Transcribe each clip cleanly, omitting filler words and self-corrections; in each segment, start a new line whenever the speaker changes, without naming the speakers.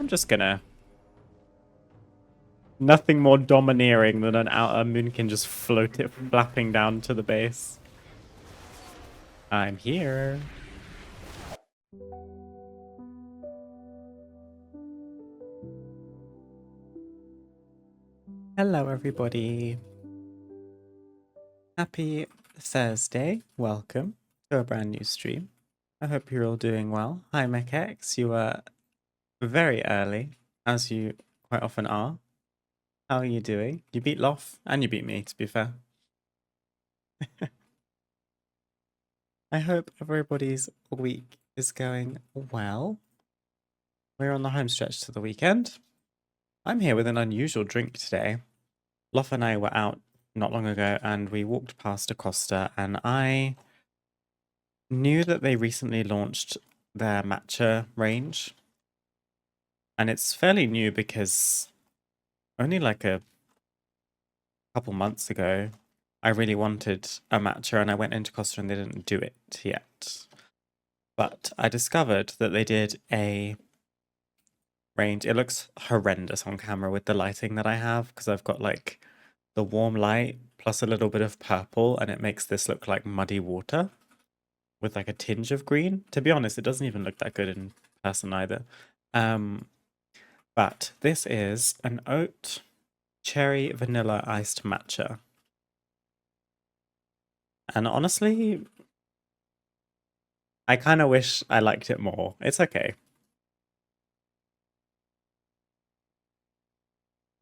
I'm just gonna... Nothing more domineering than an outer Moonkin just flapping down to the base. I'm here. Hello, everybody. Happy Thursday. Welcome to a brand new stream. I hope you're all doing well. Hi, MechX. You are very early, as you quite often are. How are you doing? You beat Loth, and you beat me, to be fair. I hope everybody's week is going well. We're on the home stretch to the weekend. I'm here with an unusual drink today. Loth and I were out not long ago and we walked past Acosta and I knew that they recently launched their matcha range. And it's fairly new because only like a couple months ago, I really wanted a matcha and I went into Costa and they didn't do it yet. But I discovered that they did a range. It looks horrendous on camera with the lighting that I have because I've got like the warm light plus a little bit of purple and it makes this look like muddy water with like a tinge of green. To be honest, it doesn't even look that good in person either. But this is an oat cherry vanilla iced matcha. And honestly, I kind of wish I liked it more. It's okay.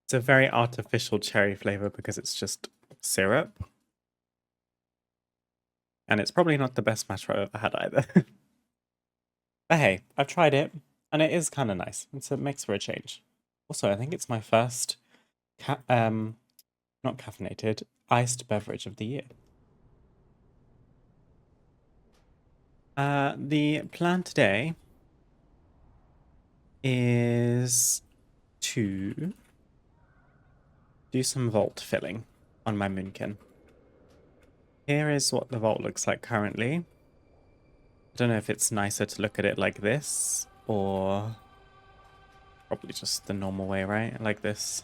It's a very artificial cherry flavor because it's just syrup. And it's probably not the best matcha I've ever had either. But hey, I've tried it, and it is kind of nice. It makes for a change. Also, I think it's my first, not caffeinated, iced beverage of the year. The plan today is to do some vault filling on my Moonkin. Here is what the vault looks like currently. I don't know if it's nicer to look at it like this, or probably just the normal way, right? Like this.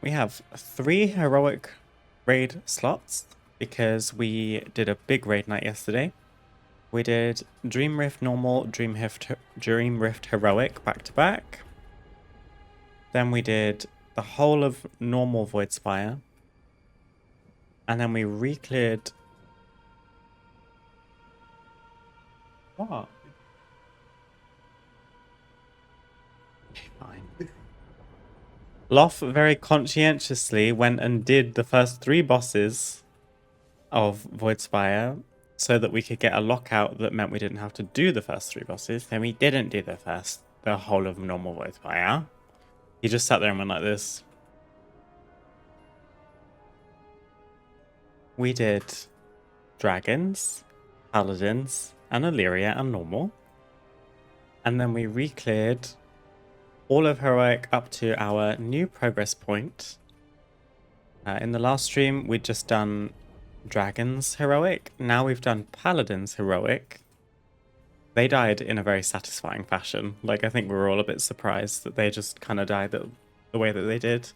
We have 3 heroic raid slots because we did a big raid night yesterday. We did Dream Rift Normal, Dream Rift Heroic back to back. Then we did the whole of normal Void Spire. And then we re-cleared... What? Okay, fine. Loth very conscientiously went and did the first 3 bosses of Void Spire so that we could get a lockout that meant we didn't have to do the first 3 bosses. Then we didn't do the whole of normal Void Spire. He just sat there and went like this. We did dragons, paladins, and Illyria and normal. And then we re-cleared all of heroic up to our new progress point. In the last stream, we'd just done dragons heroic. Now we've done paladins heroic. They died in a very satisfying fashion. Like, I think we were all a bit surprised that they just kind of died the way that they did.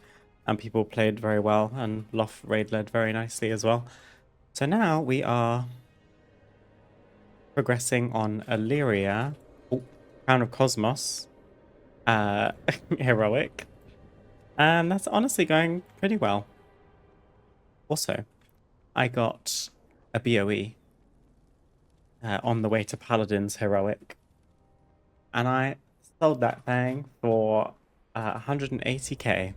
And people played very well, and Loth raid led very nicely as well. So now we are progressing on Illyria, Crown of Cosmos, heroic. And that's honestly going pretty well. Also, I got a BOE on the way to Paladin's heroic. And I sold that thing for 180k.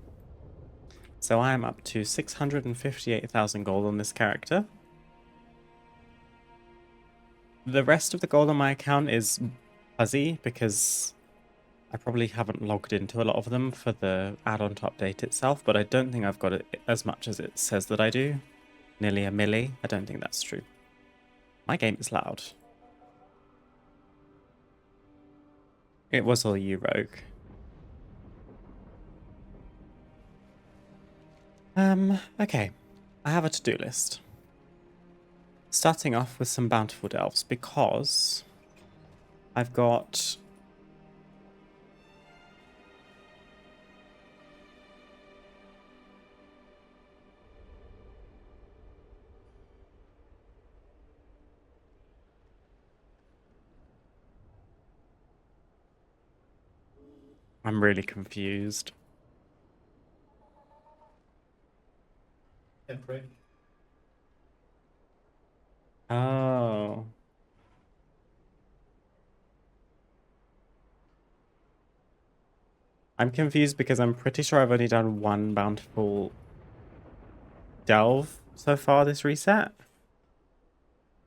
So I am up to 658,000 gold on this character. The rest of the gold on my account is fuzzy because I probably haven't logged into a lot of them for the add-on to update itself, but I don't think I've got it as much as it says that I do. Nearly a milli. I don't think that's true. My game is loud. It was all you, Rogue. Okay. I have a to-do list. Starting off with some bountiful delves because I've got I'm really confused. Oh. I'm confused because I'm pretty sure I've only done one bountiful delve so far this reset.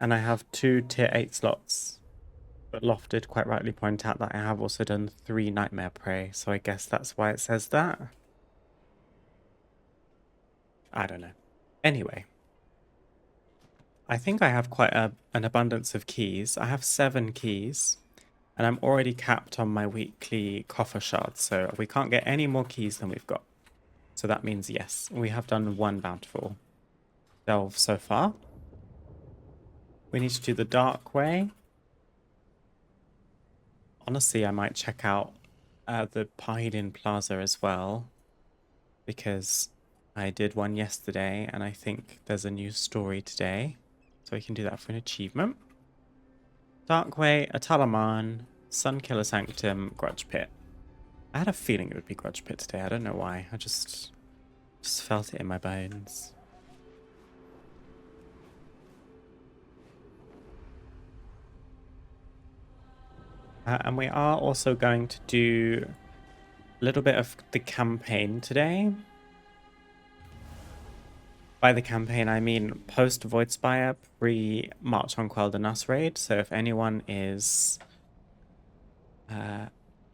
And I have 2 tier 8 slots. But Loft did quite rightly point out that I have also done 3 nightmare prey, so I guess that's why it says that. I don't know. Anyway. I think I have quite an abundance of keys. I have 7 keys. And I'm already capped on my weekly coffer shards, so we can't get any more keys than we've got. So that means yes, we have done 1 bountiful delve so far. We need to do the dark way. Honestly, I might check out the Pahidin Plaza as well, because I did one yesterday, and I think there's a new story today. So we can do that for an achievement. Dark Way, Atalaman, Sunkiller Sanctum, Grudge Pit. I had a feeling it would be Grudge Pit today. I don't know why. I just felt it in my bones. And we are also going to do a little bit of the campaign today. By the campaign, I mean post Voidspire, pre-March on Quel'Danas raid. So if anyone is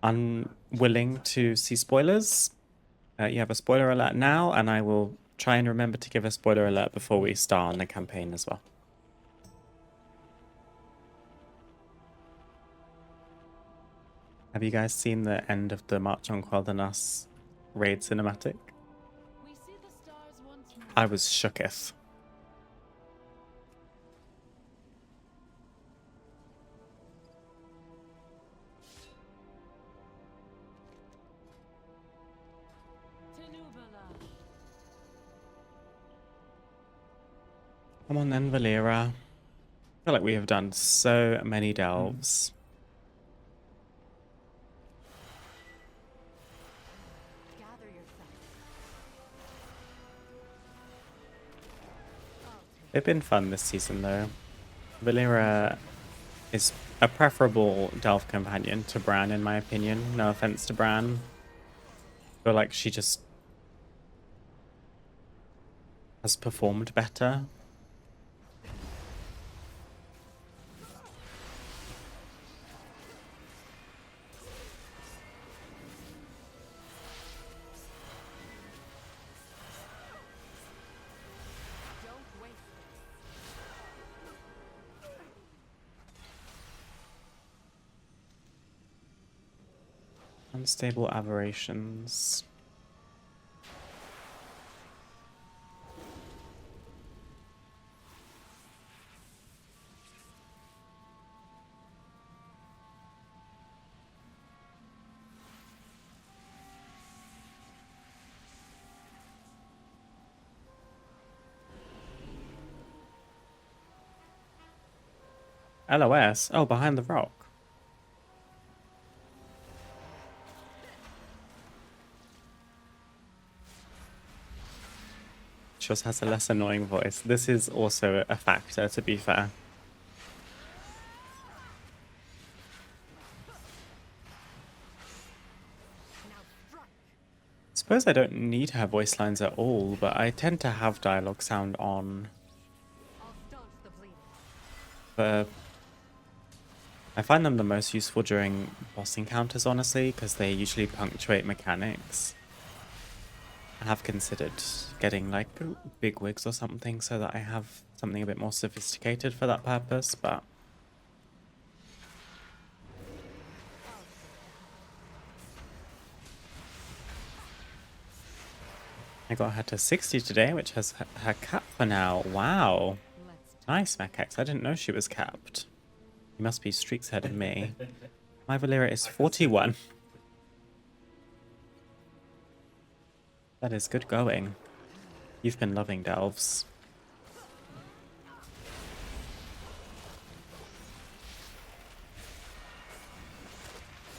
unwilling to see spoilers, you have a spoiler alert now, and I will try and remember to give a spoiler alert before we start on the campaign as well. Have you guys seen the end of the March on Quel'Danas raid cinematic? I was shooketh. Come on then, Valera. I feel like we have done so many delves. They've been fun this season though. Valera is a preferable delve companion to Bran in my opinion. No offense to Bran. I feel like she just has performed better. Unstable aberrations. LOS? Oh, behind the rock. Just has a less annoying voice. This is also a factor, to be fair. Suppose I don't need her voice lines at all, but I tend to have dialogue sound on. But I find them the most useful during boss encounters, honestly, because they usually punctuate mechanics. I have considered getting like big wigs or something so that I have something a bit more sophisticated for that purpose, but I got her to 60 today, which has her cap for now. Wow. Nice, Macax. I didn't know she was capped. You must be streaks ahead of me. My Valera is 41. That is good going. You've been loving delves.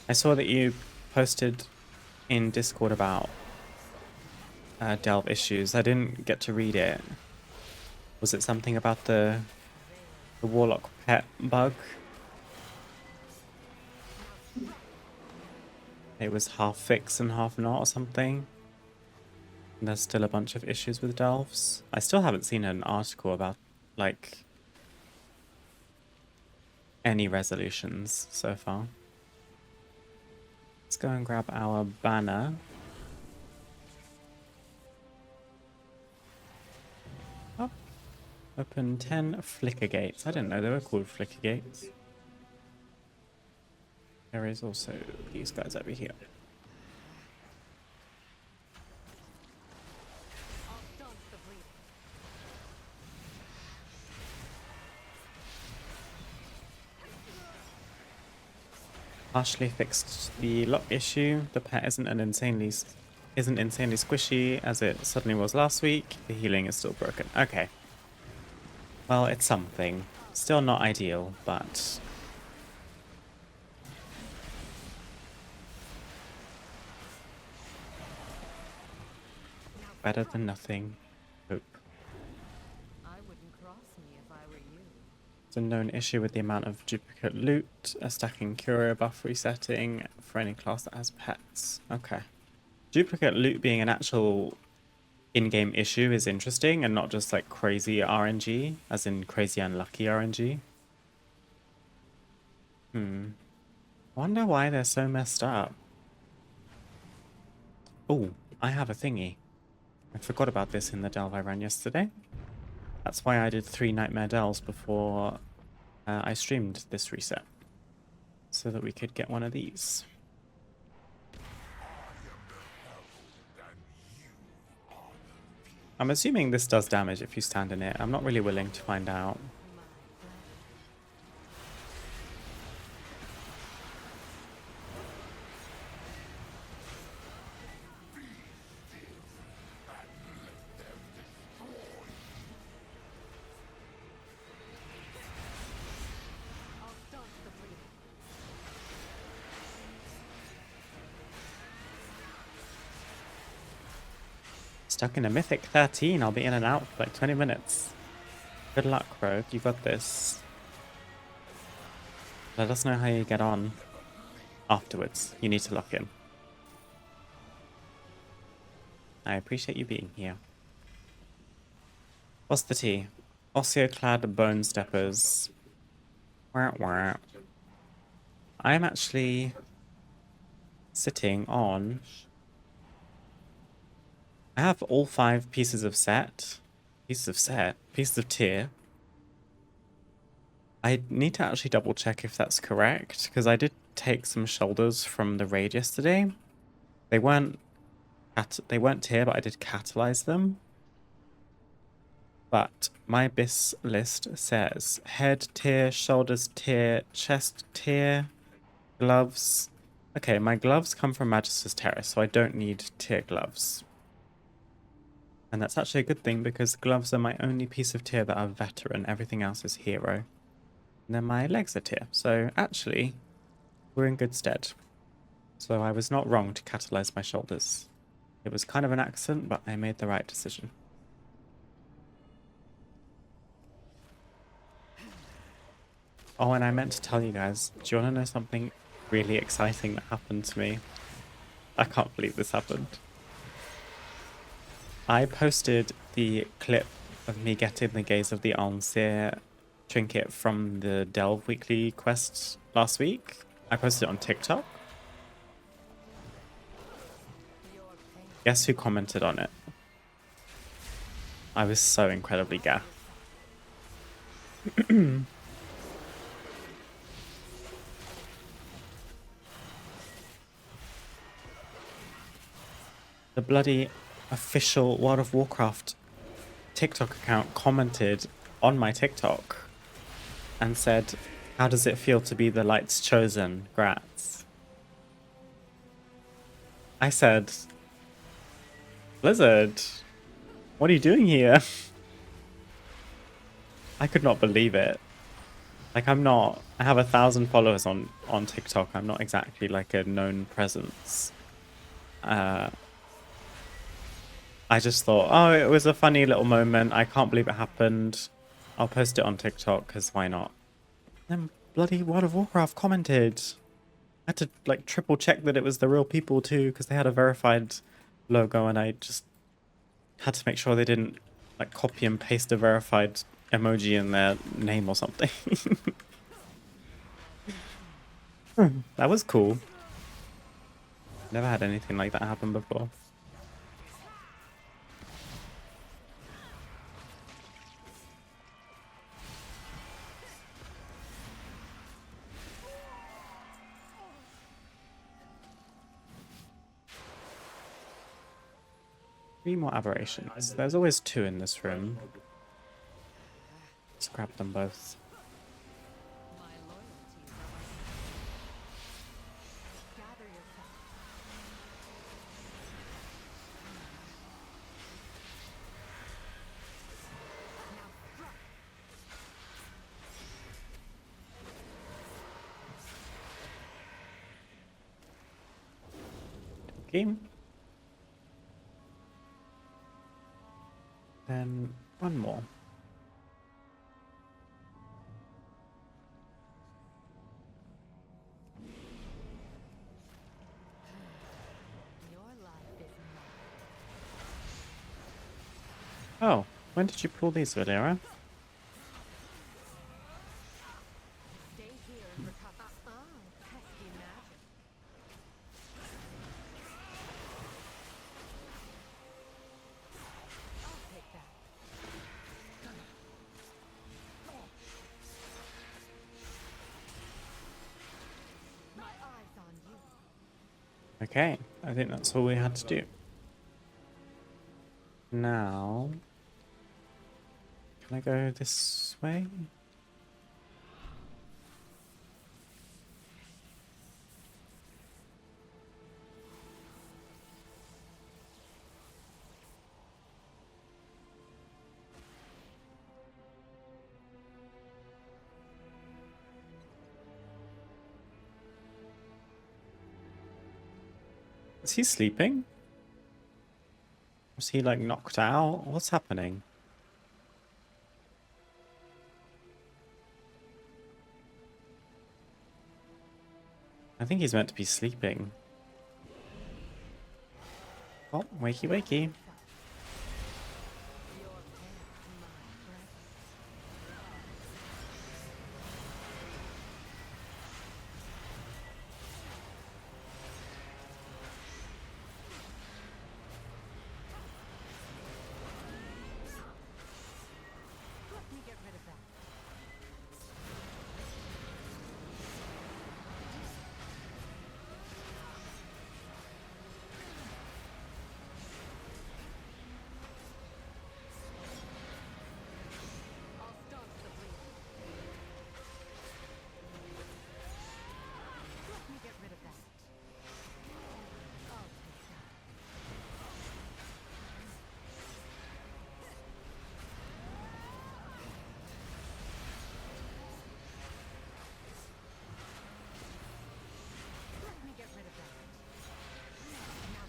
I saw that you posted in Discord about Delve issues. I didn't get to read it. Was it something about the Warlock pet bug? It was half fixed and half not or something. And there's still a bunch of issues with Delves. I still haven't seen an article about, like, any resolutions so far. Let's go and grab our banner. Oh. Open 10 flicker gates. I didn't know they were called flicker gates. There is also these guys over here. Partially fixed the lock issue. The pet isn't insanely squishy as it suddenly was last week. The healing is still broken. Okay. Well, it's something. Still not ideal, but better than nothing. Hope.
I wouldn't cross me if I were you.
It's a known issue with the amount of duplicate loot, a stacking curio buff resetting for any class that has pets. Okay. Duplicate loot being an actual in-game issue is interesting and not just like crazy RNG, as in crazy unlucky RNG. Wonder why they're so messed up. Oh, I have a thingy. I forgot about this in the delve I ran yesterday. That's why I did 3 nightmare delves before I streamed this reset. So that we could get one of these. I'm assuming this does damage if you stand in it. I'm not really willing to find out. Stuck in a mythic 13. I'll be in and out for like 20 minutes. Good luck, Rogue. You got this. Let us know how you get on afterwards. You need to lock in. I appreciate you being here. What's the tea? Osseo-clad bone steppers. Wah, wah. I'm actually sitting on... I have all 5 pieces of tier. I need to actually double check if that's correct, because I did take some shoulders from the raid yesterday. They weren't tier, but I did catalyze them. But my BIS list says head tier, shoulders tier, chest tier, gloves. Okay, my gloves come from Magister's Terrace, so I don't need tier gloves. And that's actually a good thing because gloves are my only piece of tier that are veteran. Everything else is hero. And then my legs are tier. So actually, we're in good stead. So I was not wrong to catalyze my shoulders. It was kind of an accident, but I made the right decision. Oh, and I meant to tell you guys, do you want to know something really exciting that happened to me? I can't believe this happened. I posted the clip of me getting the Gaze of the Almseer trinket from the Delve weekly quest last week. I posted it on TikTok. Guess who commented on it? I was so incredibly gaffed. The bloody official World of Warcraft TikTok account commented on my TikTok and said, "How does it feel to be the Light's Chosen, Grats?" I said, "Blizzard, what are you doing here?" I could not believe it. Like, I have 1,000 followers on TikTok. I'm not exactly like a known presence. I just thought, oh, it was a funny little moment. I can't believe it happened. I'll post it on TikTok because why not? Then bloody World of Warcraft commented. I had to like triple check that it was the real people too because they had a verified logo and I just had to make sure they didn't like copy and paste a verified emoji in their name or something. That was cool. Never had anything like that happen before. Three more aberrations. There's always two in this room. Let's grab them both.
My loyalties are gather yourself.
Game. Then one more.
Your life is mine.
Oh, when did you pull these, Valera?
Stay here and recover. Pesky magic. I'll take that. My eyes on you.
Okay, I think that's all we had to do. Now, can I go this way? Is he sleeping? Was he like knocked out? What's happening? I think he's meant to be sleeping. Oh, wakey wakey.
Your path, my presence. Let me get rid of that. I'll stop the bleeding. Let me get rid of that. I'll take that. Let me get rid of that. Now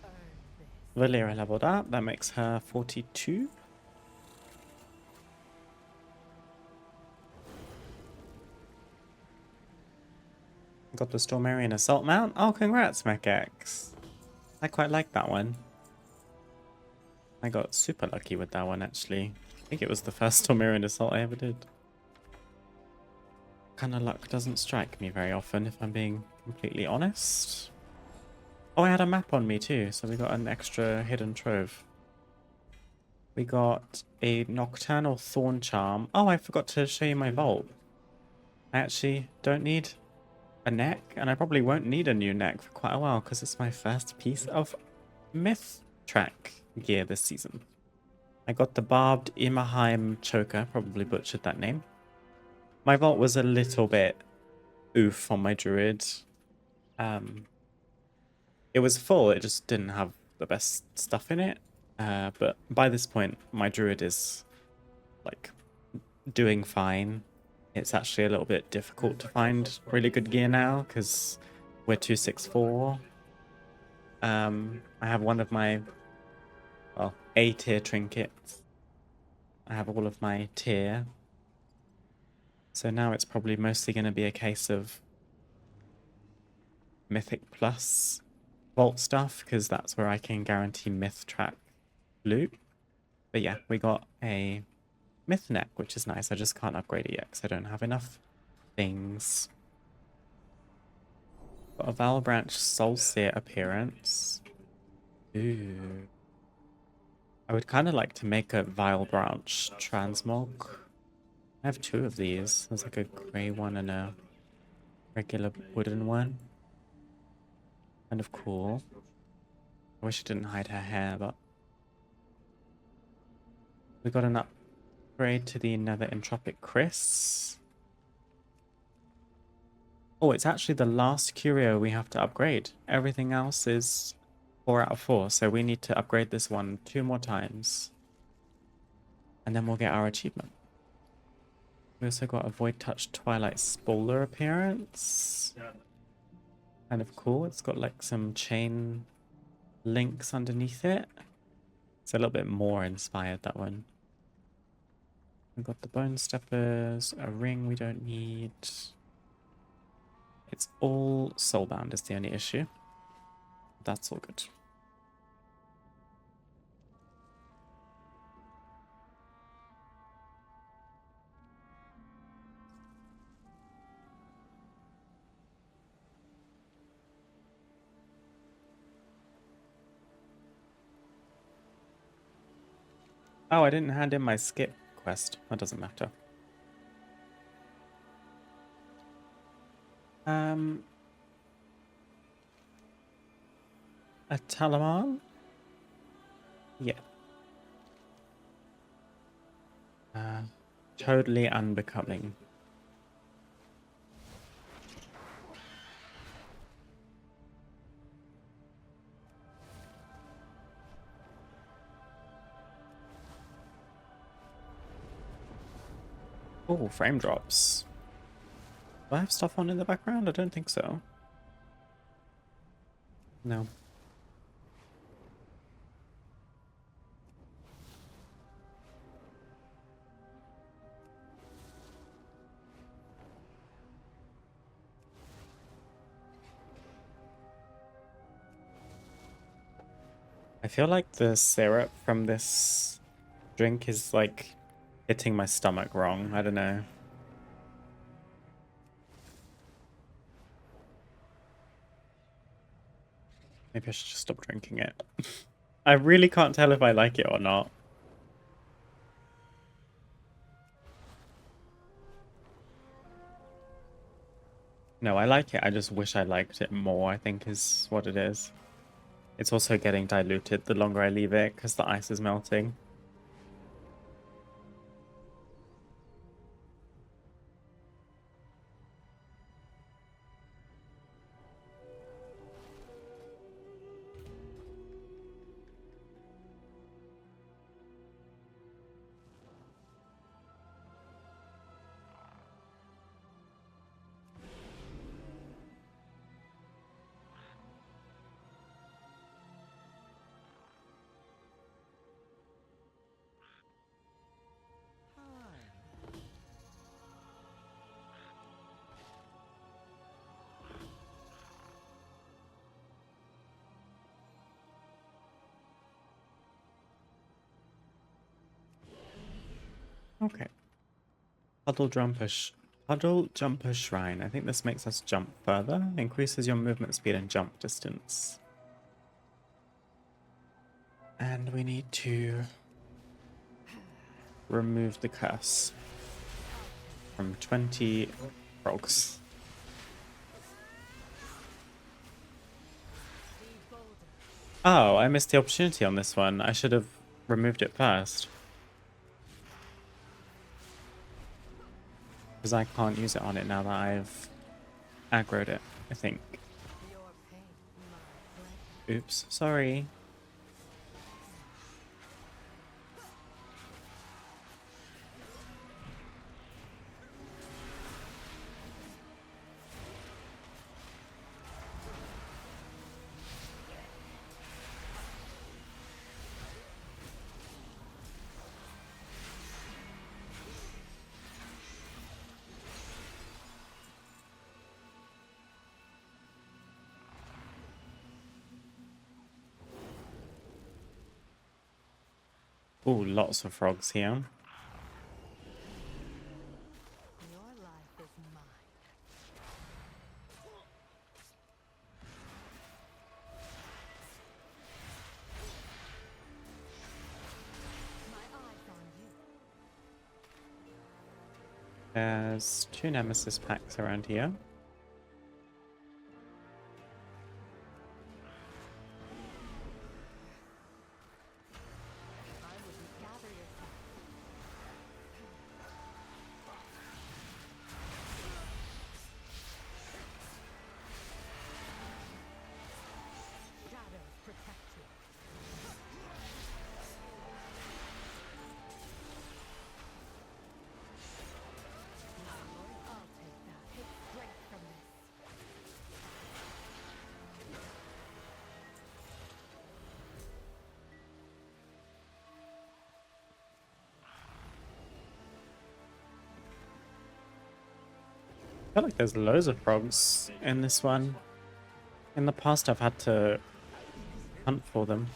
I earn this.
Valera leveled up. That makes her 42. Got the Stormarian Assault Mount. Oh, congrats, MechX. I quite like that one. I got super lucky with that one, actually. I think it was the first Stormarian Assault I ever did. Kind of luck doesn't strike me very often, if I'm being completely honest. Oh, I had a map on me too, so we got an extra hidden trove. We got a Nocturnal Thorn Charm. Oh, I forgot to show you my vault. I actually don't need a neck, and I probably won't need a new neck for quite a while because it's my first piece of myth track gear this season. I got the barbed Immerheim choker, probably butchered that name. My vault was a little bit oof on my druid. It was full, it just didn't have the best stuff in it. But by this point, my druid is like doing fine. It's actually a little bit difficult to find really good gear now because we're 264. I have one of my, well, A tier trinkets. I have all of my tier. So now it's probably mostly going to be a case of Mythic Plus Vault stuff, because that's where I can guarantee Myth track loot. But yeah, we got a Myth neck, which is nice. I just can't upgrade it yet because I don't have enough things. Got a Valbranch Soulseer appearance. Ooh. I would kind of like to make a Vilebranch Transmog. I have two of these. There's like a grey one and a regular wooden one. Kind of cool. I wish it didn't hide her hair, but we got an upgrade to the Nether Entropic Chris. Oh, it's actually the last curio we have to upgrade. Everything else is 4 out of 4, so we need to upgrade this one 2 more times. And then we'll get our achievement. We also got a Void Touch Twilight Spoiler appearance. Kind of cool. It's got like some chain links underneath it. It's a little bit more inspired, that one. We've got the Bone Steppers, a ring we don't need. It's all soulbound is the only issue. That's all good. Oh, I didn't hand in my skip quest. That doesn't matter. A Talaman? Yeah. Totally unbecoming. Oh, frame drops. Do I have stuff on in the background? I don't think so. No. I feel like the syrup from this drink is like hitting my stomach wrong. I don't know. Maybe I should just stop drinking it. I really can't tell if I like it or not. No, I like it. I just wish I liked it more, I think is what it is. It's also getting diluted the longer I leave it because the ice is melting. Okay. Puddle Jumper Shrine. I think this makes us jump further. Increases your movement speed and jump distance. And we need to remove the curse from 20 frogs. Oh, I missed the opportunity on this one. I should have removed it first. Because I can't use it on it now that I've aggroed it, I think. Oops, sorry. Oh, lots of frogs here.
Your life is mine. My eyes on you.
There's 2 Nemesis packs around here.
I wouldn't gather yourself. Shadows protect you. I'll take that. Take strength from this.
I feel like there's loads of frogs in this one. In the past, I've had to hunt for them.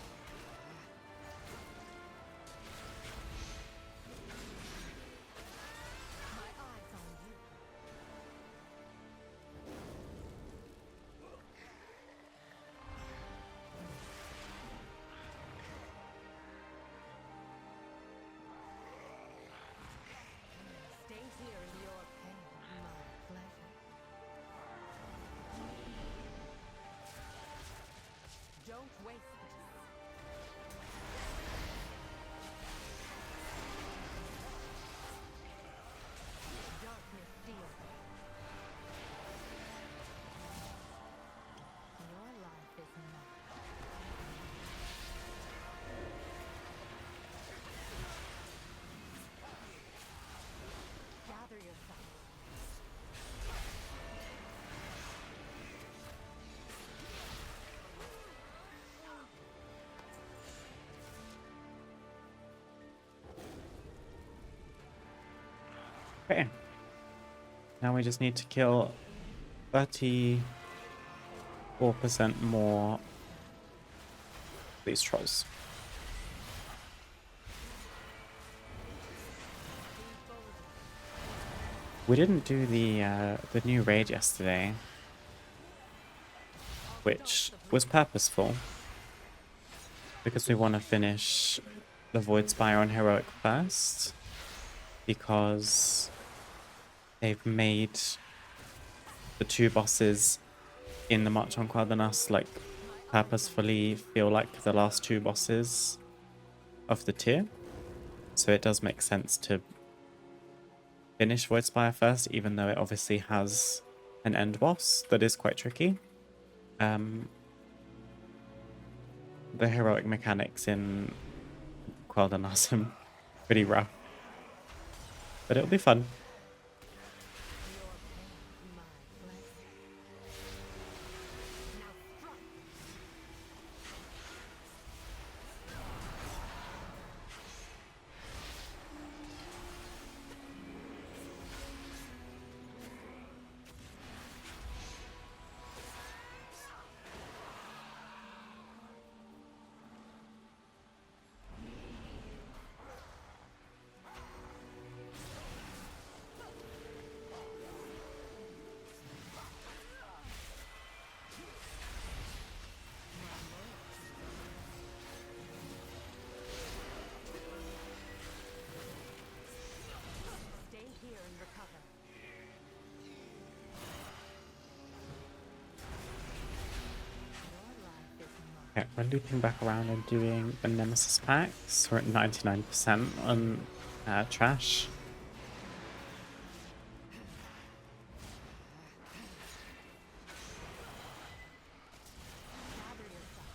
My eyes on you. Stay here in your pain. My pleasure. Don't waste this. Darkness steals me. Your life is mine. Gather yourself.
Okay. Now we just need to kill 34% more of these trolls. We didn't do the new raid yesterday, which was purposeful because we want to finish the Void Spire on Heroic first, because they've made the 2 bosses in the March on Quadernas like purposefully feel like the last 2 bosses of the tier. So it does make sense to finish Void Spire first, even though it obviously has an end boss that is quite tricky. The heroic mechanics in Quadernas are pretty rough, but it'll be fun.
Your pain. My pleasure. Now strike. Stay here and recover. Your life is mine.
Okay, we're looping back around and doing the Nemesis packs. We're at 99% on trash.
Gather yourself.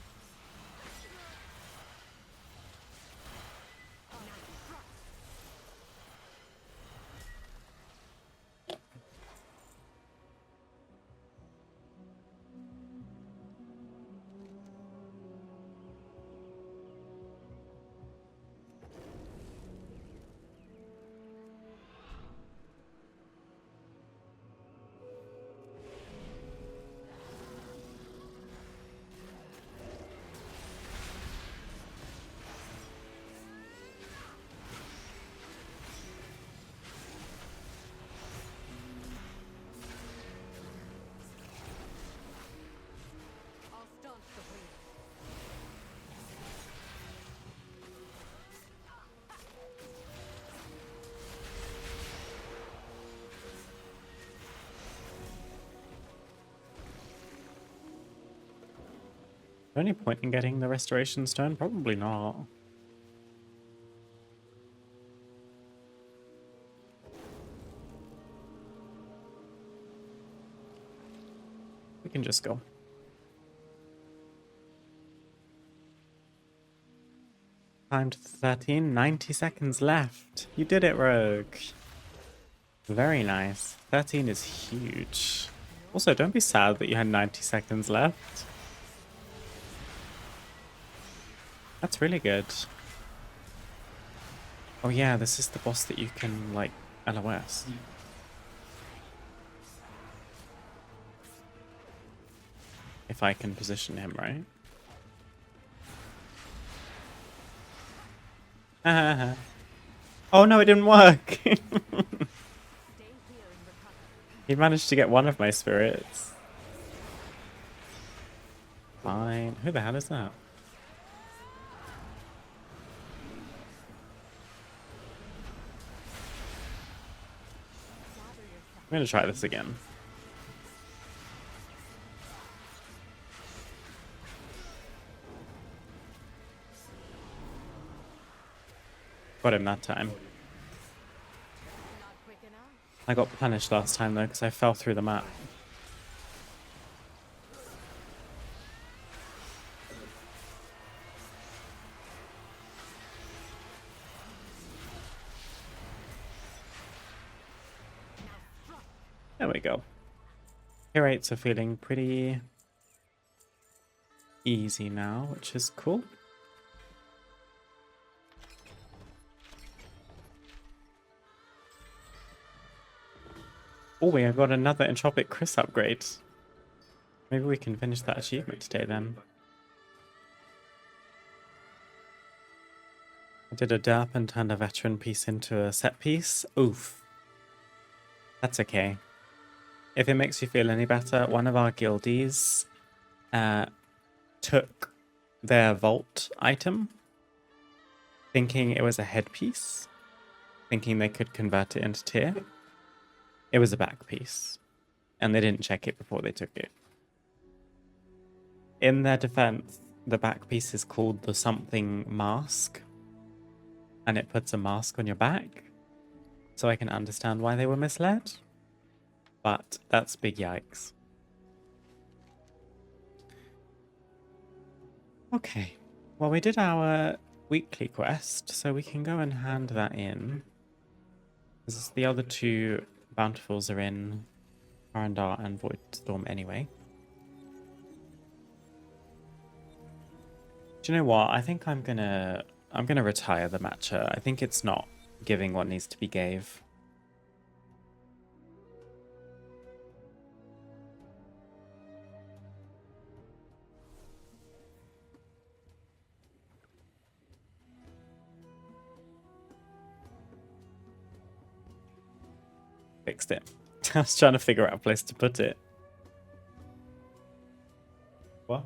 Any point in getting the restoration stone? Probably not. We can just go. Time to 13, 90 seconds left. You did it, Rogue. Very nice. 13 is huge. Also, don't be sad that you had 90 seconds left. That's really good. Oh yeah, this is the boss that you can, like, LOS. If I can position him right. Oh no, it didn't work! He managed to get one of my spirits. Fine. Who the hell is that? I'm gonna try this again. Got him that time. I got punished last time though because I fell through the map. There we go. Hit rates are feeling pretty easy now, which is cool. Oh, we have got another Entropic Chris upgrade. Maybe we can finish that achievement today then. I did a derp and turned a veteran piece into a set piece. Oof. That's okay. If it makes you feel any better, one of our guildies took their vault item, thinking it was a headpiece, thinking they could convert it into tier. It was a back piece, and they didn't check it before they took it. In their defense, the back piece is called the something mask, and it puts a mask on your back, so I can understand why they were misled. But that's big yikes. Okay, well, we did our weekly quest, so we can go and hand that in. Because the other two bountifuls are in Arendar and Voidstorm anyway. Do you know what? I think I'm gonna retire the matcha. I think it's not giving what needs to be gave. Fixed it. I was trying to figure out a place to put it. What?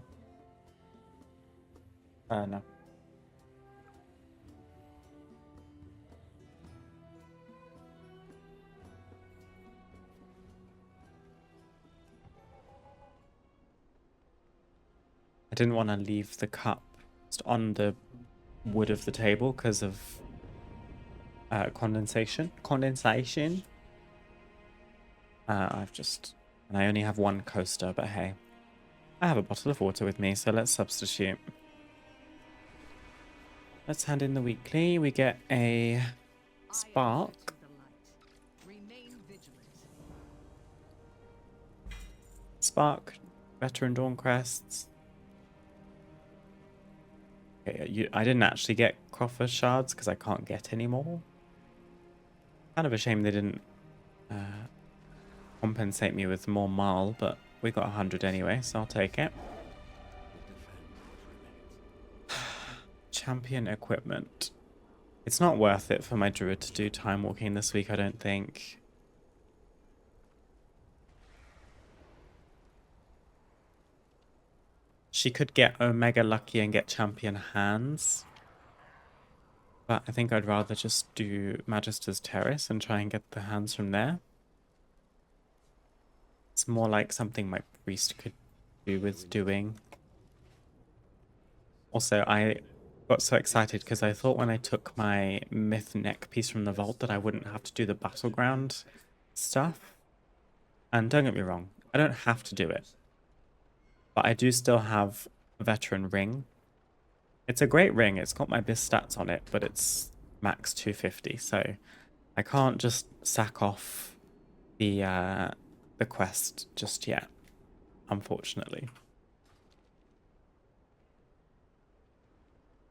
No. I didn't want to leave the cup just on the wood of the table because of condensation. And I only have one coaster, but hey. I have a bottle of water with me, so let's substitute. Let's hand in the weekly. We get a spark. Spark, veteran dawn crests. Okay, I didn't actually get coffer shards because I can't get any more. Kind of a shame they didn't compensate me with more mal, but we got 100 anyway, so I'll take it. Champion equipment. It's not worth it for my druid to do time walking this week, I don't think. She could get Omega Lucky and get champion hands. But I think I'd rather just do Magister's Terrace and try and get the hands from there. It's more like something my priest could do with doing. Also, I got so excited because I thought when I took my myth neck piece from the vault that I wouldn't have to do the battleground stuff. And don't get me wrong, I don't have to do it. But I do still have a veteran ring. It's a great ring. It's got my best stats on it, but it's max 250. So I can't just sack off the quest just yet, unfortunately.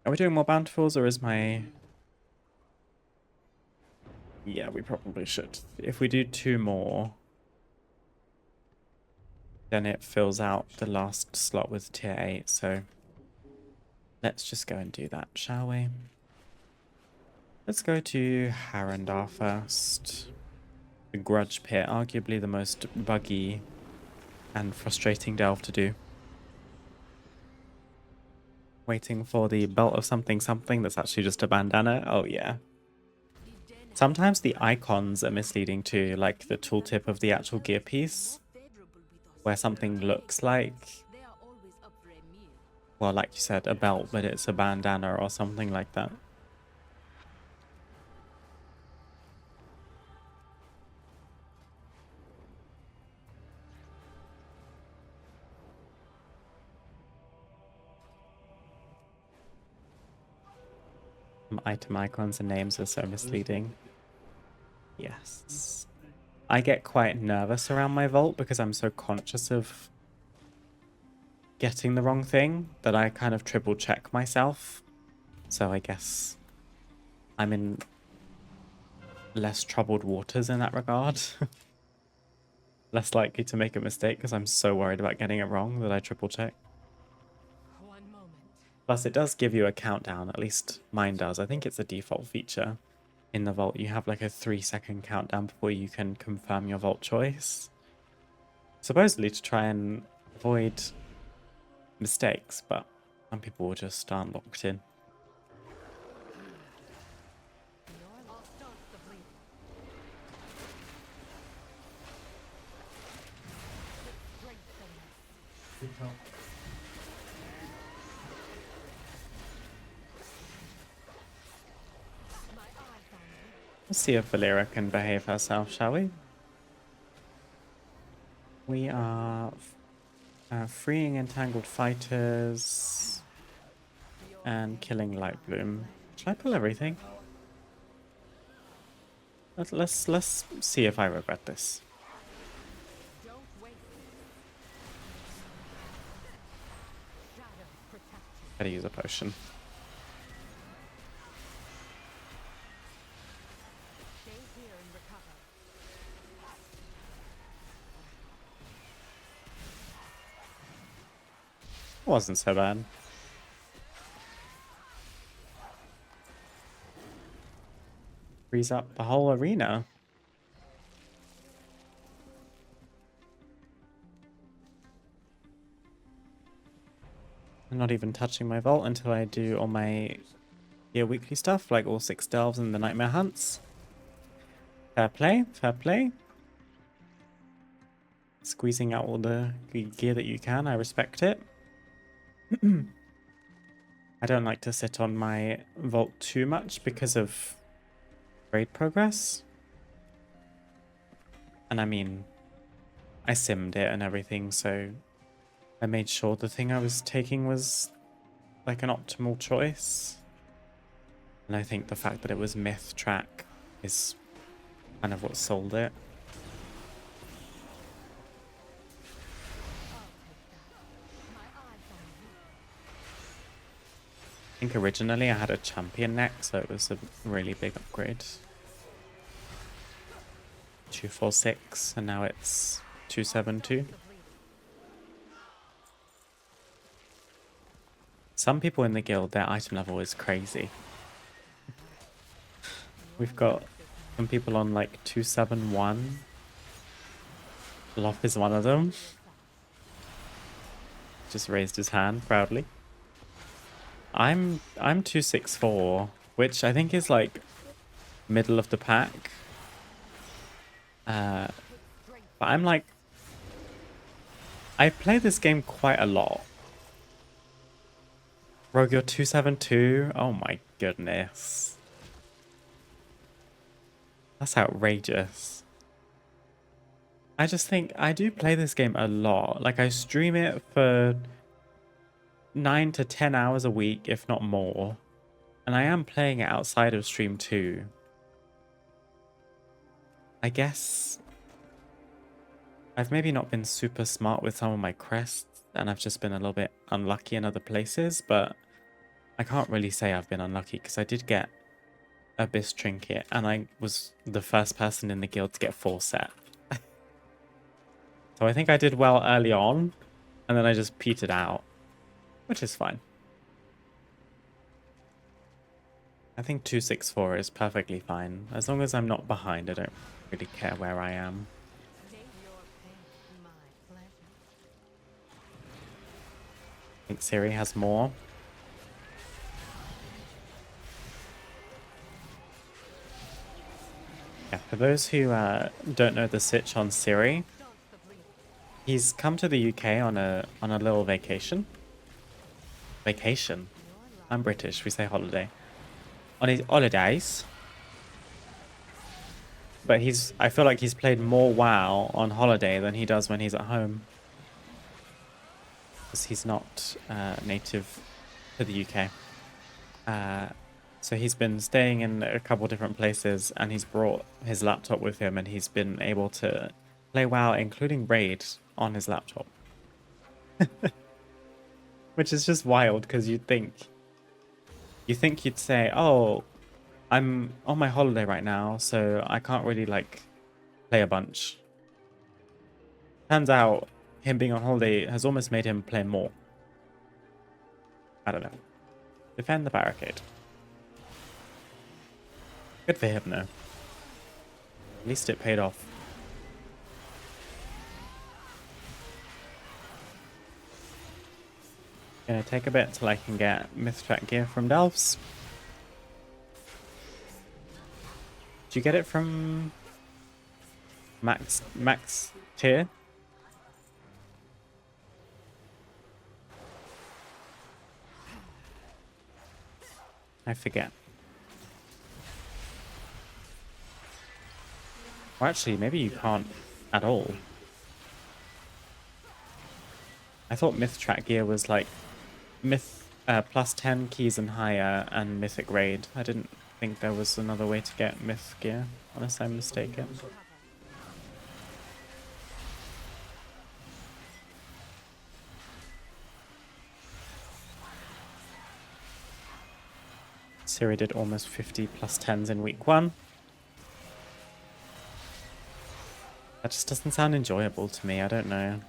Are we doing more bountifuls, or is my... Yeah, we probably should. If we do 2 more, then it fills out the last slot with tier 8, so let's just go and do that, shall we? Let's go to Harrendar first. The Grudge Pit, arguably the most buggy and frustrating delve to do. Waiting for the belt of something something that's actually just a bandana. Oh yeah. Sometimes the icons are misleading too, like the tooltip of the actual gear piece, where something looks like, well, like you said, a belt, but it's a bandana or something like that. Item icons and names are so misleading. Yes. I get quite nervous around my vault because I'm so conscious of getting the wrong thing that I kind of triple check myself. So I guess I'm in less troubled waters in that regard. Less likely to make a mistake because I'm so worried about getting it wrong that I triple check. Plus it does give you a countdown, at least mine does. I think it's a default feature in the vault. You have like a 3-second countdown before you can confirm your vault choice. Supposedly to try and avoid mistakes, but some people just aren't locked in. Let's see if Valera can behave herself, shall we? We are freeing entangled fighters and killing Lightbloom. Should I pull everything? Let's see if I regret this. Better use a potion. Wasn't so bad. Frees up the whole arena. I'm not even touching my vault until I do all my weekly stuff, like all 6 delves and the nightmare hunts. Fair play, fair play. Squeezing out all the gear that you can, I respect it. I don't like to sit on my vault too much because of raid progress. And I mean, I simmed it and everything, so I made sure the thing I was taking was like an optimal choice. And I think the fact that it was myth track is kind of what sold it. I think originally I had a champion neck, so it was a really big upgrade. 246, and now it's 272. Some people in the guild, their item level is crazy. We've got some people on like 271. Lop is one of them. Just raised his hand proudly. I'm 264, which I think is like middle of the pack. But I'm like, I play this game quite a lot. Rogue, you're 272? Oh my goodness. That's outrageous. I just think I do play this game a lot. Like I stream it for 9 to 10 hours a week, if not more. And I am playing it outside of stream too. I guess I've maybe not been super smart with some of my crests, and I've just been a little bit unlucky in other places, but I can't really say I've been unlucky because I did get Abyss Trinket, and I was the first person in the guild to get 4 set. So I think I did well early on, and then I just petered out, which is fine. I think 264 is perfectly fine. As long as I'm not behind, I don't really care where I am.
Take your pain, my pleasure.
I think Siri has more. Yeah, for those who don't know the sitch on Siri,
Stop the bleeding.
he's come to the UK on a little vacation. Vacation.
Your life
I'm British. We say holiday. On his holidays. But I feel like he's played more WoW on holiday than he does when he's at home. Because he's not native to the UK. So he's been staying in a couple different places, and he's brought his laptop with him, and he's been able to play WoW, including Raid, on his laptop. Which is just wild, because you'd think you'd say, oh, I'm on my holiday right now, so I can't really like play a bunch. Turns out him being on holiday has almost made him play more. I don't know. Defend the barricade. Good for him, though. At least it paid off. Gonna take a bit till I can get myth track gear from Delves. Did you get it from max tier? I forget. Or actually, maybe you can't at all. I thought myth track gear was like myth plus 10 keys and higher and mythic raid. I didn't think there was another way to get myth gear, unless I'm mistaken. Siri did almost 50 plus 10s in week 1. That just doesn't sound enjoyable to me, I don't know.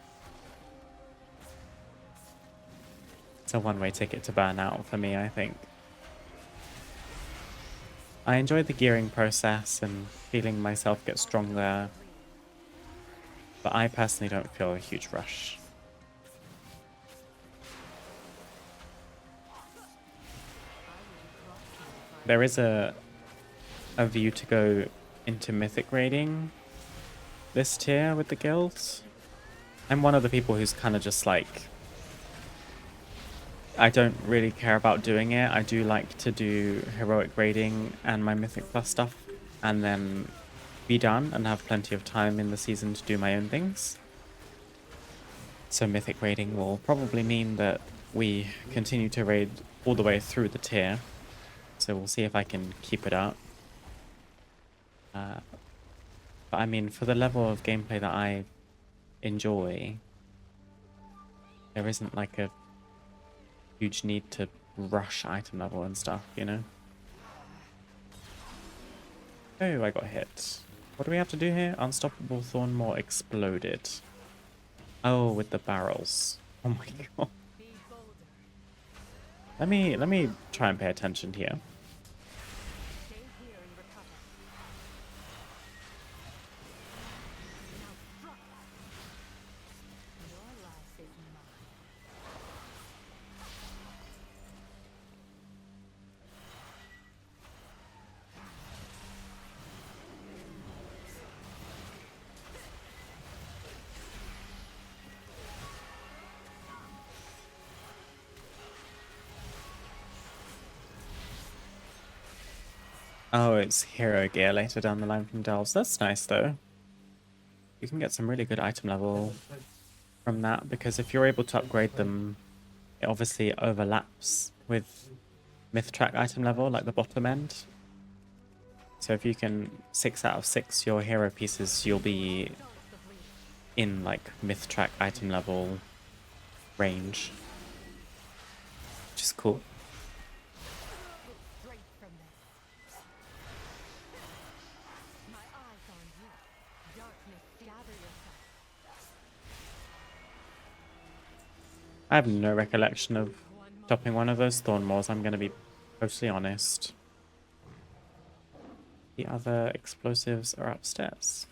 It's a one-way ticket to burnout for me, I think. I enjoy the gearing process and feeling myself get stronger, but I personally don't feel a huge rush. There is a view to go into mythic raiding this tier with the guilds. I'm one of the people who's kind of just like, I don't really care about doing it. I do like to do heroic raiding and my mythic plus stuff, and then be done and have plenty of time in the season to do my own things. So mythic raiding will probably mean that we continue to raid all the way through the tier. So we'll see if I can keep it up. But I mean, for the level of gameplay that I enjoy, there isn't like a huge need to rush item level and stuff, you know? Oh, I got hit. What do we have to do here? Unstoppable Thornmaw exploded. Oh, with the barrels. Oh my god.
Be bolder.
Let me try and pay attention here.
Stay here and recover. Now drop. Your life is mine.
Oh, it's hero gear later down the line from Delves. That's nice though. You can get some really good item level from that because if you're able to upgrade them, it obviously overlaps with myth track item level, like the bottom end. So if you can 6 out of 6 your hero pieces, you'll be in like myth track item level range, which is cool.
Straight from this. My eyes on you. Darkness, gather yourself.
I have no recollection of chopping one of those thorn maws, I'm going to be totally honest. The other explosives are upstairs.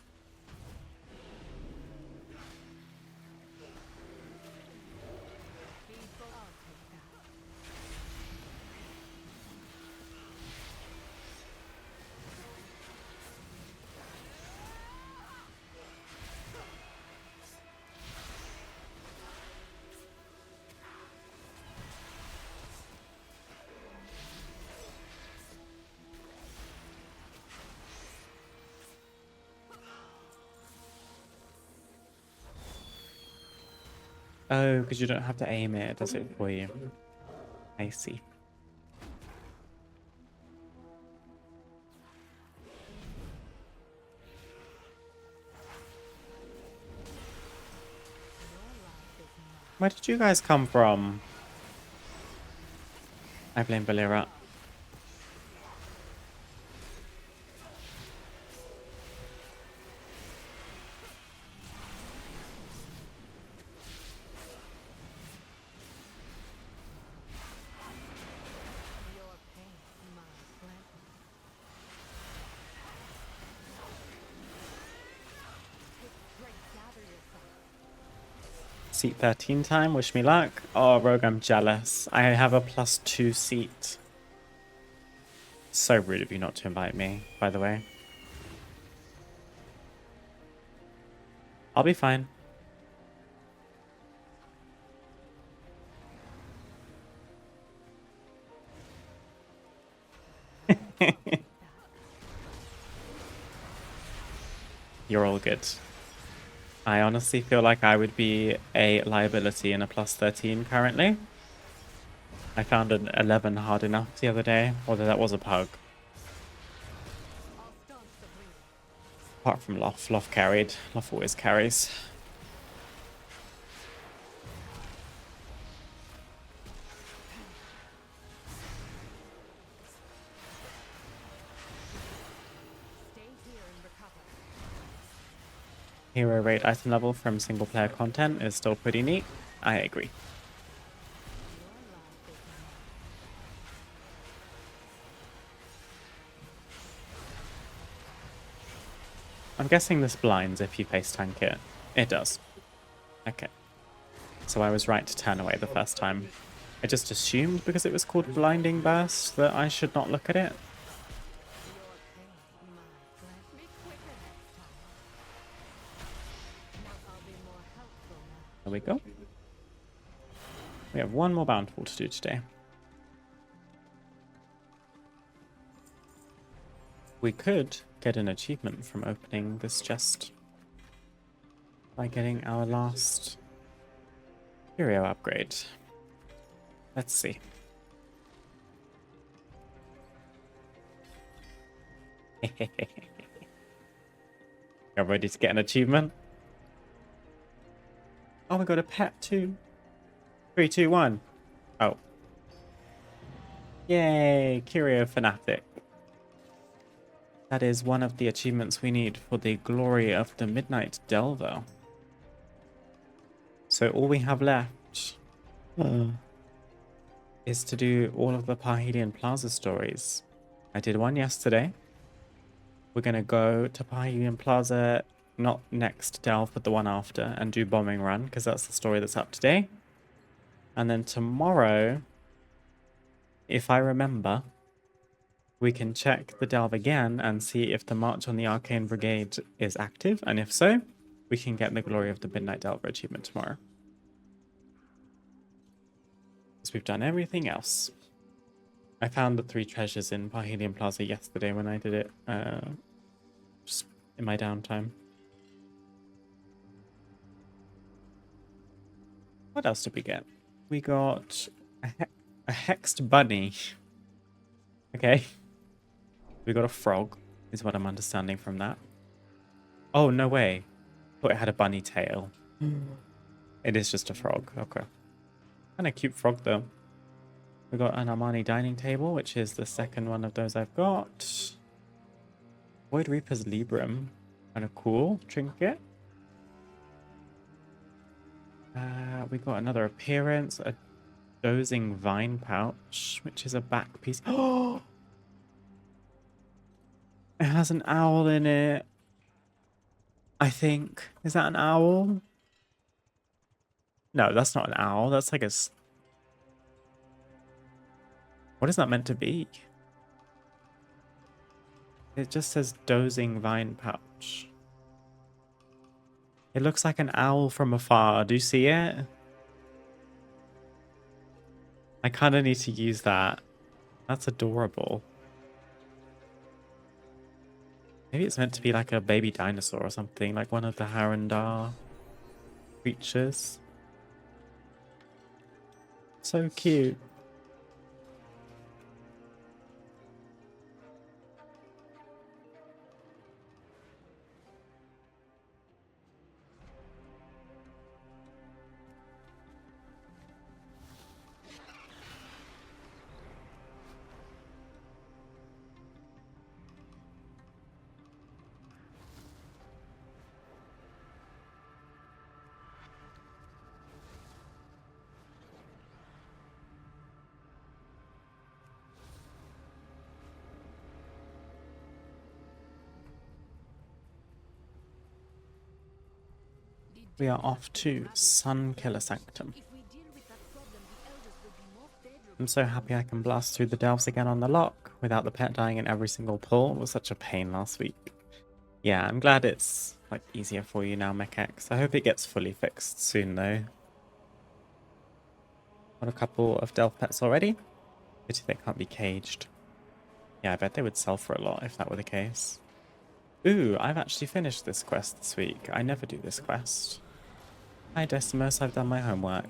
Peaceful, I'll take that.
Oh, because you don't have to aim it, it does it for you. I see. Where did you guys come from? I blame Valera.
Your pain, my pleasure. Take straight, gather yourself.
Seat 13 time, wish me luck. Oh, Rogue, I'm jealous. I have a +2 seat. So rude of you not to invite me, by the way. I'll be fine. You're all good. I honestly feel like I would be a liability in a +13 currently. I found an 11 hard enough the other day, although that was a pug.
I'll staunch the bleeding.
Apart from Loth. Loth carried. Loth always carries.
Stay here and recover.
Hero rate item level from single player content is still pretty neat. I agree.
Your life is mine.
I'm guessing this blinds if you face tank it. It does. Okay. So I was right to turn away the first time. I just assumed because it was called Blinding Burst that I should not look at it.
Your pain, my pleasure. Be quicker next time. Now I'll be more helpful now.
There we go. We have one more bountiful to do today. We could get an achievement from opening this chest by getting our last curio upgrade. Let's see. You're ready to get an achievement? Oh, we got a pet too. 3, 2, 1. Oh. Yay, Curio Fanatic. That is one of the achievements we need for the Glory of the Midnight Delver. So all we have left is to do all of the Parhelion Plaza stories. I did one yesterday. We're going to go to Parhelion Plaza, not next delve, but the one after, and do Bombing Run, because that's the story that's up today. And then tomorrow, if I remember, we can check the delve again and see if the March on the Arcane Brigade is active, and if so, we can get the Glory of the Midnight Delver achievement tomorrow. Because we've done everything else. I found the 3 treasures in Parhelion Plaza yesterday when I did it, just in my downtime. What else did we get? We got a hexed bunny. Okay. We got a frog, is what I'm understanding from that. Oh, no way. Thought it had a bunny tail. It is just a frog. Okay. Kind of cute frog, though. We got an Armani dining table, which is the second one of those I've got. Void Reaper's Librum. Kind of cool trinket. We got another appearance. A dozing vine pouch, which is a back piece. Oh! It has an owl in it. I think. Is that an owl? No, that's not an owl. That's like a... What is that meant to be? It just says dozing vine pouch. It looks like an owl from afar. Do you see it? I kind of need to use that. That's adorable. Maybe it's meant to be like a baby dinosaur or something, like one of the Harandar creatures. So cute. We are off to Sun Killer Sanctum.
If we deal with that problem, the elders will be more favorable.
I'm so happy I can blast through the delves again on the lock without the pet dying in every single pull. It was such a pain last week. Yeah, I'm glad it's like easier for you now, Mechex. I hope it gets fully fixed soon though. Got a couple of delve pets already. Pity they can't be caged. Yeah, I bet they would sell for a lot if that were the case. Ooh, I've actually finished this quest this week. I never do this quest. Hi Decimus, I've done my homework.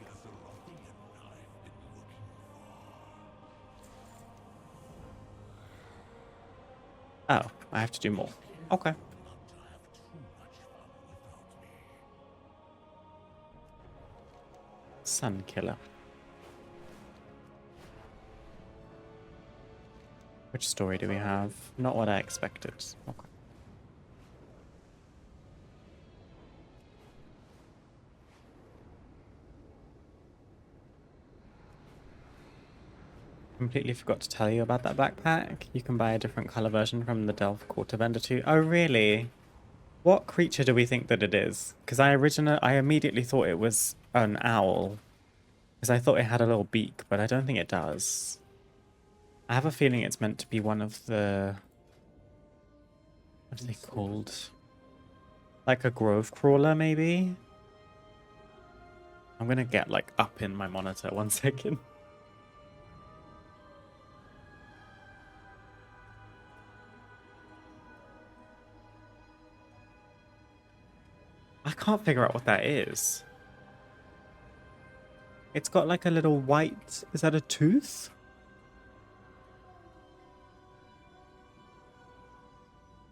Oh, I have to do more. Okay. Sun Killer. Which story do we have? Not what I expected. Okay. Completely forgot to tell you about that backpack. You can buy a different color version from the Delve Quarter vendor too. Oh, really? What creature do we think that it is? Because I immediately thought it was an owl. Because I thought it had a little beak, but I don't think it does. I have a feeling it's meant to be one of the... What are they called? Like a grove crawler, maybe? I'm gonna get, like, up in my monitor. 1 second. I can't figure out what that is. It's got, like, a little white... Is that a tooth?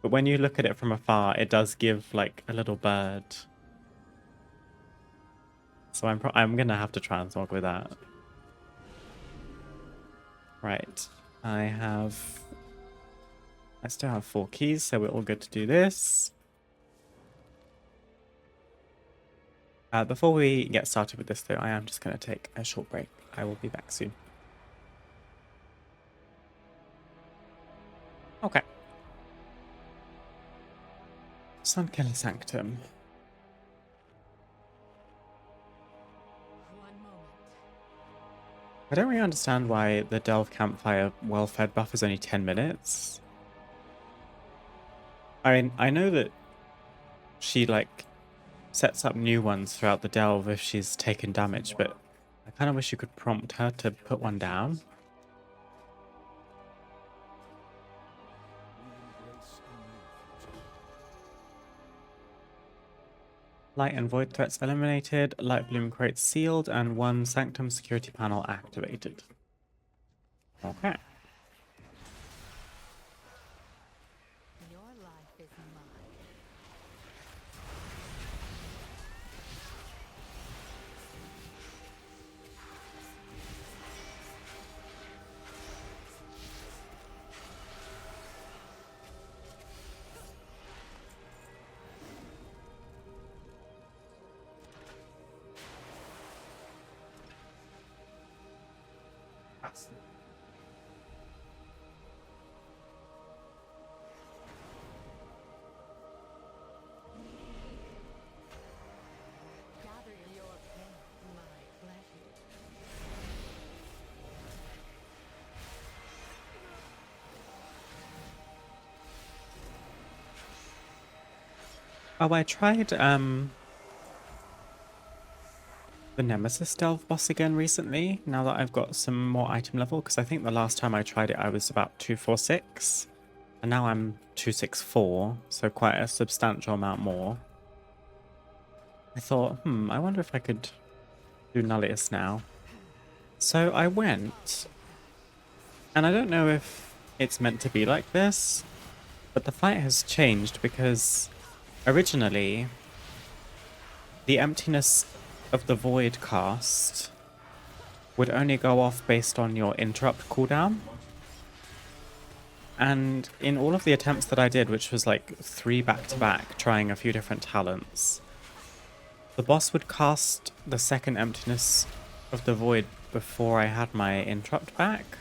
But when you look at it from afar, it does give, like, a little bird. So I'm gonna have to transmog with that. Right. I still have 4 keys, so we're all good to do this. Before we get started with this, though, I am just going to take a short break. I will be back soon. Okay. Sunkiller Sanctum.
One moment.
I don't really understand why the Delve Campfire well-fed buff is only 10 minutes. I mean, I know that she, like, sets up new ones throughout the Delve if she's taken damage, but I kind of wish you could prompt her to put one down. Light and void threats eliminated, light bloom crates sealed, and 1 sanctum security panel activated. Okay.
Your life is mine. Gather your pain, my pleasure.
Oh, I tried the Nemesis Delve boss again recently, now that I've got some more item level, because I think the last time I tried it I was about 246, and now I'm 264, so quite a substantial amount more. I thought, I wonder if I could do Nullius now. So I went, and I don't know if it's meant to be like this, but the fight has changed because originally the emptiness of the void cast would only go off based on your interrupt cooldown. And in all of the attempts that I did, which was like 3 back-to-back, trying a few different talents, the boss would cast the second emptiness of the void before I had my interrupt back,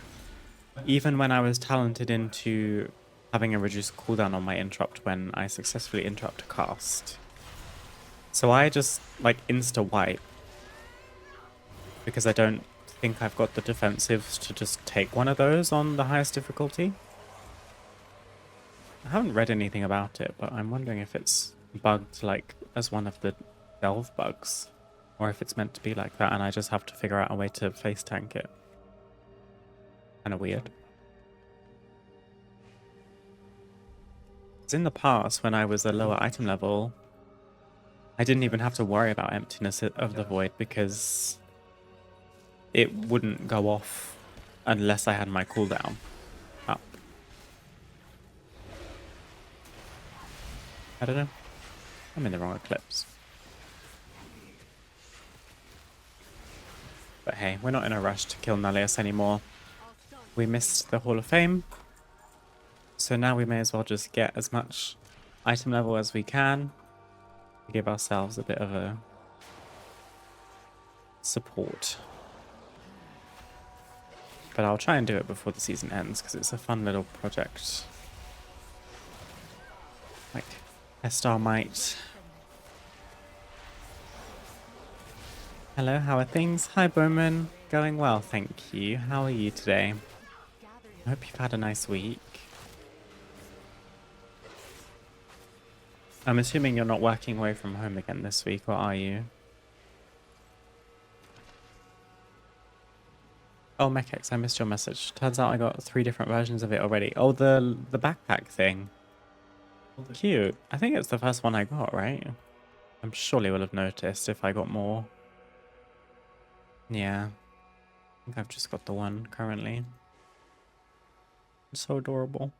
even when I was talented into having a reduced cooldown on my interrupt when I successfully interrupt a cast. So I just like insta-wipe because I don't think I've got the defensives to just take one of those on the highest difficulty. I haven't read anything about it, but I'm wondering if it's bugged like as one of the delve bugs, or if it's meant to be like that and I just have to figure out a way to face tank it. Kinda weird. Because in the past, when I was a lower item level, I didn't even have to worry about emptiness of the void because it wouldn't go off unless I had my cooldown up. I don't know. I'm in the wrong eclipse. But hey, we're not in a rush to kill Nullius anymore. We missed the Hall of Fame. So now we may as well just get as much item level as we can to give ourselves a bit of a support. But I'll try and do it before the season ends because it's a fun little project. Like, test our might. Hello, how are things? Hi, Bowman. Going well, thank you. How are you today? I hope you've had a nice week. I'm assuming you're not working away from home again this week, or are you? Oh, Mechex, I missed your message. Turns out I got 3 different versions of it already. Oh, the backpack thing. Cute. I think it's the first one I got, right? I'm surely will have noticed if I got more. Yeah. I think I've just got the one currently. It's so adorable.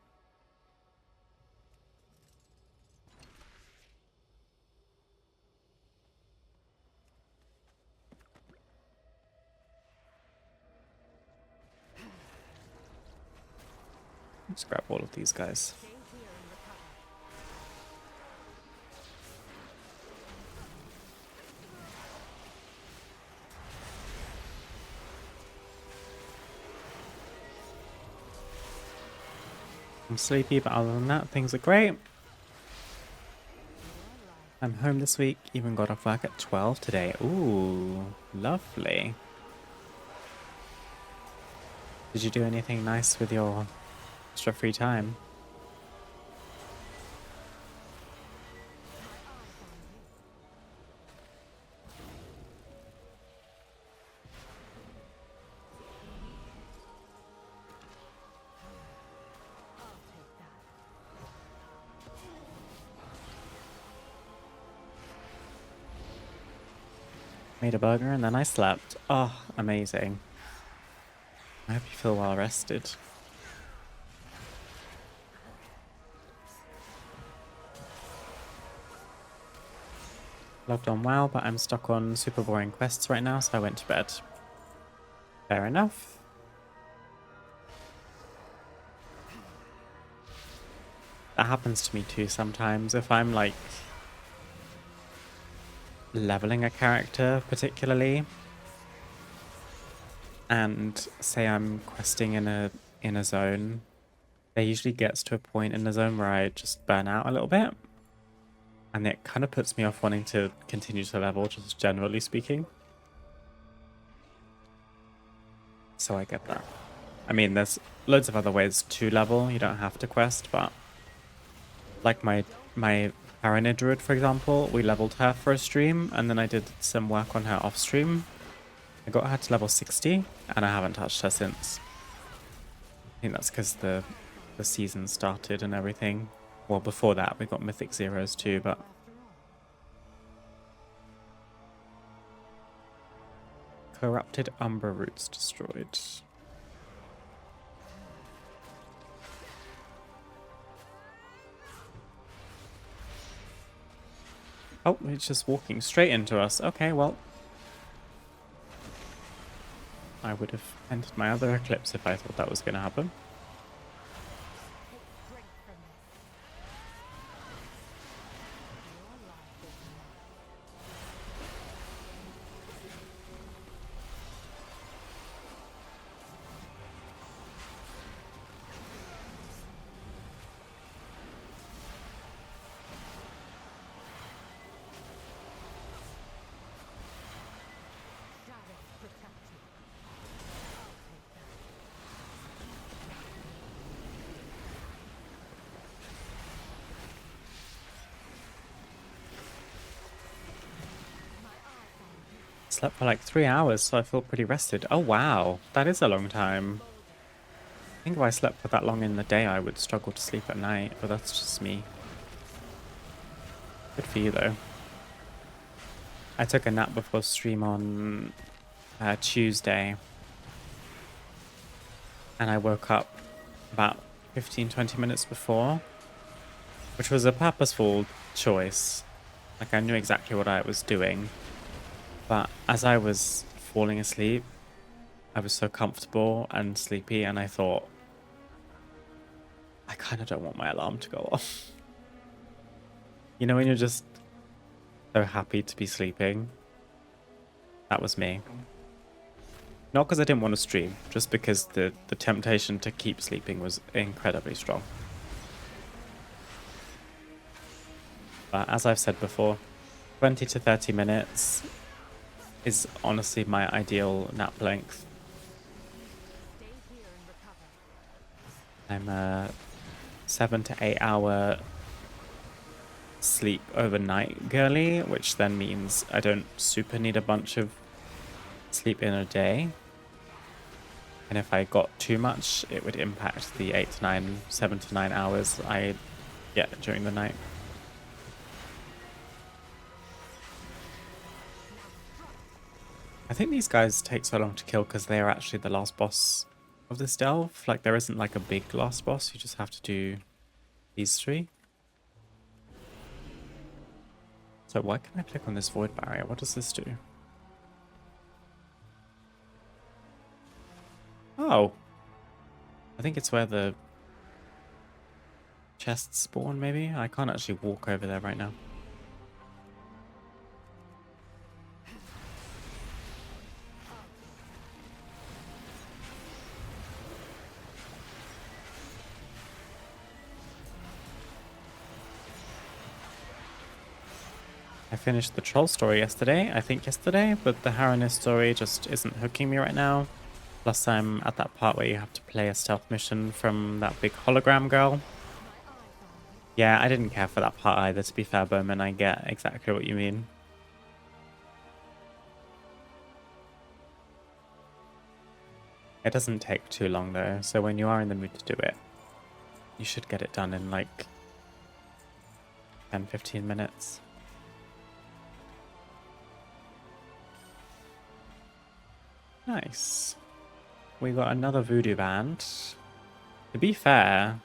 Let's grab all of these guys.
Stay here and recover.
I'm sleepy, but other than that, things are great. I'm home this week, even got off work at 12 today. Ooh, lovely. Did you do anything nice with your extra free time?
I'll take that.
made a burger, and then I slept. Oh, amazing. I hope you feel well rested. Logged on WoW, but I'm stuck on super boring quests right now, so I went to bed. Fair enough. That happens to me too sometimes. If I'm like leveling a character particularly, and say I'm questing in a zone, there usually gets to a point in the zone where I just burn out a little bit. And it kind of puts me off wanting to continue to level, just generally speaking. So I get that. I mean, there's loads of other ways to level. You don't have to quest, but like my Druid, for example, we leveled her for a stream, and then I did some work on her off stream. I got her to level 60, and I haven't touched her since. I think that's because the season started and everything. Well, before that, we got Mythic Zeros too, but... Corrupted Umbra Roots destroyed. Oh, it's just walking straight into us. Okay, well. I would have entered my other Eclipse if I thought that was going to happen. Slept for like 3 hours, so I feel pretty rested. Oh wow, that is a long time. I think if I slept for that long in the day, I would struggle to sleep at night, but that's just me. Good for you though. I took a nap before stream on Tuesday, and I woke up about 15-20 minutes before, which was a purposeful choice. Like, I knew exactly what I was doing, but as I was falling asleep, I was so comfortable and sleepy, and I thought, I kind of don't want my alarm to go off. You know, when you're just so happy to be sleeping? That was me. Not because I didn't want to stream, just because the temptation to keep sleeping was incredibly strong. But as I've said before, 20 to 30 minutes is honestly my ideal nap length. I'm a 7 to 8 hour sleep overnight girly, which then means I don't super need a bunch of sleep in a day. And if I got too much, it would impact the 7 to 9 hours I get during the night. I think these guys take so long to kill because they are actually the last boss of this delve. Like, there isn't like a big last boss, you just have to do these 3. So why can I click on this void barrier? What does this do? Oh. I think it's where the chests spawn, maybe? I can't actually walk over there right now. I finished the troll story yesterday, but the Harrenist story just isn't hooking me right now. Plus I'm at that part where you have to play a stealth mission from that big hologram girl. Yeah, I didn't care for that part either, to be fair, Bowman. I get exactly what you mean. It doesn't take too long though, so when you are in the mood to do it, you should get it done in like 10-15 minutes. Nice. We got another voodoo band. To be fair,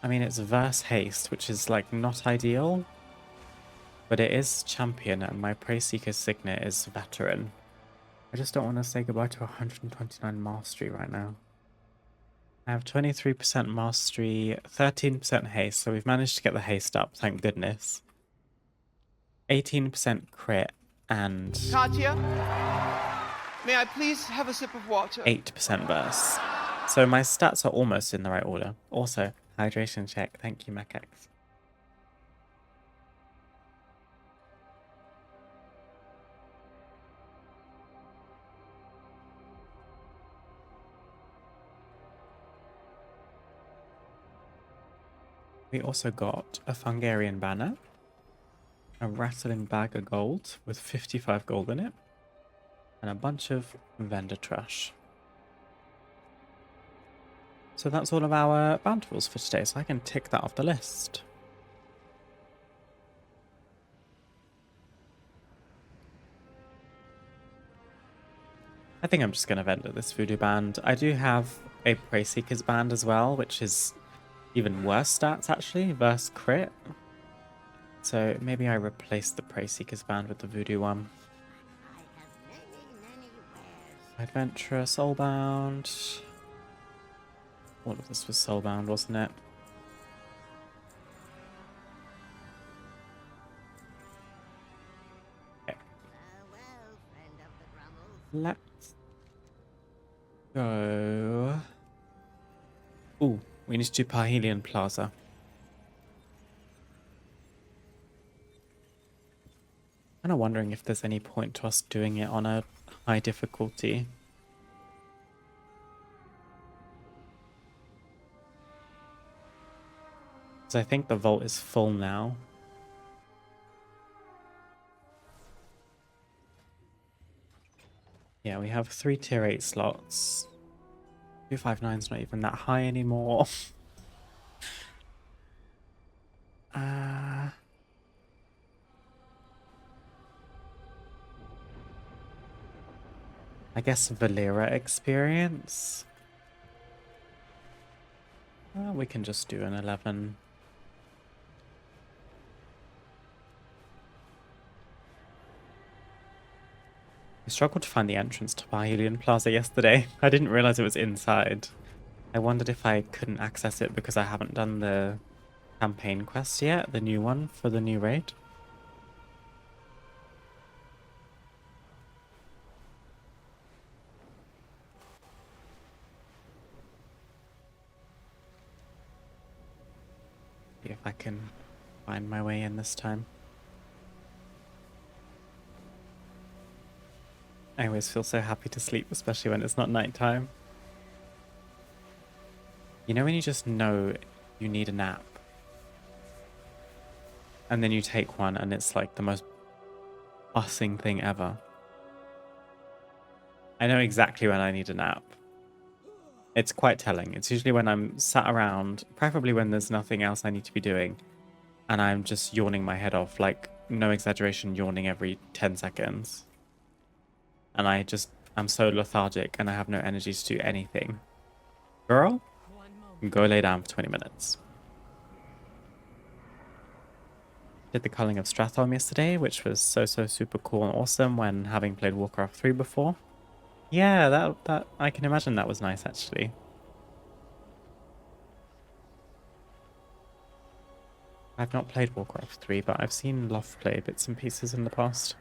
I mean, it's verse haste, which is like not ideal, but it is champion and my Praise Seeker's signet is veteran. I just don't want to say goodbye to 129 mastery right now. I have 23% mastery, 13% haste, so we've managed to get the haste up, thank goodness. 18% crit and
Katya, may I please have a sip of water?
8% burst. So my stats are almost in the right order. Also, hydration check. Thank you, Mechex. We also got a Fungarian banner, a rattling bag of gold with 55 gold in it, and a bunch of vendor trash. So that's all of our bountifuls for today, so I can tick that off the list. I think I'm just going to vendor this voodoo band. I do have a Praise Seeker's band as well, which is even worse stats actually, versus crit. So maybe I replace the Praise Seeker's band with the voodoo one. Adventurer, Soulbound. All of this was Soulbound, wasn't it? Okay. Let's go. Ooh, we need to do Parhelion Plaza. I'm kind of wondering if there's any point to us doing it on a high difficulty. Because I think the vault is full now. Yeah, we have 3 tier 8 slots. 259's not even that high anymore. I guess Valera experience. We can just do an 11. I struggled to find the entrance to Parhelion Plaza yesterday. I didn't realize it was inside. I wondered if I couldn't access it because I haven't done the campaign quest yet, the new one for the new raid. See if I can find my way in this time. I always feel so happy to sleep, especially when it's not nighttime. You know when you just know you need a nap? And then you take one and it's like the most bussing thing ever. I know exactly when I need a nap. It's quite telling. It's usually when I'm sat around, preferably when there's nothing else I need to be doing, and I'm just yawning my head off, like, no exaggeration, yawning every 10 seconds. And I'm so lethargic and I have no energy to do anything. Girl, go lay down for 20 minutes. Did the culling of Stratholme yesterday, which was so super cool and awesome when having played Warcraft 3 before. Yeah, that I can imagine that was nice actually. I've not played Warcraft 3, but I've seen Loft play bits and pieces in the past.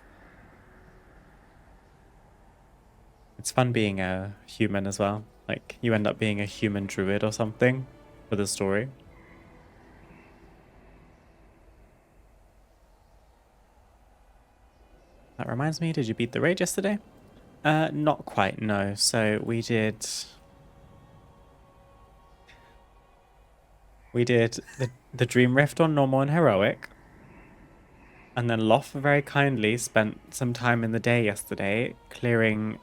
It's fun being a human as well. Like, you end up being a human druid or something for the story. That reminds me, did you beat the raid yesterday? Not quite, no. So we did the Dream Rift on normal and heroic. And then Loth very kindly spent some time in the day yesterday clearing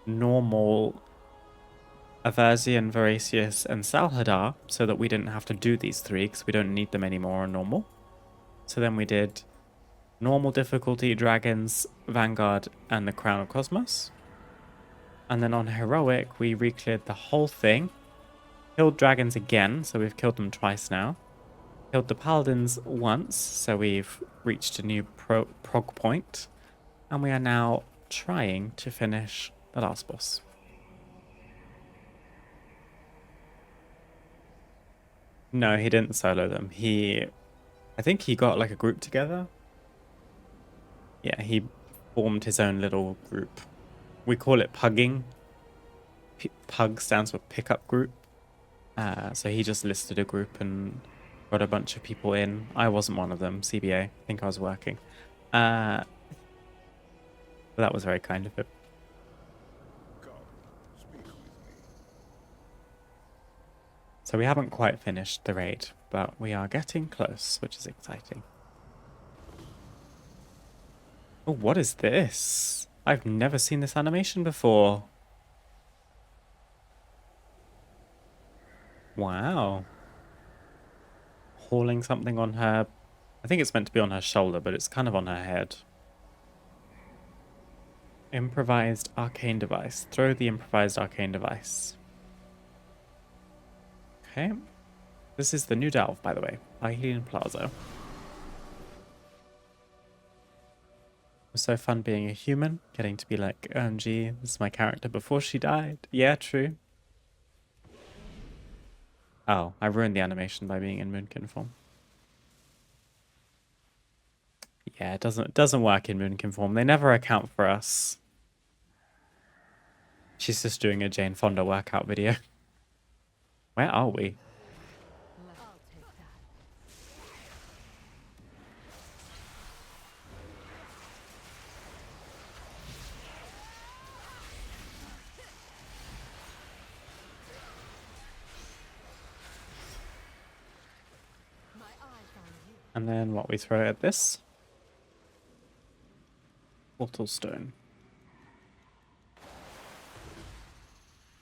normal, Aversian, Voracious, and Salhadar so that we didn't have to do these 3 because we don't need them anymore on normal. So then we did normal difficulty, Dragons, Vanguard, and the Crown of Cosmos. And then on heroic, we re-cleared the whole thing. Killed dragons again, so we've killed them twice now. Killed the paladins once, so we've reached a new prog point. And we are now trying to finish the last boss. No, he didn't solo them. I think he got like a group together. Yeah, he formed his own little group. We call it pugging. Pug stands for pickup group. So he just listed a group and got a bunch of people in. I wasn't one of them, CBA. I think I was working. But that was very kind of him. So we haven't quite finished the raid, but we are getting close, which is exciting. Oh, what is this? I've never seen this animation before. Wow. Hauling something on her... I think it's meant to be on her shoulder, but it's kind of on her head. Improvised arcane device. Throw the improvised arcane device. Okay. This is the new delve, by the way. Hylian Plaza. It was so fun being a human. Getting to be like, OMG, this is my character before she died. Yeah, true. Oh, I ruined the animation by being in Moonkin form. Yeah, it doesn't work in Moonkin form. They never account for us. She's just doing a Jane Fonda workout video. Where are we?
I'll take that. My eyes on you.
And then what we throw at this? Portal stone.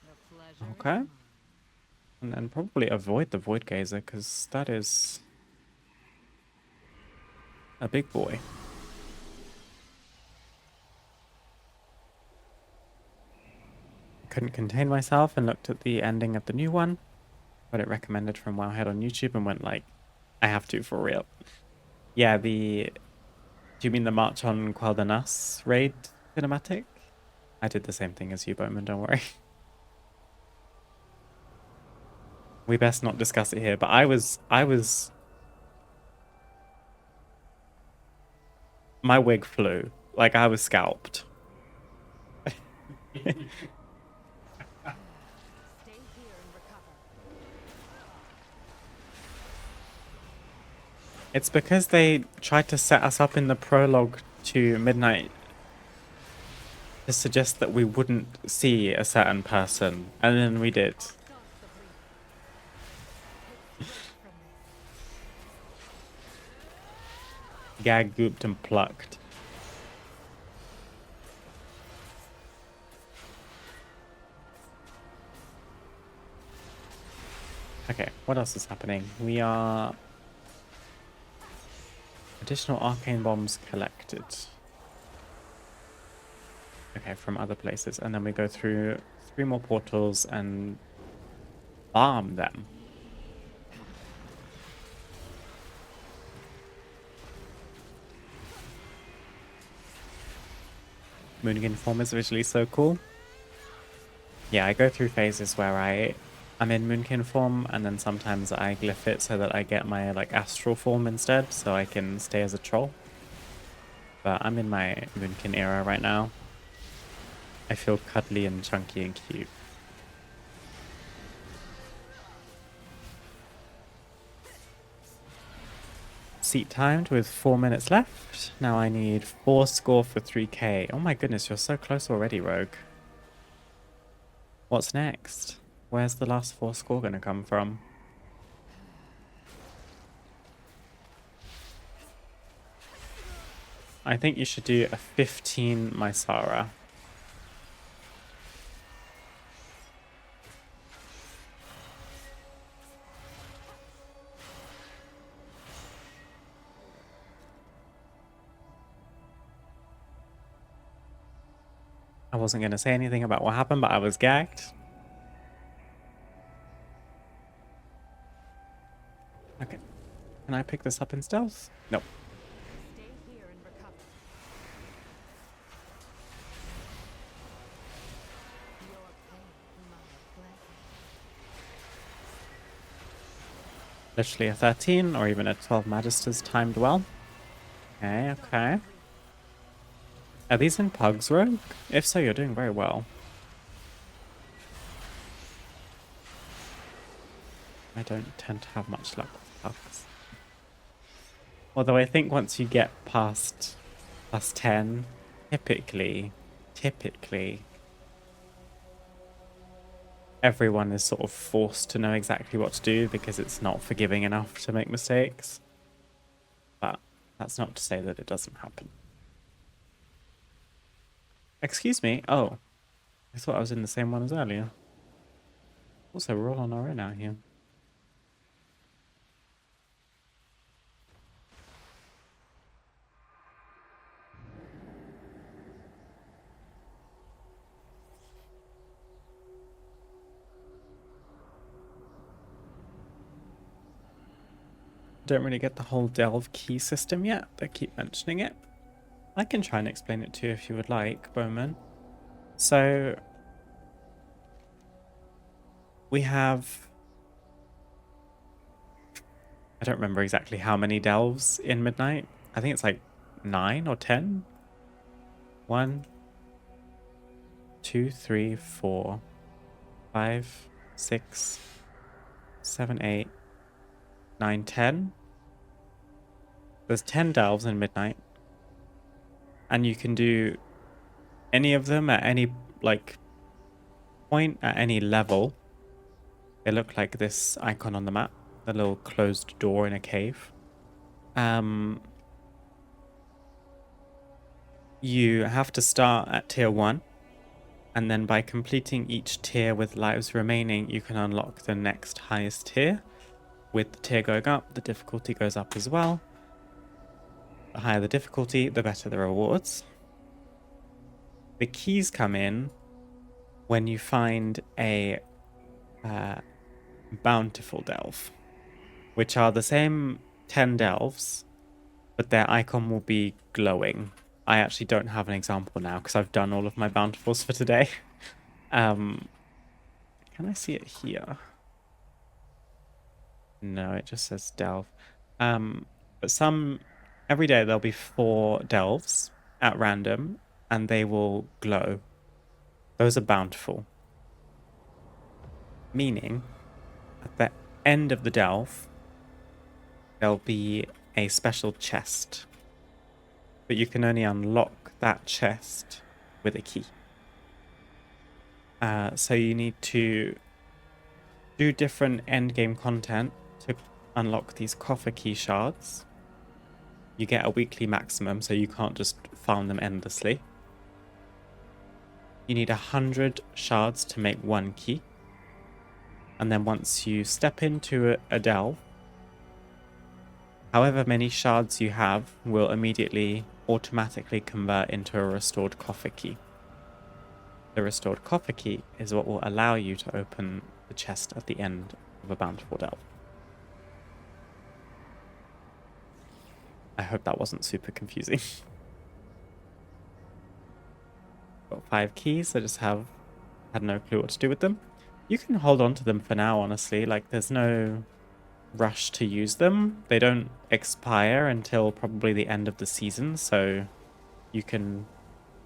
The pleasure is
Okay.
mine.
And then probably avoid the Void Gazer, because that is a big boy. Couldn't contain myself and looked at the ending of the new one. Got it recommended from Wowhead on YouTube and went like, I have to for real. Yeah, do you mean the March on Quel'Danas raid cinematic? I did the same thing as you, Bowman, don't worry. We best not discuss it here, but I was my wig flew. Like I was scalped.
Stay here and recover.
It's because they tried to set us up in the prologue to Midnight to suggest that we wouldn't see a certain person, and then we did.
Stop the breathing. Take strength from this.
Gag, gooped, and plucked. Okay, what else is happening? We are... Additional arcane bombs collected. Okay, from other places. And then we go through 3 more portals and bomb them. Moonkin form is visually so cool. Yeah, I go through phases where I'm in Moonkin form, and then sometimes I glyph it so that I get my like astral form instead, so I can stay as a troll. But I'm in my Moonkin era right now. I feel cuddly and chunky and cute. Seat timed with 4 minutes left. Now I need 4 score for 3k. Oh my goodness, you're so close already, Rogue. What's next? Where's the last 4 score gonna come from? I think you should do a 15 Mysara. I wasn't going to say anything about what happened, but I was gagged. Okay. Can I pick this up in stealth? Nope.
Stay here and recover. Your pain, my pleasure.
Literally a 13 or even a 12 Magisters timed well. Okay, okay. Are these in Pugs Rogue? If so, you're doing very well. I don't tend to have much luck with Pugs. Although I think once you get past +10, typically, everyone is sort of forced to know exactly what to do because it's not forgiving enough to make mistakes. But that's not to say that it doesn't happen. Excuse me. Oh, I thought I was in the same one as earlier. Also, we're all on our own out here. Don't really get the whole delve key system yet. They keep mentioning it. I can try and explain it to you if you would like, Bowman. So we have, I don't remember exactly how many delves in Midnight. I think it's like 9 or 10. 1, 2, 3, 4, 5, 6, 7, 8, 9, 10. There's 10 delves in Midnight. And you can do any of them at any point at any level. They look like this icon on the map, the little closed door in a cave. You have to start at tier 1, and then by completing each tier with lives remaining, you can unlock the next highest tier. With the tier going up, the difficulty goes up as well. The higher the difficulty, the better the rewards. The keys come in when you find a bountiful delve, which are the same 10 delves, but their icon will be glowing. I actually don't have an example now because I've done all of my bountifuls for today. Can I see it here? No, it just says delve. But every day there'll be 4 delves at random, and they will glow. Those are bountiful. Meaning, at the end of the delve, there'll be a special chest. But you can only unlock that chest with a key. So you need to do different endgame content to unlock these coffer key shards. You get a weekly maximum, so you can't just farm them endlessly. You need 100 shards to make 1 key. And then once you step into a delve, however many shards you have will immediately automatically convert into a restored coffer key. The restored coffer key is what will allow you to open the chest at the end of a bountiful delve. I hope that wasn't super confusing. Got 5 keys. I just had no clue what to do with them. You can hold on to them for now, honestly. Like, there's no rush to use them. They don't expire until probably the end of the season, so you can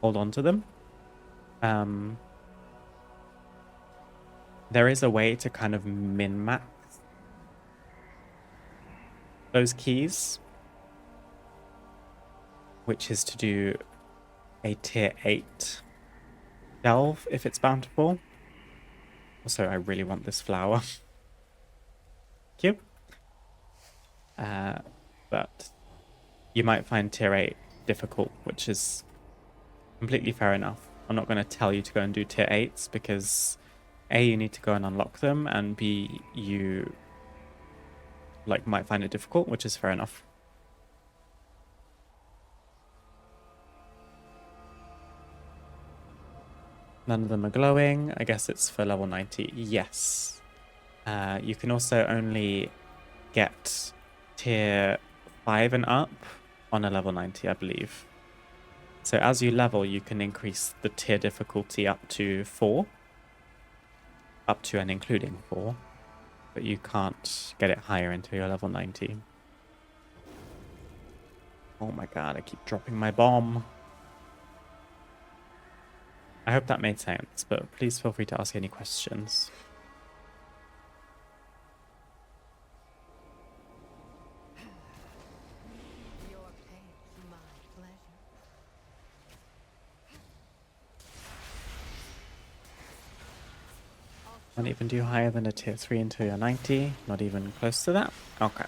hold on to them. There is a way to kind of min-max those keys, which is to do a tier 8 delve if it's bountiful. Also, I really want this flower. Cute. But you might find tier 8 difficult, which is completely fair enough. I'm not going to tell you to go and do tier 8s because A, you need to go and unlock them, and B, you might find it difficult, which is fair enough. None of them are glowing. I guess it's for level 90. Yes. You can also only get tier 5 and up on a level 90, I believe. So as you level, you can increase the tier difficulty up to 4. Up to and including 4. But you can't get it higher until you're level 90. Oh my god, I keep dropping my bomb. I hope that made sense, but please feel free to ask any questions.
Your pain, my pleasure.
Not even do higher than a tier 3 until you're 90. Not even close to that. Okay.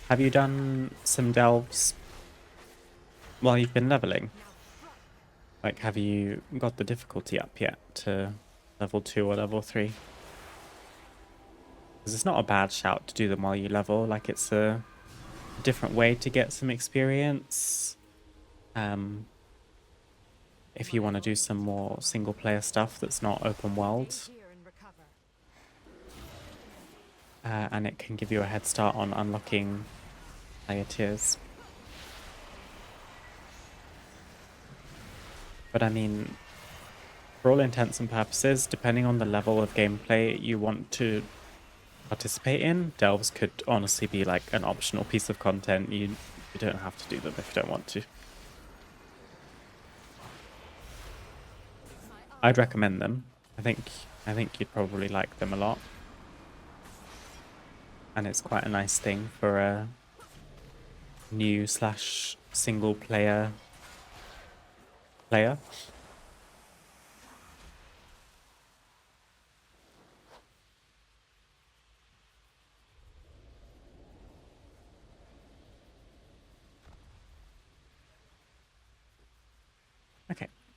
Have you done some delves while you've been leveling? Like, have you got the difficulty up yet to level 2 or level 3? Because it's not a bad shout to do them while you level. Like, it's a different way to get some experience. If you want to do some more single player stuff that's not open world.
Here and recover.
And it can give you a head start on unlocking higher tiers. But I mean, for all intents and purposes, depending on the level of gameplay you want to participate in, delves could honestly be like an optional piece of content. You don't have to do them if you don't want to. I'd recommend them. I think you'd probably like them a lot. And it's quite a nice thing for a new / single player. Okay,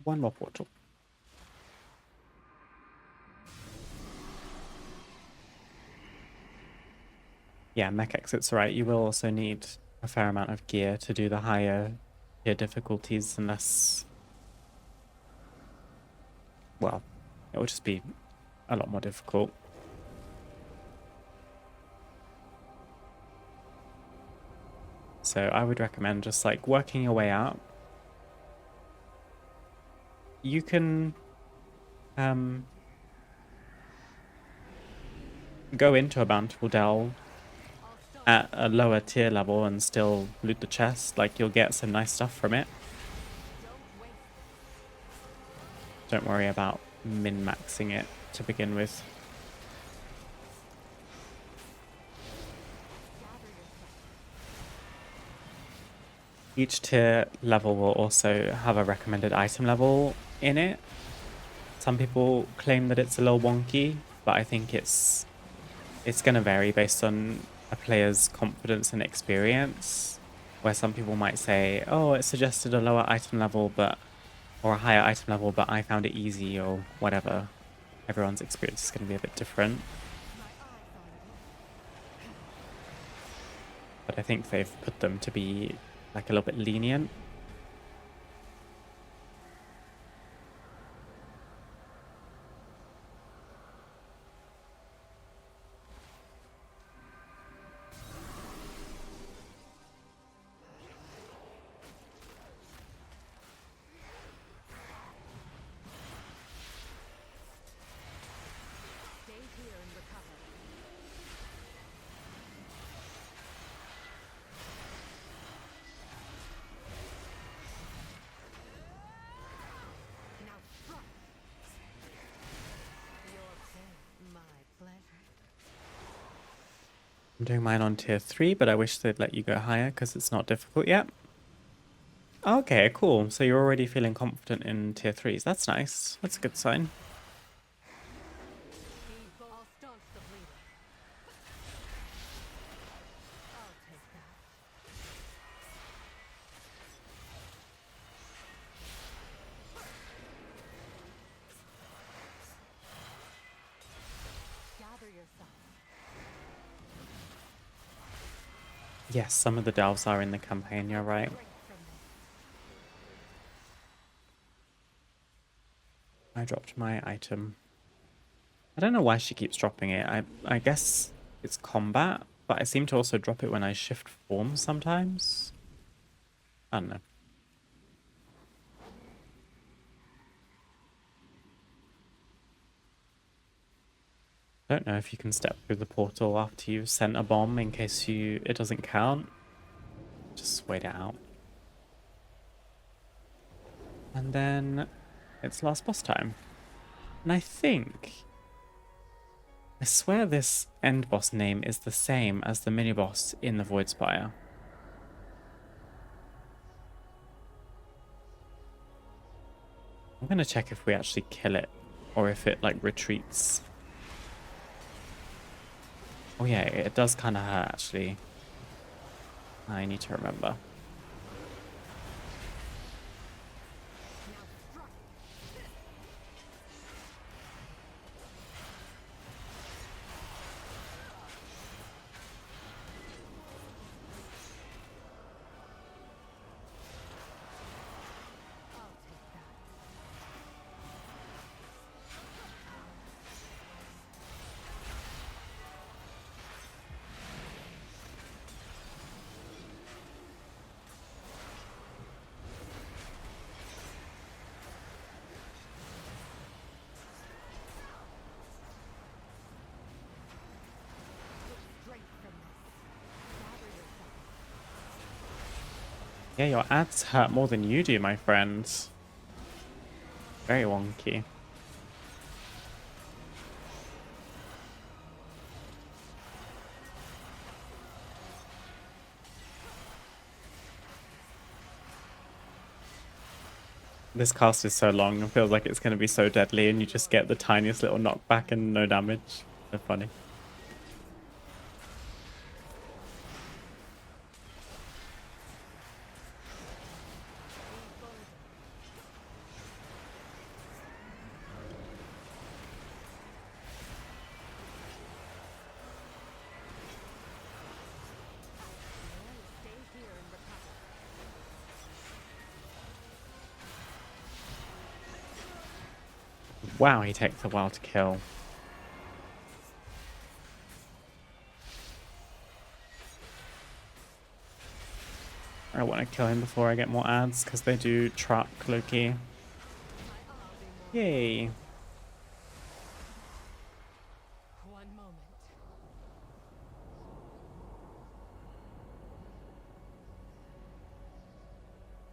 one more portal. Yeah, mech exit's right. You will also need a fair amount of gear to do the higher tier difficulties unless... Well, it will just be a lot more difficult. So I would recommend just like working your way up. You can go into a bountiful delve at a lower tier level and still loot the chest. Like, you'll get some nice stuff from it. Don't worry about min-maxing it to begin with. Each tier level will also have a recommended item level in it. Some people claim that it's a little wonky, but I think it's going to vary based on a player's confidence and experience. Where some people might say, oh, it suggested a lower item level, or a higher item level, but I found it easy, or whatever. Everyone's experience is going to be a bit different. But I think they've put them to be like a little bit lenient.
Stay here and recover. Now strike. Your pain, my pleasure.
I'm doing mine on tier 3, but I wish they'd let you go higher because it's not difficult yet. Okay, cool. So you're already feeling confident in tier 3s. That's nice. That's a good sign.
I'll staunch the bleeding. I'll take that. Gather yourself.
Yes, some of the delves are in the campaign, you're right.
Strength from this.
I dropped my item. I don't know why she keeps dropping it. I guess it's combat, but I seem to also drop it when I shift form sometimes. I don't know. I don't know if you can step through the portal after you've sent a bomb in case it doesn't count. Just wait it out. And then it's last boss time. And I swear this end boss name is the same as the mini boss in the Void Spire. I'm gonna check if we actually kill it or if it like retreats. Oh yeah, it does kind of hurt actually. I need to remember. Yeah, your ads hurt more than you do, my friend. Very wonky. This cast is so long, it feels like it's going to be so deadly, and you just get the tiniest little knockback and no damage. So funny. Wow, he takes a while to kill. I want to kill him before I get more ads, because they do trap Loki. Yay.
One moment.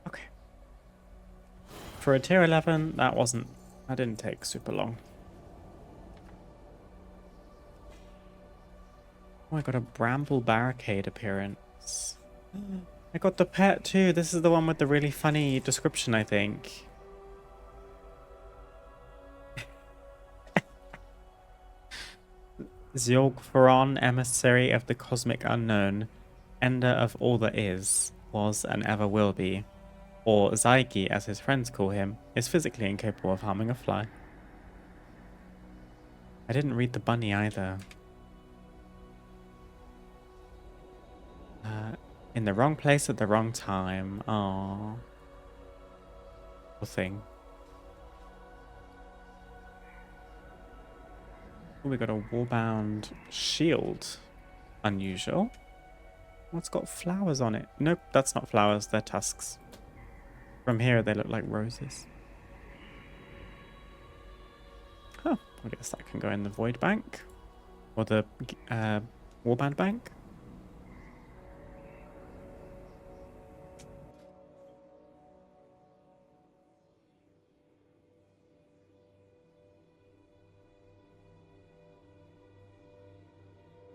Okay. For a tier 11, that didn't take super long. Oh, I got a Bramble Barricade appearance. I got the pet too. This is the one with the really funny description, I think. Zilgfaron, emissary of the cosmic unknown, ender of all that is, was, and ever will be, or Zygi as his friends call him, is physically incapable of harming a fly. I didn't read the bunny either. In the wrong place at the wrong time. Aww. Poor thing. Oh, we got a wallbound shield. Unusual. What's got flowers on it? Nope, that's not flowers. They're tusks. From here, they look like roses. Huh. I guess that can go in the void bank. Or the warband bank.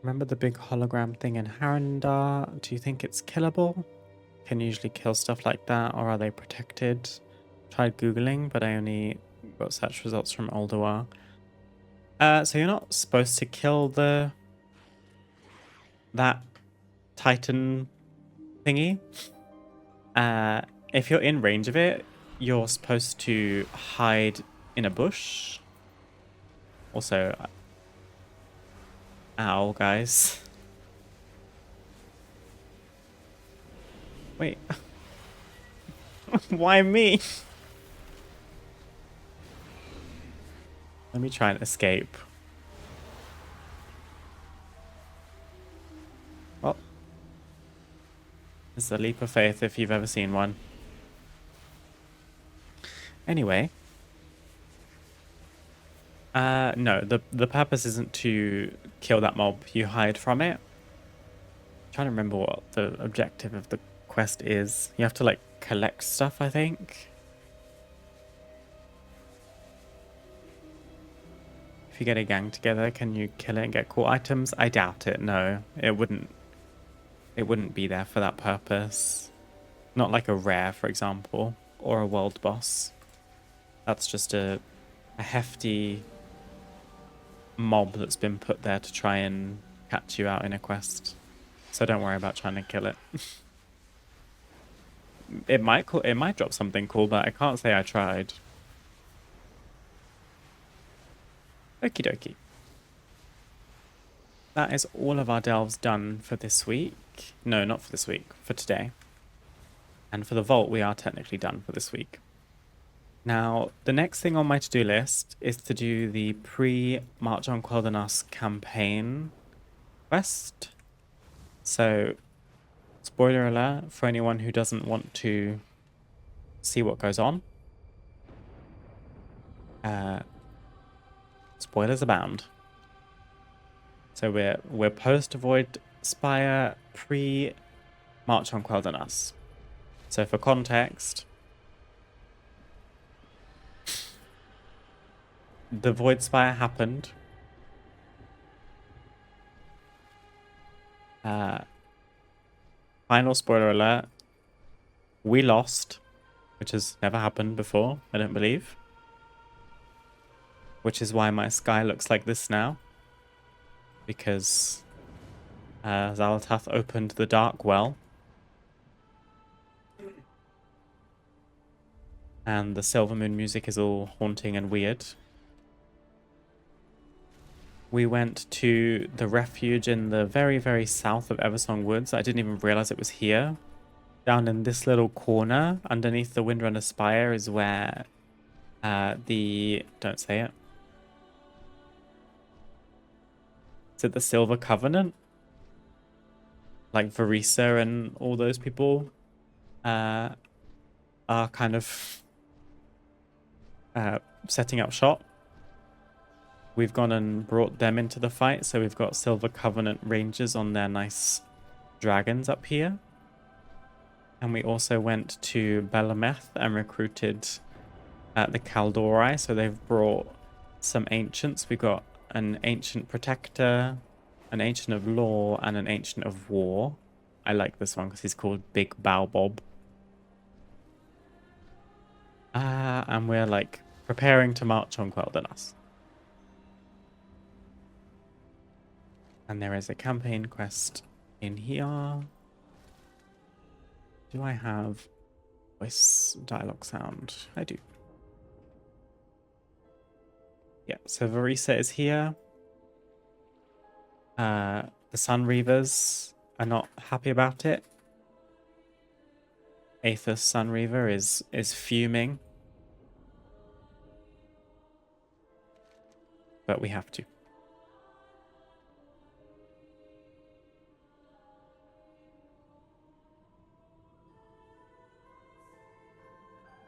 Remember the big hologram thing in Harandar? Do you think it's killable? Can you usually kill stuff like that, or are they protected? Tried Googling, but I only got search results from Ulduar. So you're not supposed to kill that Titan thingy. If you're in range of it, you're supposed to hide in a bush. Also, ow, guys. Wait. Why me? Let me try and escape. Well, it's a leap of faith if you've ever seen one. Anyway. No, the purpose isn't to kill that mob. You hide from it. I'm trying to remember what the objective of the quest is. You have to, like, collect stuff, I think. If you get a gang together, can you kill it and get cool items? I doubt it, no. It wouldn't be there for that purpose. Not like a rare, for example, or a world boss. That's just a hefty mob that's been put there to try and catch you out in a quest. So don't worry about trying to kill it. It might drop something cool, but I can't say I tried. Okie dokie. That is all of our delves done for this week. No, not for this week, for today. And for the vault, we are technically done for this week. Now, the next thing on my to-do list is to do the pre-March on Quel'Danas campaign quest. So, spoiler alert for anyone who doesn't want to see what goes on. Spoilers abound. So we're post Void Spire, pre March on Quel'Danas. So for context, the Void Spire happened. Final spoiler alert. We lost, which has never happened before, I don't believe. Which is why my sky looks like this now. Because Xal'atath opened the Dark Well. And the Silver Moon music is all haunting and weird. We went to the refuge in the very, very south of Eversong Woods. I didn't even realize it was here. Down in this little corner, underneath the Windrunner Spire, is where don't say it. Is it the Silver Covenant? Like Varisa and all those people are kind of setting up shop. We've gone and brought them into the fight, so we've got Silver Covenant Rangers on their nice dragons up here. And we also went to Belameth and recruited the Kaldori, so they've brought some ancients. We've got an Ancient Protector, an Ancient of Law, and an Ancient of War. I like this one because he's called Big Bow Bob. And we're, like, preparing to march on Quel'Danas. And there is a campaign quest in here. Do I have voice dialogue sound? I do. Yeah, so Varisa is here. The Sun Reavers are not happy about it. Aethus Sun Reaver is fuming. But we have to.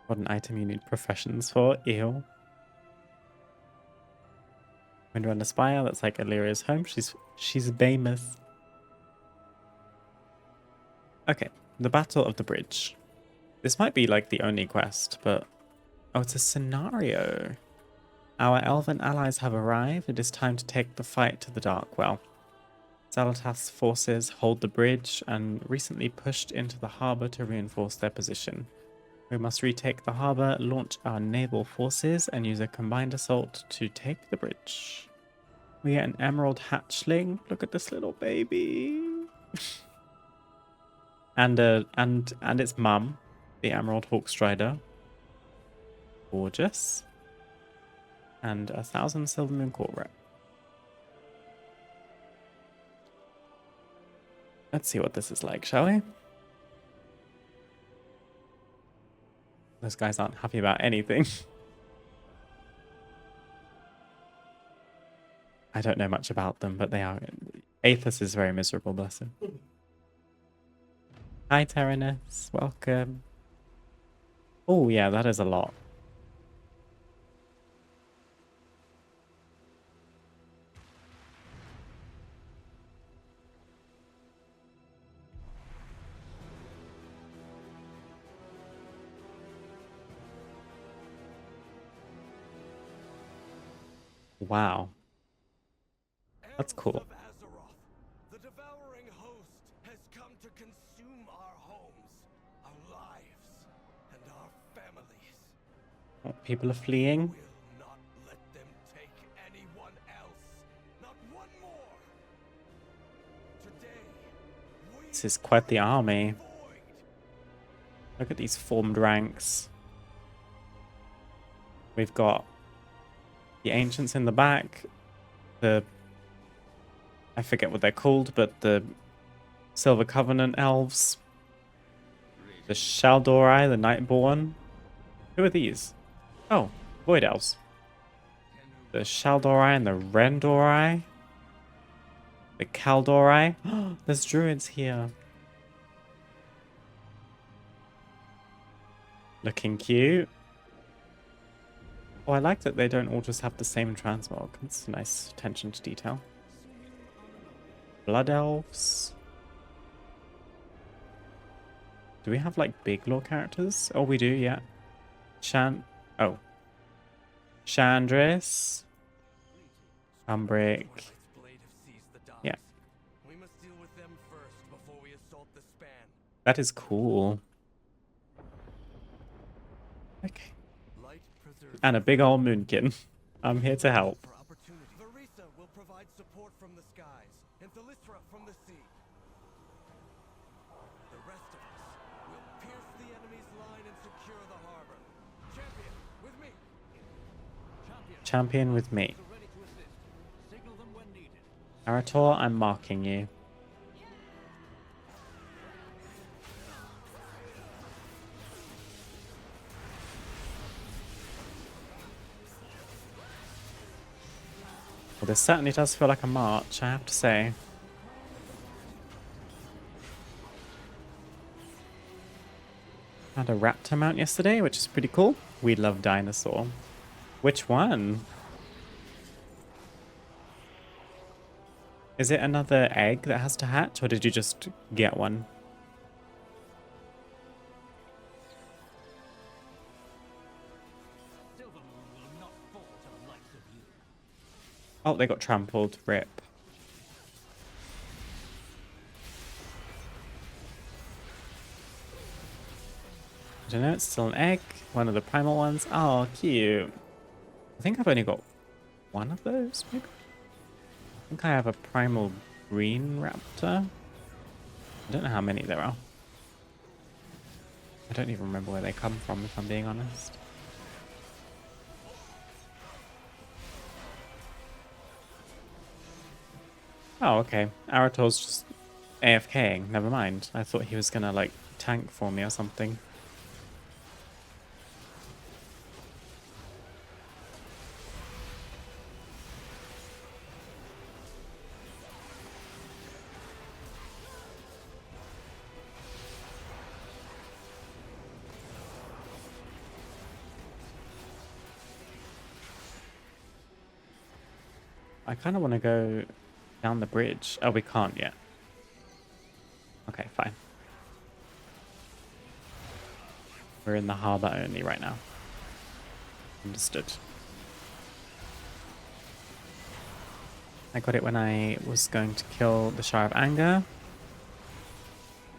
What an item you need professions for. Ew. Windrunner Spire, that's like Illyria's home. She's famous. Okay, the Battle of the Bridge. This might be like the only quest, but... Oh, it's a scenario. Our elven allies have arrived. It is time to take the fight to the Dark Well. Xal'atath's forces hold the bridge and recently pushed into the harbour to reinforce their position. We must retake the harbour, launch our naval forces, and use a combined assault to take the bridge. We get an emerald hatchling. Look at this little baby. and its mum, the Emerald Hawkstrider. Gorgeous. And 1,000 Silver Moon Court rep. Let's see what this is like, shall we? Those guys aren't happy about anything. I don't know much about them, but they are. Aethys is very miserable, bless him. Hi, Tyrannus. Welcome. Oh, yeah, that is a lot. Wow. That's cool.
Of Azeroth, the devouring host has come to consume our homes, our lives, and our families.
Oh, people are fleeing.
Will not let them take anyone else, not one more. Today, we
This is quite the army.
void.
Look at these formed ranks. We've got the ancients in the back. I forget what they're called, but the Silver Covenant elves. The Shaldori, the Nightborn. Who are these? Oh, Void Elves. The Shaldori and the Rendori. The Kaldori. There's druids here. Looking cute. Oh, I like that they don't all just have the same transmog. It's a nice attention to detail. Blood Elves. Do we have like big lore characters? Oh, we do, yeah. Oh. Chandris. Umbric.
Blade have seized the docks.
Yeah.
We must deal with them first before we assault the span.
That is cool. Okay.
Light preserves
And a big old Moonkin. I'm here to help.
for opportunity. Varisa will provide support from the skies, and Thalithra from the sea. The rest of us will pierce the enemy's line and secure the harbor. Champion, with me.
Champion with me.
Ready to assist. Signal them when needed.
Arator, I'm marking you. Well, this certainly does feel like a march, I have to say. Had a raptor mount yesterday, which is pretty cool. We love dinosaur. Which one? Is it another egg that has to hatch, or did you just get one? Oh, they got trampled. Rip. I don't know, it's still an egg. One of the primal ones. Oh, cute. I think I've only got one of those, maybe? I think I have a primal green raptor. I don't know how many there are. I don't even remember where they come from, if I'm being honest. Oh, okay. Arator's just AFKing. Never mind. I thought he was gonna, like, tank for me or something. I kind of want to go down the bridge. Oh, we can't yet. Okay, fine. We're in the harbor only right now. Understood. I got it when I was going to kill the Shire of Anger.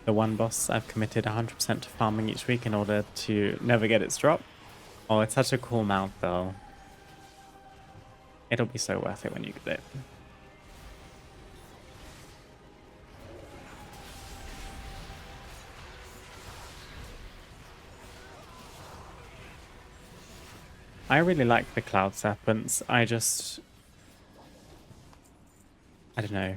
The one boss I've committed 100% to farming each week in order to never get its drop. Oh, it's such a cool mount though. It'll be so worth it when you get it. I really like the Cloud Serpents. I don't know.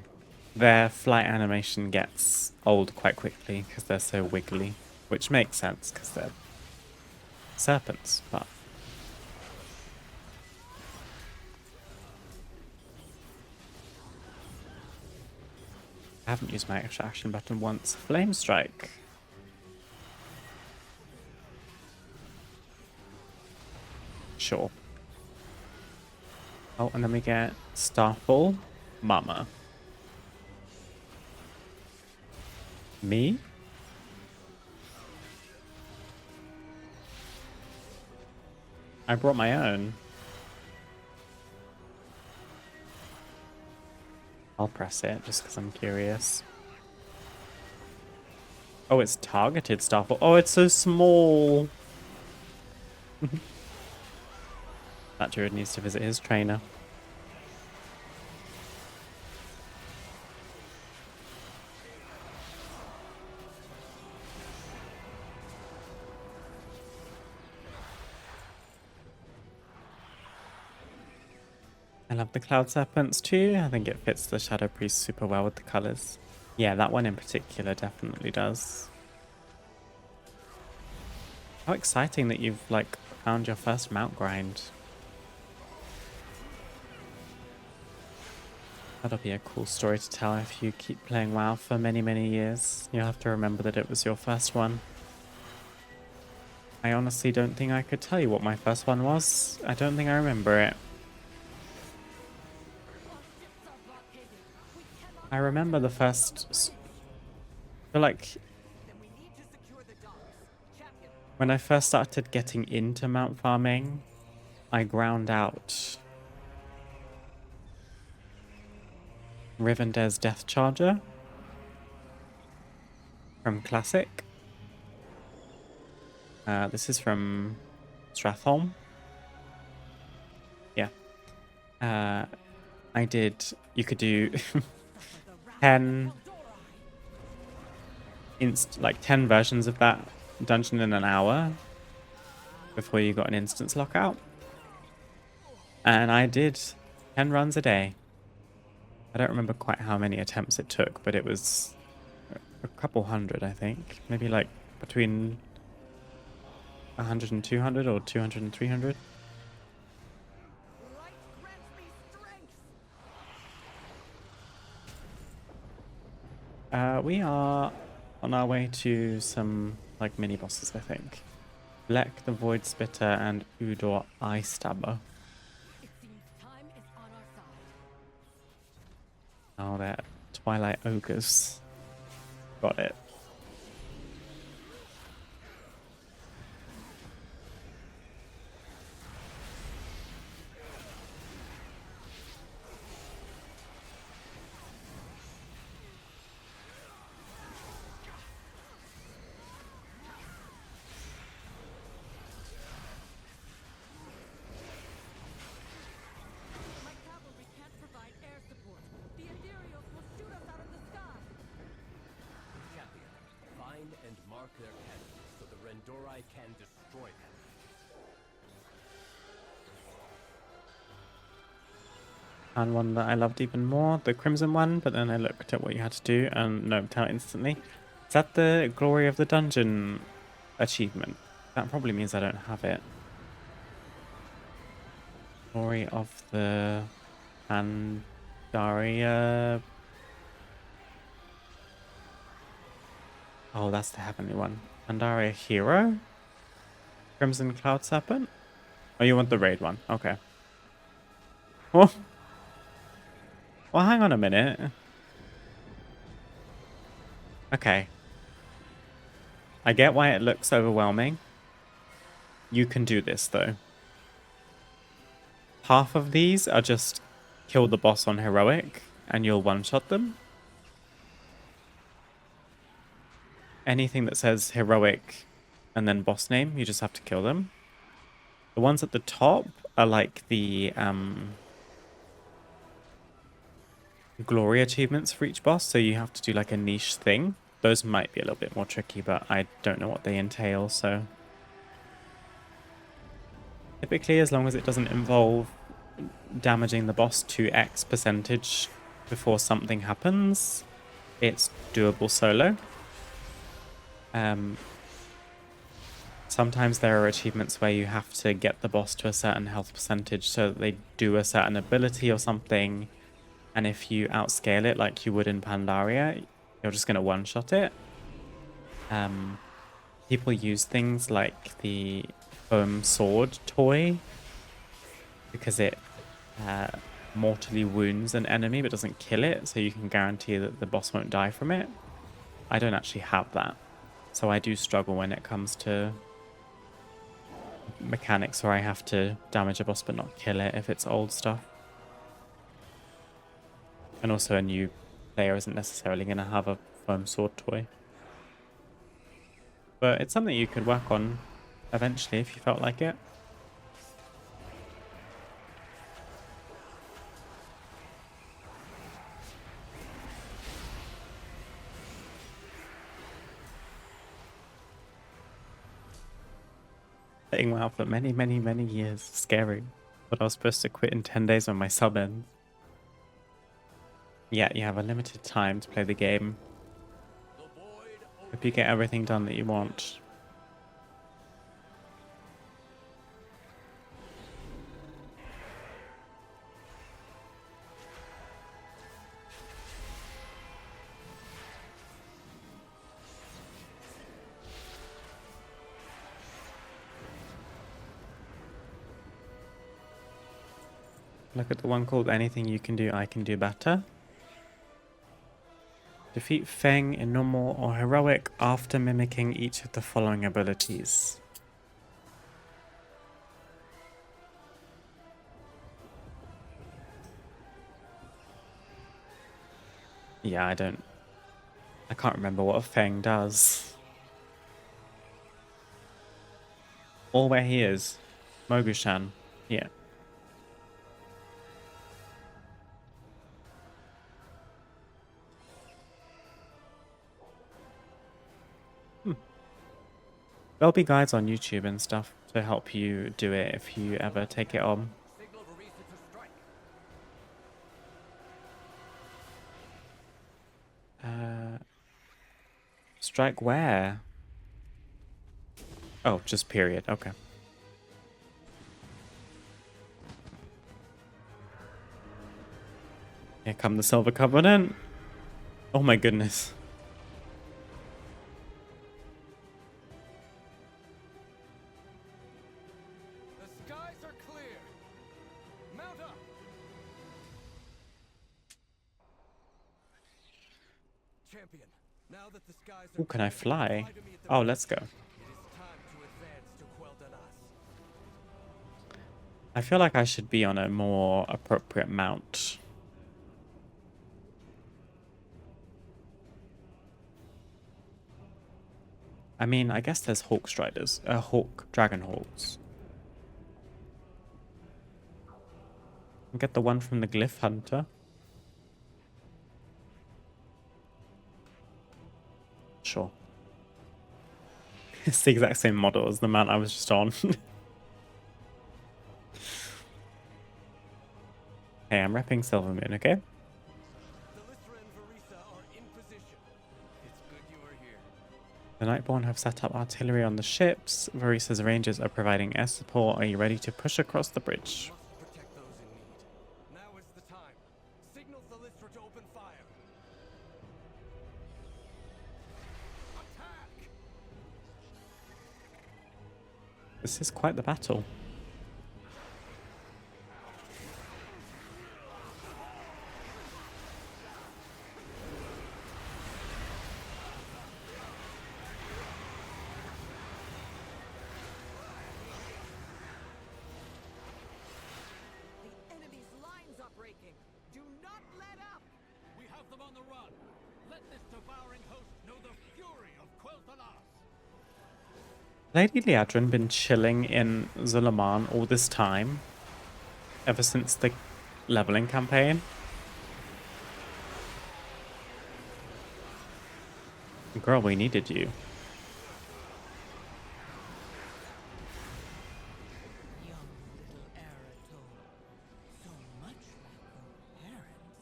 Their flight animation gets old quite quickly because they're so wiggly, which makes sense because they're serpents, but I haven't used my extra action button once. Flame Strike. Sure. Oh, and then we get Starfall, Mama. Me? I brought my own. I'll press it just because I'm curious. Oh, it's targeted Starfall. Oh, it's so small. That Druid needs to visit his trainer. I love the Cloud Serpents too. I think it fits the Shadow Priest super well with the colors. Yeah, that one in particular definitely does. How exciting that you've like found your first mount grind. That'll be a cool story to tell if you keep playing WoW for many, many years. You'll have to remember that it was your first one. I honestly don't think I could tell you what my first one was. I don't think I remember it. I remember the first... I feel like when I first started getting into mount farming, I ground out Rivender's Death Charger from Classic. This is from Stratholme. Yeah. I did... You could do 10... 10 versions of that dungeon in an hour before you got an instance lockout. And I did 10 runs a day. I don't remember quite how many attempts it took, but it was a couple hundred, I think. Maybe like between 100 and 200 or 200 and 300. We are on our way to some like mini bosses, I think. Black the Void Spitter and Udor Eye Stabber.
It seems time is on our side.
Oh, they're Twilight Ogres. Got it.
My cavalry can't provide air support. The Ethereals will shoot us out of the sky.
Champion, find and mark their cannons so the Rendori can destroy them.
And one that I loved even more, the Crimson one, but then I looked at what you had to do and noped out instantly. Is that the Glory of the Dungeon achievement? That probably means I don't have it. Glory of the Pandaria. Oh, that's the heavenly one. Pandaria Hero? Crimson Cloud Serpent? Oh, you want the raid one? Okay. Oh. Well, hang on a minute. Okay. I get why it looks overwhelming. You can do this, though. Half of these are just kill the boss on heroic, and you'll one-shot them. Anything that says heroic and then boss name, you just have to kill them. The ones at the top are like the glory achievements for each boss, so you have to do like a niche thing. Those might be a little bit more tricky, but I don't know what they entail, so... Typically, as long as it doesn't involve damaging the boss to X percentage before something happens, it's doable solo. Sometimes there are achievements where you have to get the boss to a certain health percentage so that they do a certain ability or something. And if you outscale it like you would in Pandaria, you're just going to one-shot it. People use things like the foam sword toy because it mortally wounds an enemy but doesn't kill it, so you can guarantee that the boss won't die from it. I don't actually have that, so I do struggle when it comes to mechanics where I have to damage a boss but not kill it if it's old stuff. And also a new player isn't necessarily going to have a foam sword toy. But it's something you could work on eventually if you felt like it. Playing WoW for many, many, many years. Scary. But I was supposed to quit in 10 days when my sub ends. Yeah, you have a limited time to play the game. Hope you get everything done that you want. Look at the one called Anything You Can Do, I Can Do Better. Defeat Feng in normal or heroic after mimicking each of the following abilities. Yeah, I can't remember what a Feng does. Or where he is. Mogushan. Yeah. There'll be guides on YouTube and stuff to help you do it if you ever take it on.
Signal Verisa to strike.
Strike where? Oh, just period. Okay. Here come the Silver Covenant. Oh my goodness.
The skies are clear. Mount up. Champion, now that the skies are
Ooh, can I
clear,
fly?
to me at the
Oh,
moment.
let's go.
It is time to advance to Quel'Danas.
I feel like I should be on a more appropriate mount. I mean, I guess there's Hawk Striders. Dragon Hawks. Get the one from the Glyph Hunter. Sure. It's the exact same model as the mount I was just on. Hey, I'm repping Silvermoon, okay?
Delithra and Verisa are in position. It's good you are here.
The Nightborn have set up artillery on the ships. Varisa's rangers are providing air support. Are you ready to push across the bridge?
Must protect those in need. Now is the time. Signal Delithra to open fire. Attack!
This is quite the battle.
The enemy's lines are breaking. Do not let up.
We have them on the run. Let this devouring host know the fury of Quel'Danas.
Lady Liadrin been chilling in Zulaman all this time? Ever since the leveling campaign? Girl, we needed you.
Young little Arato, so much like her parents,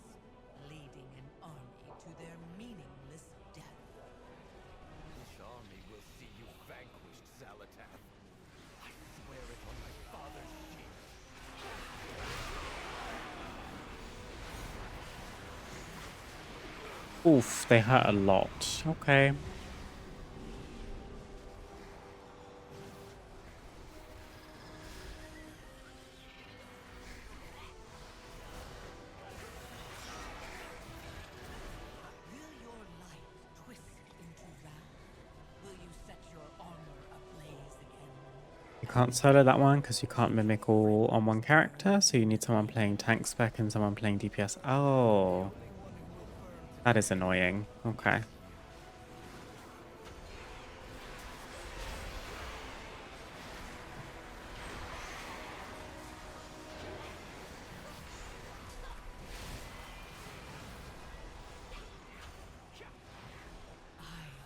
leading an army to their meaningless death.
This army will see you vanquished, Zalatath. I swear it on my father's shield.
Oof, they hurt a lot. Okay.
Will your light twist into wrath? Will you set your armor ablaze again?
You can't solo that one because you can't mimic all on one character, so you need someone playing tank spec and someone playing DPS. Oh, that is annoying. Okay.
I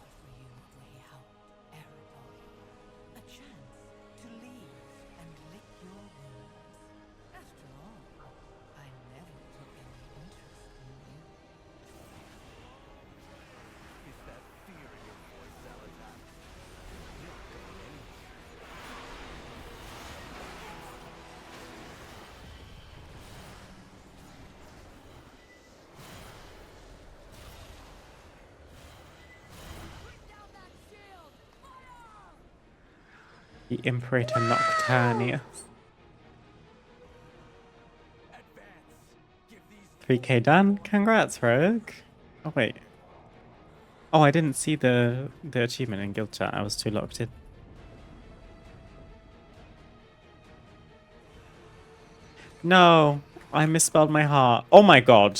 offer you a way out, Eridol. A chance to leave and lick your wounds. After all, I never took any interest in you.
Is that fear in your voice, Salatat? You're not going anywhere.
The Imperator Nocturnia.
Advance. Give these
3k done. Congrats, Rogue. Oh, wait. Oh, I didn't see the achievement in guild chat. I was too locked in. No, I misspelled my heart. Oh my god.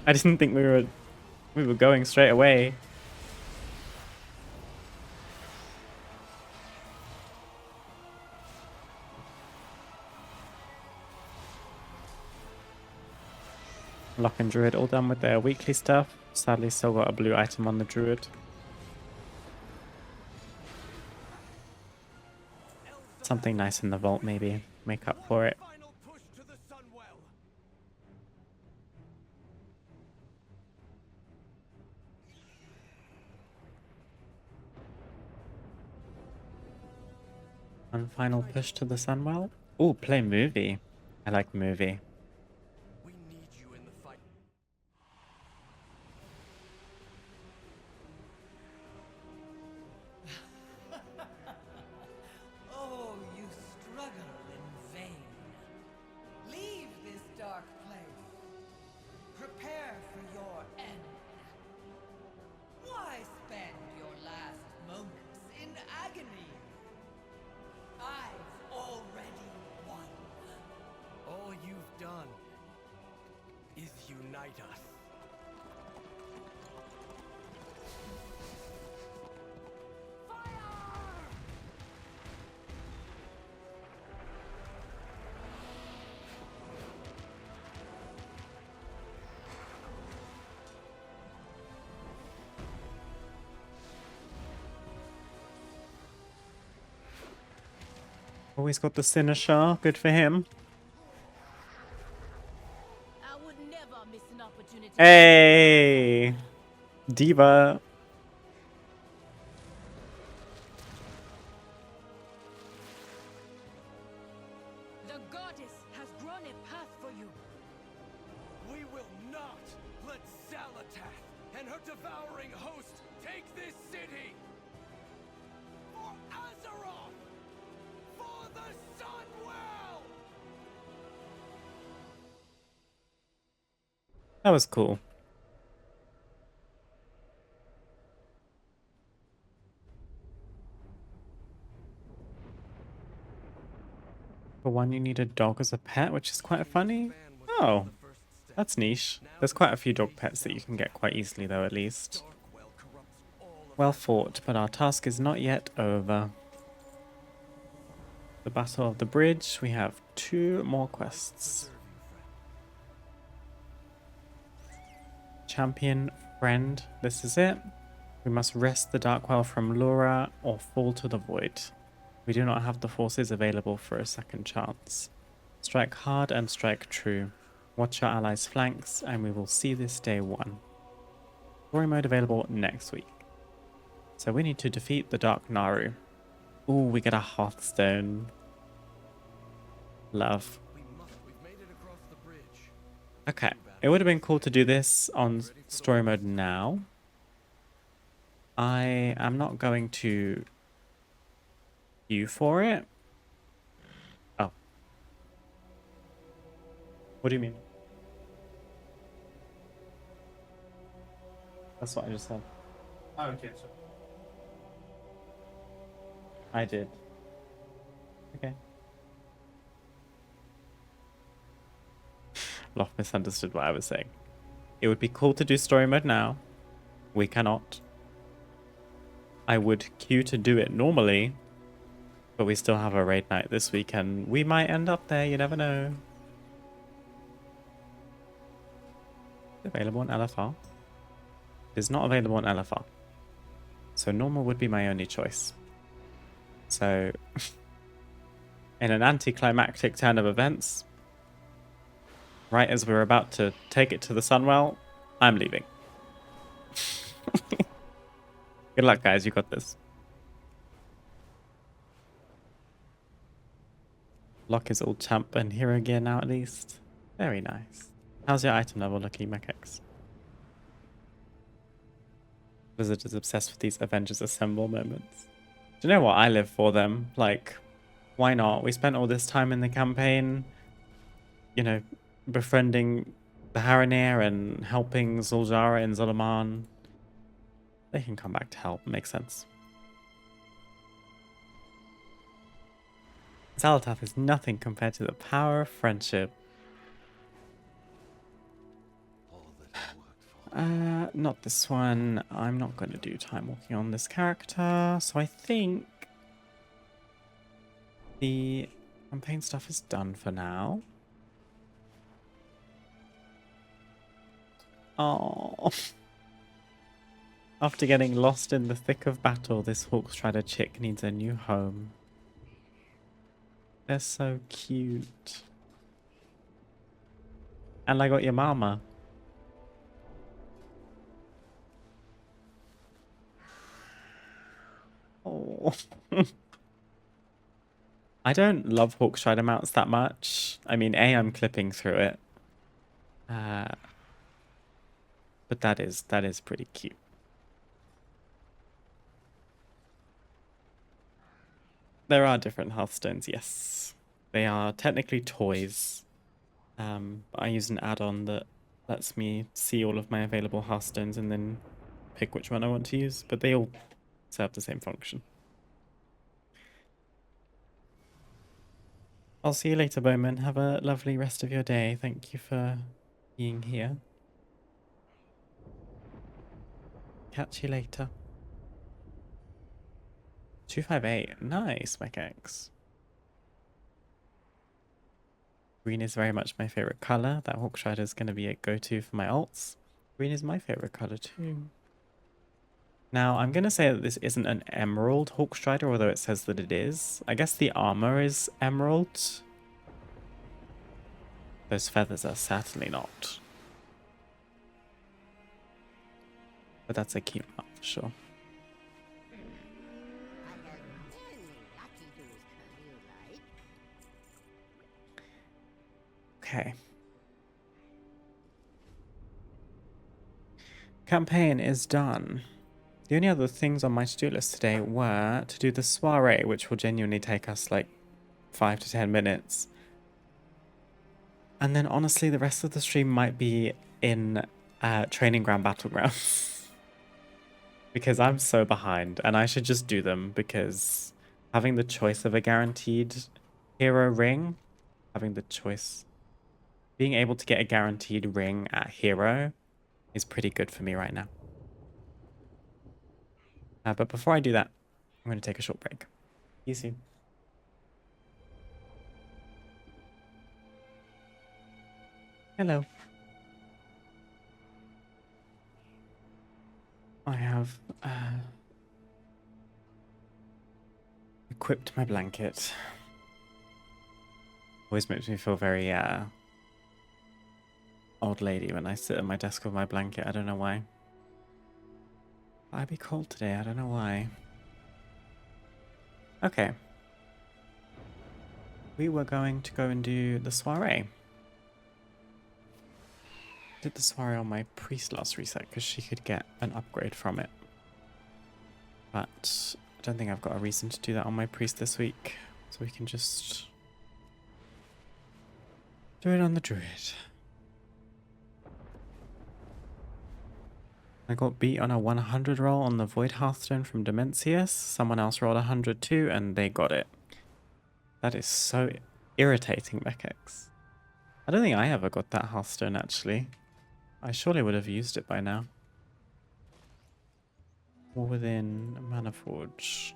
I didn't think we were going straight away. Lock and Druid all done with their weekly stuff. Sadly, still got a blue item on the Druid. Something nice in the vault, maybe. Make up for it.
final push to the Sunwell.
One final push to the Sunwell. Ooh, play movie. I like movie.
We need you in the fight.
Oh, you struggle in vain. Leave this dark place. Prepare for your end. Why spend your last moments in agony? I've already won.
All you've done is unite us.
Always got the Sinisher. Good for him.
I would never miss an opportunity.
Hey! Diva.
The goddess has drawn a path for you.
We will not let Salatath and her devouring host take this city! For Azeroth! For the Sunwell!
That was cool. For one, you need a dog as a pet, which is quite funny. Oh, that's niche. There's quite a few dog pets that you can get quite easily, though, at least.
Darkwell corrupts all of
Well fought, but our task is not yet over. The Battle of the Bridge. We have 2 more quests. Champion Friend. This is it. We must wrest the Darkwell from Laura or fall to the void. We do not have the forces available for a second chance. Strike hard and strike true. Watch our allies' flanks, and we will see this day won. Story mode available next week. So we need to defeat the Dark Naru. Ooh, we get a Hearthstone. Love.
We've made it across the bridge.
Okay. It would have been cool to do this on story mode now. I am not going to queue for it. Oh. What do you mean? That's what I just said. Oh, okay, sure. I did. Okay. Loft misunderstood what I was saying. It would be cool to do story mode now. We cannot. I would queue to do it normally, but we still have a raid night this weekend. We might end up there, you never know. Available on LFR. It is not available on LFR. So normal would be my only choice. So, in an anticlimactic turn of events, right as we're about to take it to the Sunwell, I'm leaving. Good luck, guys. You got this. Lock is all champ and hero gear now, at least. Very nice. How's your item level looking, Mechex? Blizzard is obsessed with these Avengers Assemble moments. Do you know what? I live for them. Like, why not? We spent all this time in the campaign, you know, befriending the Haranir and helping Zul'jara and Zulaman. They can come back to help. Makes sense. Zalatath is nothing compared to the power of friendship. Not this one. I'm not going to do time walking on this character. So I think the campaign stuff is done for now. Oh. After getting lost in the thick of battle, this Hawkstrider chick needs a new home. They're so cute. And I got your mama. Oh. I don't love Hawkstrider mounts that much. I mean, I'm clipping through it. But that is pretty cute. There are different Hearthstones, yes. They are technically toys. But I use an add-on that lets me see all of my available Hearthstones and then pick which one I want to use. But they all serve the same function. I'll see you later, Bowman. Have a lovely rest of your day. Thank you for being here. Catch you later. 258. Nice, Mechex. Green is very much my favorite color. That Hawkstrider is going to be a go-to for my ults. Green is my favorite color too. Now, I'm going to say that this isn't an emerald Hawkstrider, although it says that it is. I guess the armor is emerald. Those feathers are certainly not. But that's a cute one for sure. Okay. Campaign is done. The only other things on my to-do list today were to do the soiree, which will genuinely take us like 5 to 10 minutes. And then honestly, the rest of the stream might be in Training Ground Battlegrounds. Because I'm so behind, and I should just do them because having the choice of a guaranteed hero ring, having the choice, being able to get a guaranteed ring at hero is pretty good for me right now. But before I do that, I'm going to take a short break. See you soon. Hello. I have equipped my blanket. Always makes me feel very old lady when I sit at my desk with my blanket. I don't know why. I'd be cold today. I don't know why. Okay. We were going to go and do the soiree. did the soiree on my priest last reset because she could get an upgrade from it. But I don't think I've got a reason to do that on my priest this week. So we can just do it on the druid. I got beat on a 100 roll on the Void Hearthstone from Dimensius. Someone else rolled 100 too, and they got it. That is so irritating, Mechex. I don't think I ever got that Hearthstone, actually. I surely would have used it by now. Or within Manaforge.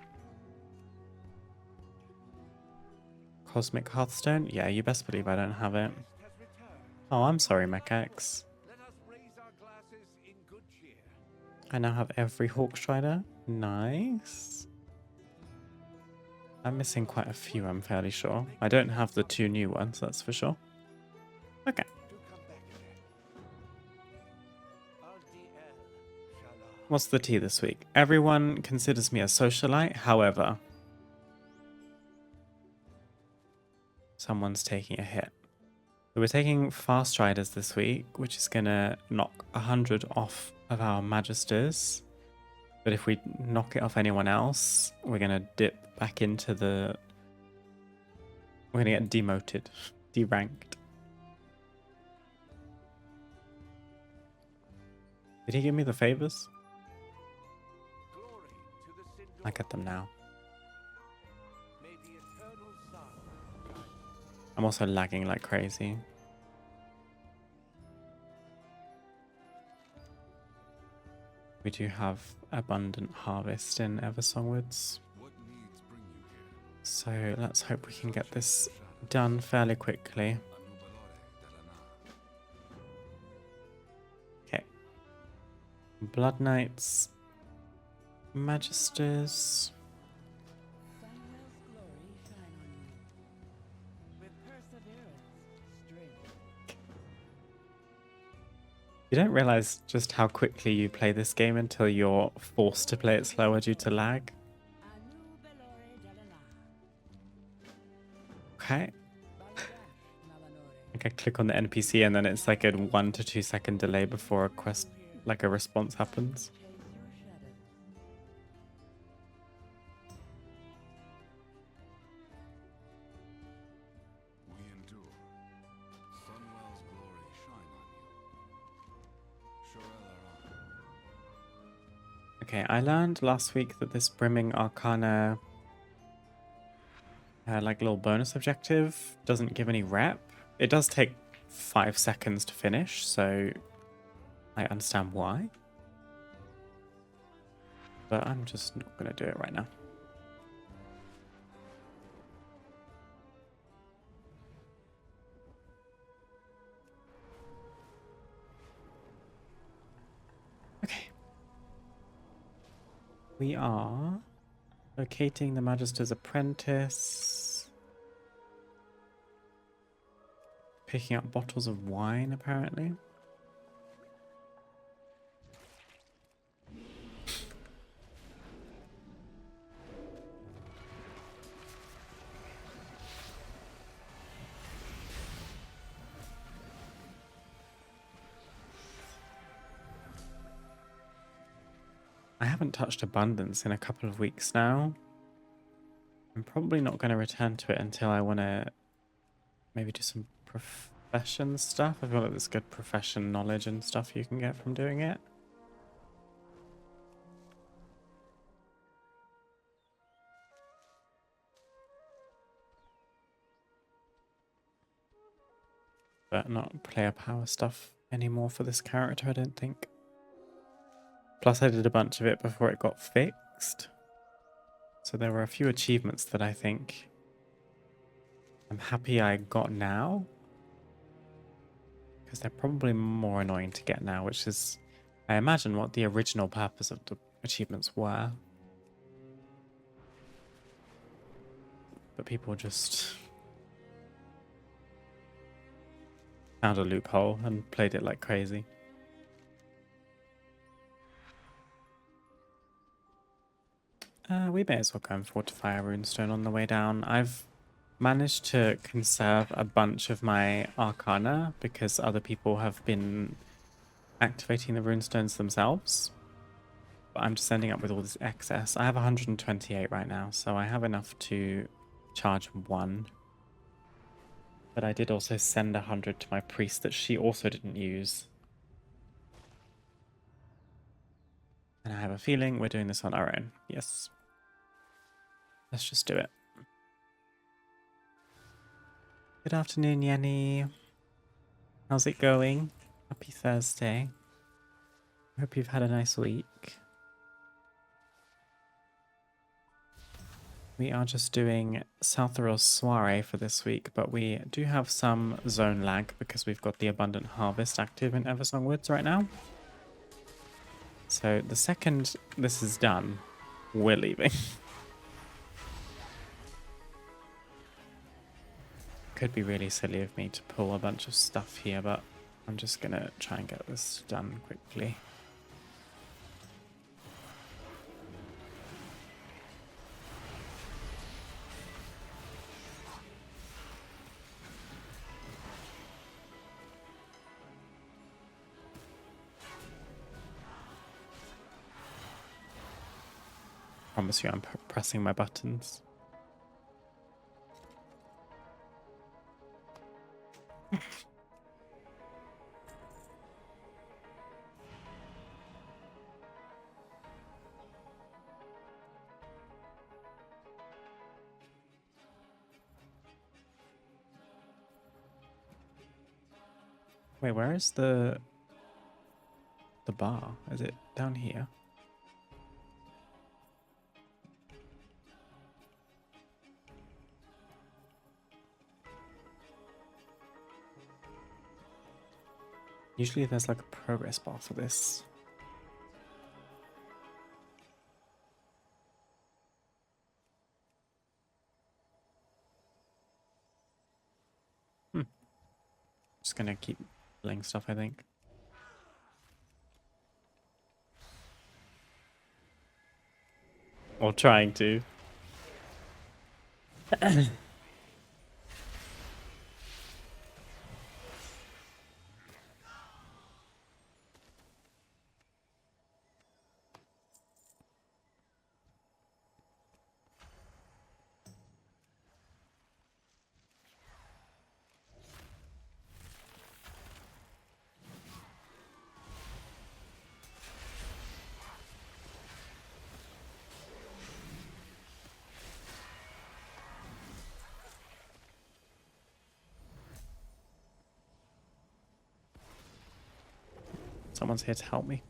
Cosmic Hearthstone? Yeah, you best believe I don't have it. Oh, I'm sorry, Mechex. I now have every Hawkstrider. Nice. I'm missing quite a few, I'm fairly sure. I don't have the 2 new ones, that's for sure. Okay. What's the tea this week? Everyone considers me a socialite, however, someone's taking a hit. So we're taking Fast Riders this week, which is going to knock 100 off of our Magisters. But if we knock it off anyone else, we're going to dip back into the... We're going to get demoted, deranked. Did he give me the favors? I get them now. I'm also lagging like crazy. We do have abundant harvest in Eversongwoods. So let's hope we can get this done fairly quickly. Okay. Blood Knights. Magisters. You don't realize just how quickly you play this game until you're forced to play it slower due to lag. Okay. Like I click on the NPC and then it's like a 1 to 2 second delay before a quest, like a response happens. Okay, I learned last week that this Brimming Arcana like little bonus objective doesn't give any rep. It does take 5 seconds to finish, so I understand why. But I'm just not going to do it right now. Okay. We are locating the Magister's Apprentice. Picking up bottles of wine, apparently. I haven't touched Abundance in a couple of weeks now. I'm probably not going to return to it until I want to maybe do some profession stuff. I feel like there's good profession knowledge and stuff you can get from doing it. But not player power stuff anymore for this character, I don't think. Plus I did a bunch of it before it got fixed. So there were a few achievements that I think I'm happy I got now. Because they're probably more annoying to get now, which is, I imagine, what the original purpose of the achievements were. But people just found a loophole and played it like crazy. We may as well go and fortify a runestone on the way down. I've managed to conserve a bunch of my Arcana because other people have been activating the runestones themselves. But I'm just ending up with all this excess. I have 128 right now, so I have enough to charge one. But I did also send 100 to my priest that she also didn't use. And I have a feeling we're doing this on our own. Yes. Let's just do it. Good afternoon, Yenny. How's it going? Happy Thursday. I hope you've had a nice week. We are just doing Southerall's Soiree for this week, but we do have some zone lag because we've got the Abundant Harvest active in Eversong Woods right now. So the second this is done, we're leaving. Could be really silly of me to pull a bunch of stuff here, but I'm just gonna try and get this done quickly. Promise you I'm pressing my buttons. Wait, where is the bar? Is it down here? Usually there's like a progress bar for this. Just gonna keep playing stuff, I think. Or trying to. Someone's here to help me.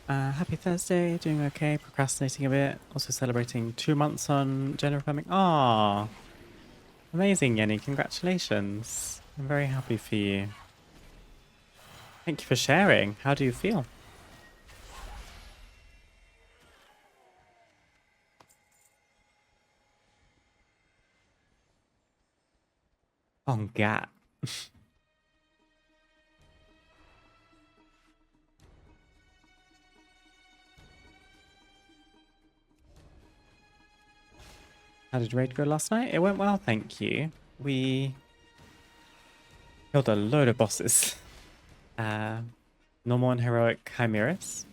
Happy Thursday, doing okay, procrastinating a bit. Also celebrating 2 months on gender affirming. Ah, amazing, Yenny, congratulations. I'm very happy for you. Thank you for sharing. How do you feel? Oh, gat. How did raid go last night? It went well, thank you. We killed a load of bosses. Normal and heroic chimeras.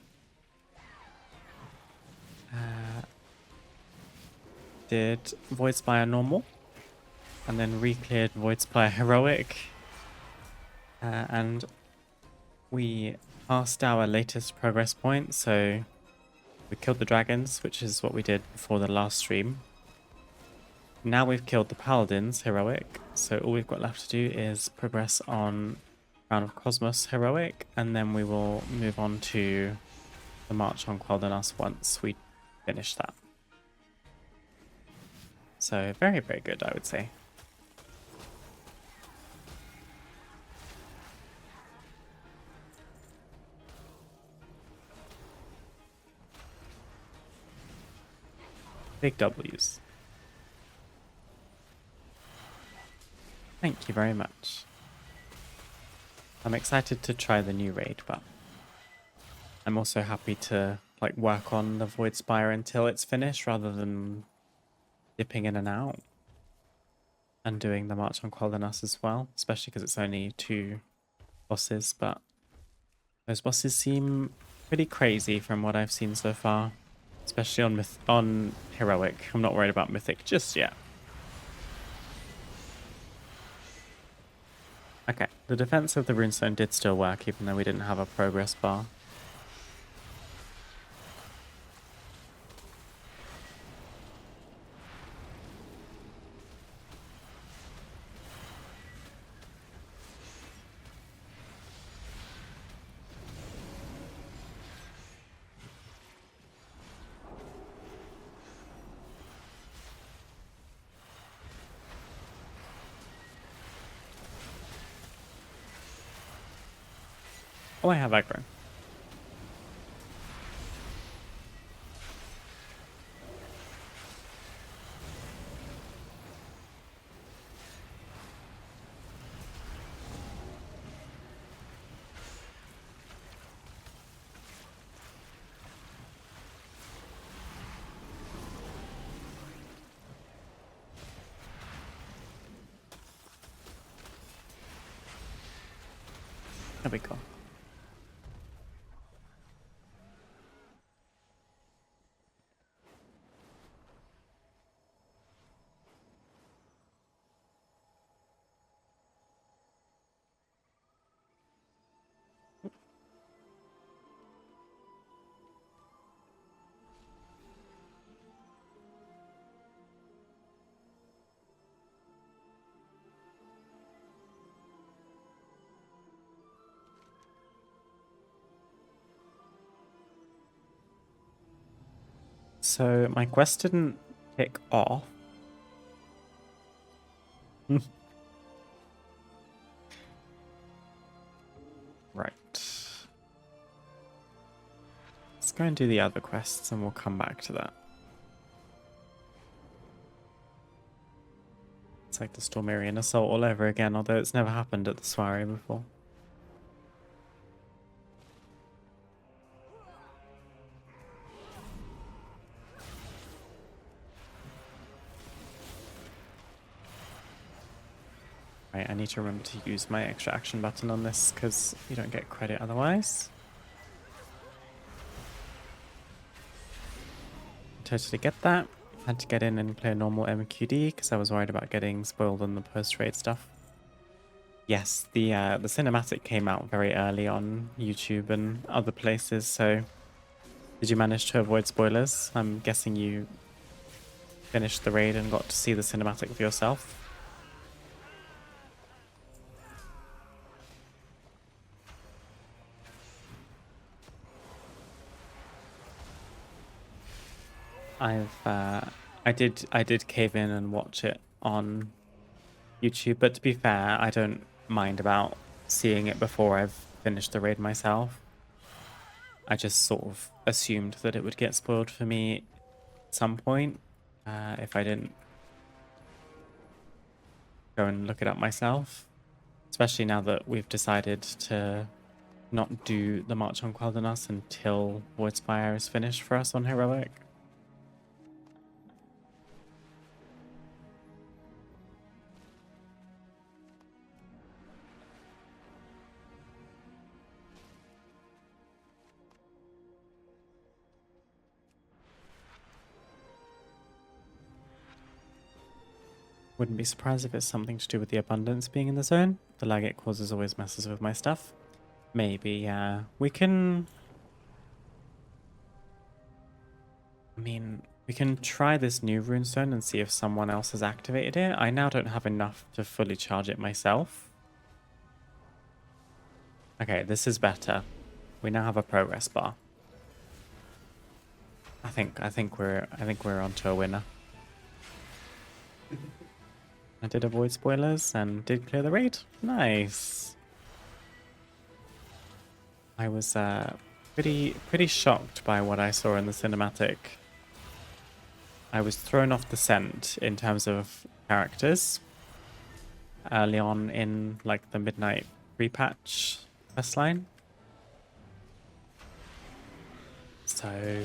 Did Void Spire normal. And then re-cleared Void Spire heroic. And we passed our latest progress point, so we killed the dragons, which is what we did before the last stream. Now we've killed the paladins heroic, so all we've got left to do is progress on Crown of Cosmos heroic, and then we will move on to the March on Quel'Danas once we finish that. So very, very good, I would say. Big W's. Thank you very much. I'm excited to try the new raid, but I'm also happy to like work on the Void Spire until it's finished rather than dipping in and out and doing the March on Quel'Thanas as well, especially because it's only 2 bosses, but those bosses seem pretty crazy from what I've seen so far, especially on Heroic. I'm not worried about Mythic just yet. Okay, the defense of the runestone did still work even though we didn't have a progress bar. Oh, I have aggro. There we go. So my quest didn't kick off. Right. Let's go and do the other quests and we'll come back to that. It's like the Stormirian Assault all over again, although it's never happened at the soiree before. Right, I need to remember to use my extra action button on this because you don't get credit otherwise. Totally get that. Had to get in and play a normal MQD because I was worried about getting spoiled on the post-raid stuff. Yes, the cinematic came out very early on YouTube and other places, so did you manage to avoid spoilers? I'm guessing you finished the raid and got to see the cinematic for yourself. I did cave in and watch it on YouTube, but to be fair, I don't mind about seeing it before I've finished the raid myself. I just sort of assumed that it would get spoiled for me at some point if I didn't go and look it up myself. Especially now that we've decided to not do the March on Quel'Thanas until Voidspire is finished for us on Heroic. Wouldn't be surprised if it's something to do with the abundance being in the zone. The lag it causes always messes with my stuff. Maybe, yeah. We can... I mean, we can try this new runestone and see if someone else has activated it. I now don't have enough to fully charge it myself. Okay, this is better. We now have a progress bar. I think we're onto a winner. I did avoid spoilers and did clear the raid. Nice. I was pretty shocked by what I saw in the cinematic. I was thrown off the scent in terms of characters early on in like the midnight repatch quest line. So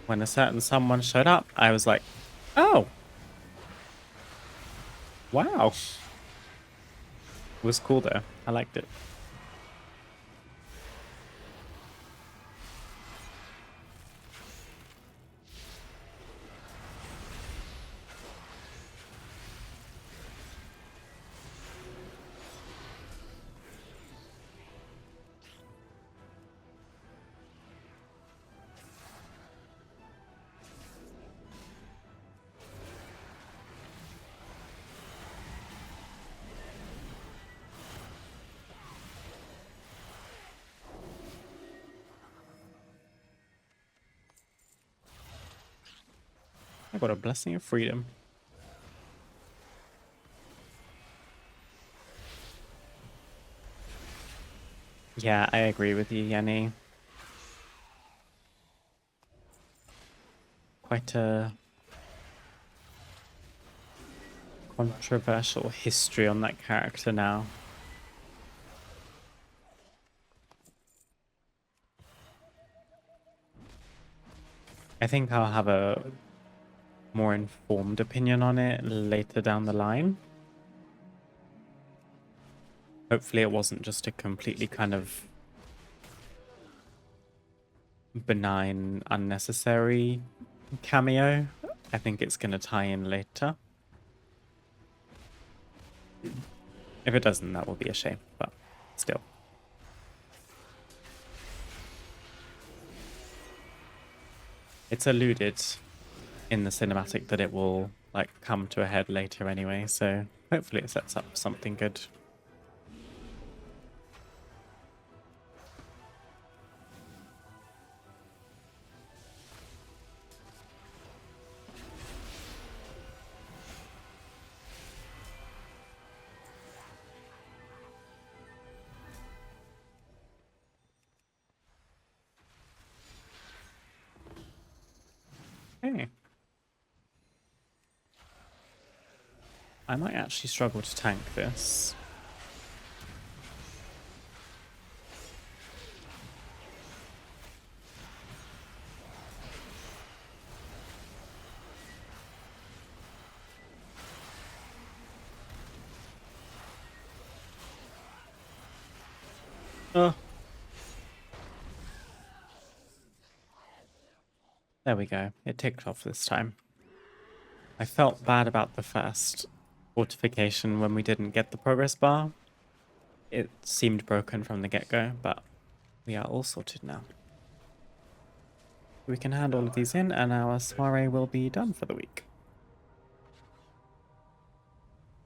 when a certain someone showed up, I was like, oh, wow. It was cool though. I liked it. I got a blessing of freedom. Yeah, I agree with you, Yanni. Quite a controversial history on that character now. I think I'll have a more informed opinion on it later down the line. Hopefully it wasn't just a completely kind of benign, unnecessary cameo. I think it's going to tie in later. If it doesn't, that will be a shame, but still. It's alluded in the cinematic that it will like come to a head later anyway, so hopefully it sets up something good. Okay. I might actually struggle to tank this. Oh. There we go. It ticked off this time. I felt bad about the first fortification when we didn't get the progress bar. It seemed broken from the get-go, but we are all sorted now. We can hand all of these in and our soiree will be done for the week.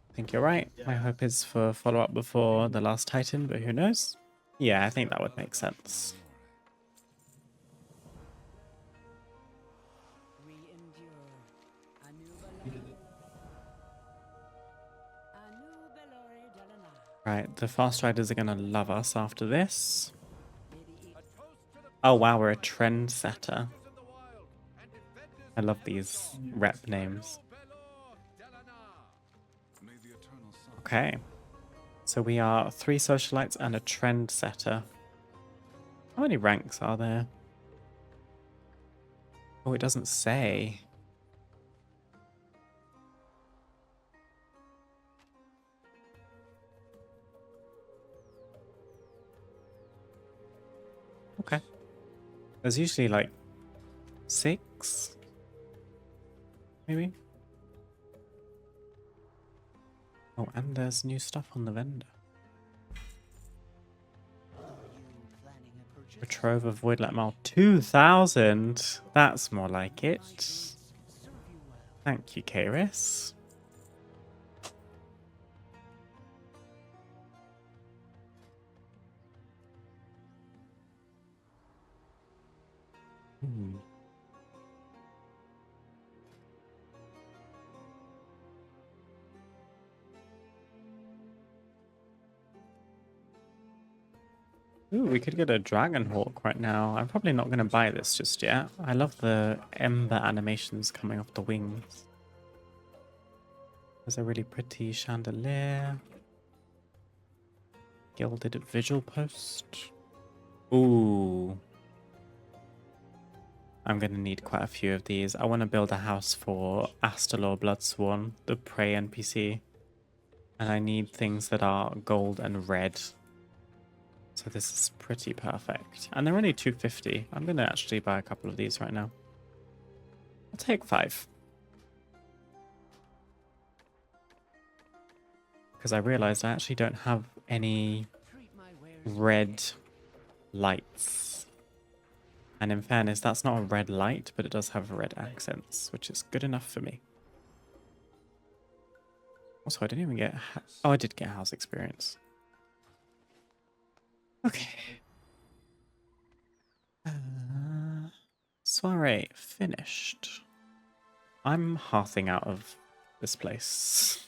I think you're right. My hope is for follow-up before the last Titan, but who knows? Yeah, I think that would make sense.
We endure. Anu Belore Delana.
Right, the fast riders are gonna love us after this. Oh wow, we're a trendsetter. I love these rep names. Okay. So we are 3 socialites and a trendsetter. How many ranks are there? Oh, it doesn't say. Okay. There's usually like 6, maybe? Oh, and there's new stuff on the vendor. Retrove of Voidlight Maul 2000. That's more like it. Thank you, Kairis. Ooh, we could get a Dragon Hawk right now. I'm probably not going to buy this just yet. I love the ember animations coming off the wings. There's a really pretty chandelier. Gilded visual post. Ooh. I'm going to need quite a few of these. I want to build a house for Astalor Bloodsworn, the prey NPC. And I need things that are gold and red. So this is pretty perfect. And they're only 250. I'm going to actually buy a couple of these right now. I'll take 5. Because I realized I actually don't have any red lights. And in fairness, that's not a red light, but it does have red accents, which is good enough for me. Also, I didn't even get... Oh, I did get house experience. Okay. Soiree finished. I'm hearthing out of this place.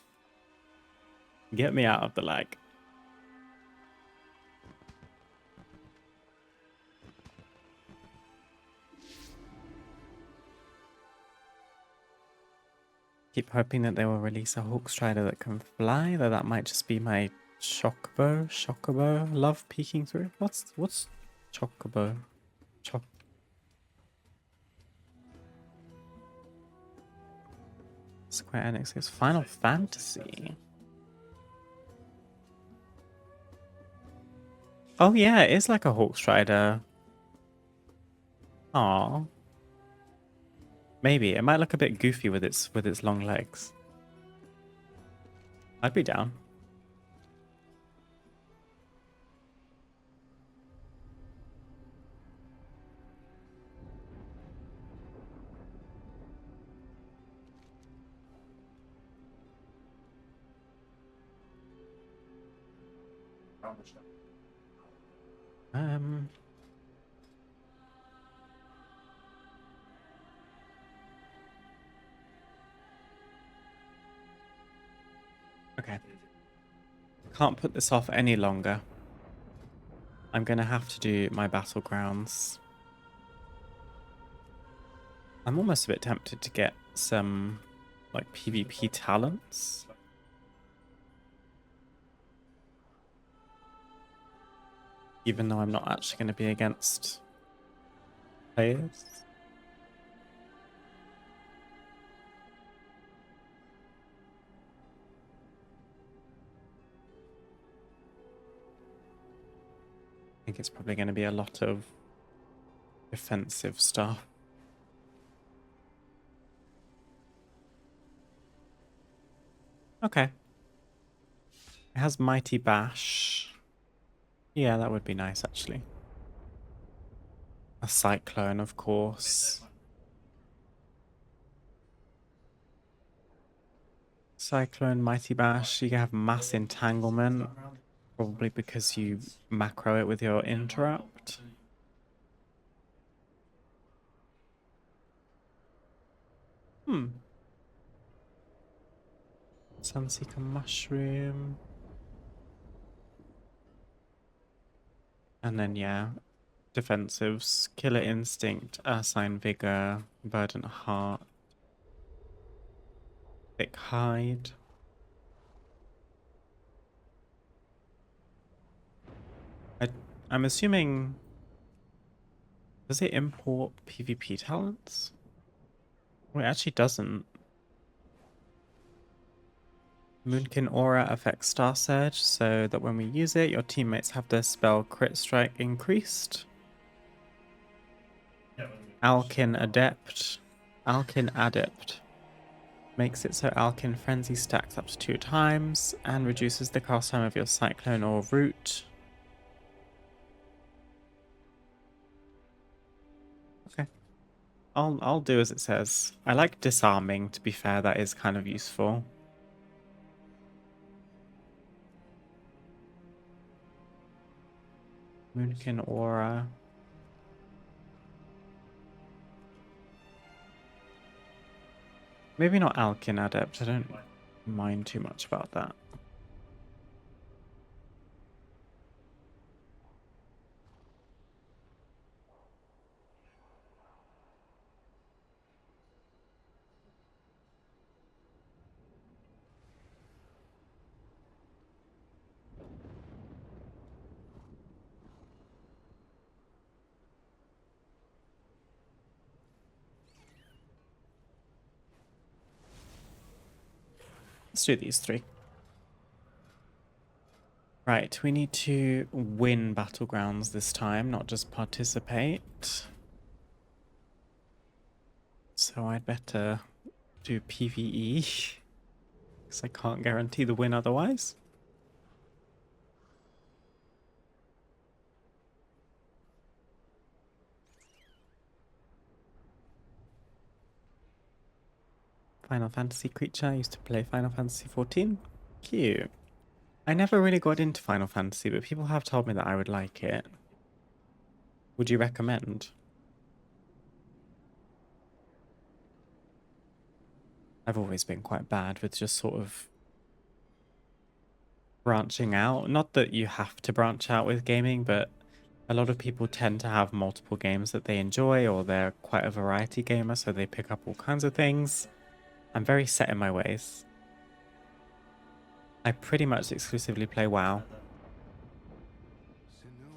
Get me out of the lag. Keep hoping that they will release a Hawkstrider that can fly, though that might just be my Chocobo love peeking through. What's Chocobo? Square Enix's Final Fantasy. Oh yeah, it is like a Hawkstrider. Aww. Maybe. It might look a bit goofy with its long legs. I'd be down. Okay. Can't put this off any longer. I'm gonna have to do my battlegrounds. I'm almost a bit tempted to get some like PvP talents. Even though I'm not actually going to be against players. I think it's probably going to be a lot of defensive stuff. Okay. It has Mighty Bash. Yeah, that would be nice, actually. A Cyclone, of course. Cyclone, Mighty Bash. You can have Mass Entanglement. Probably because you macro it with your interrupt. Sunseeker Mushroom. And then, yeah, defensives. Killer Instinct, Ursine Vigor, Verdant Heart, Thick Hide. I'm assuming... Does it import PvP talents? Well, it actually doesn't. Moonkin Aura affects Star Surge, so that when we use it, your teammates have their spell crit strike increased. Alkin Adept. Alkin Adept. Makes it so Alkin Frenzy stacks up to 2 times, and reduces the cast time of your Cyclone or Root. Okay. I'll do as it says. I like disarming, to be fair, that is kind of useful. Moonkin Aura. Maybe not Alkin Adept, I don't mind too much about that. Let's do these 3. Right, we need to win Battlegrounds this time, not just participate. So I'd better do PvE, because I can't guarantee the win otherwise. Final Fantasy creature. I used to play Final Fantasy 14. Cute. I never really got into Final Fantasy, but people have told me that I would like it. Would you recommend? I've always been quite bad with just sort of branching out. Not that you have to branch out with gaming, but a lot of people tend to have multiple games that they enjoy, or they're quite a variety gamer, so they pick up all kinds of things. I'm very set in my ways. I pretty much exclusively play WoW.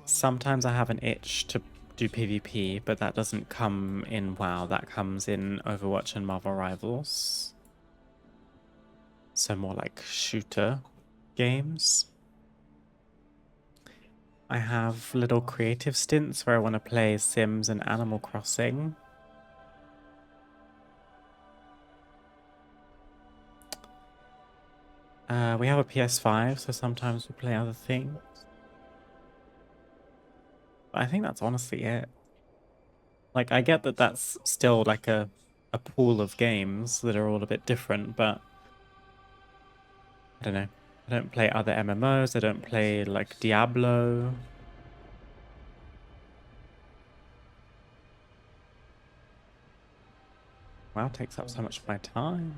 Sometimes I have an itch to do PvP, but that doesn't come in WoW. That comes in Overwatch and Marvel Rivals. So more like shooter games. I have little creative stints where I want to play Sims and Animal Crossing. We have a PS5, so sometimes we play other things. But I think that's honestly it. Like, I get that that's still like a pool of games that are all a bit different, but I don't know. I don't play other MMOs. I don't play like Diablo. WoW takes up so much of my time.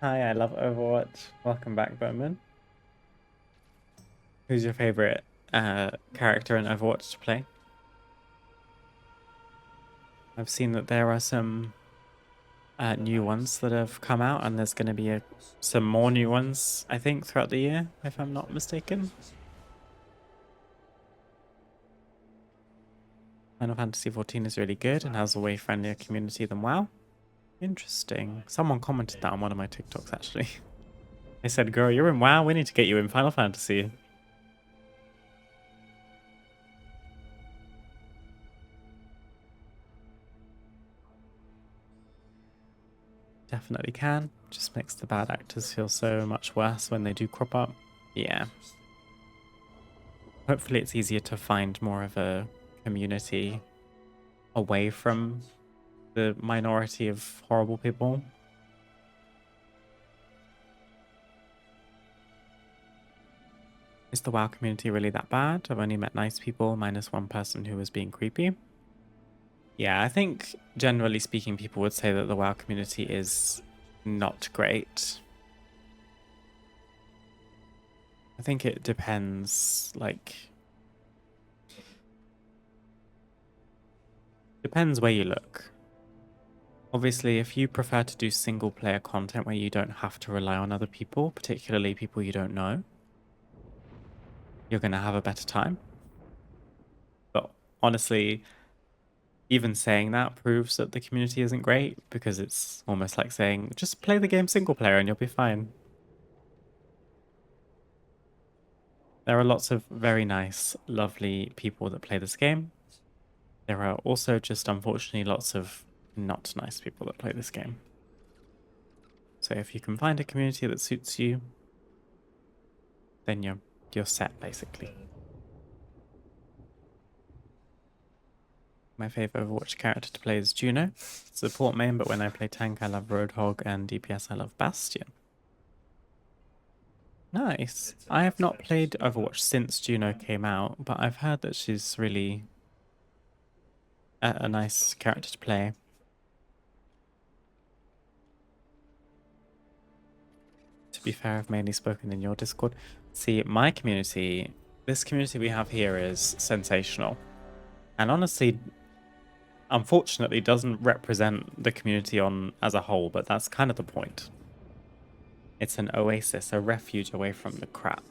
Hi, I love Overwatch. Welcome back, Bowman. Who's your favorite character in Overwatch to play? I've seen that there are some new ones that have come out, and there's going to be some more new ones, I think, throughout the year, if I'm not mistaken. Final Fantasy 14 is really good and has a way friendlier community than WoW. Interesting. Someone commented that on one of my TikToks, actually. They said, girl, you're in WoW, we need to get you in Final Fantasy. Definitely can. Just makes the bad actors feel so much worse when they do crop up. Yeah. Hopefully it's easier to find more of a community away from the minority of horrible people. Is the WoW community really that bad? I've only met nice people, minus one person who was being creepy. Yeah, I think generally speaking, people would say that the WoW community is not great. I think it depends, depends where you look. Obviously, if you prefer to do single player content where you don't have to rely on other people, particularly people you don't know, you're going to have a better time. But honestly, even saying that proves that the community isn't great, because it's almost like saying, just play the game single player and you'll be fine. There are lots of very nice, lovely people that play this game. There are also just, unfortunately, lots of not nice people that play this game. So if you can find a community that suits you, then you're set, basically. My favorite Overwatch character to play is Juno. Support main, but when I play tank, I love Roadhog, and DPS, I love Bastion. Nice. I have not played Overwatch since Juno came out, but I've heard that she's really a nice character to play. To be fair, I've mainly spoken in your Discord. See, my community, this community we have here is sensational. And honestly, unfortunately, doesn't represent the community as a whole, but that's kind of the point. It's an oasis, a refuge away from the crap.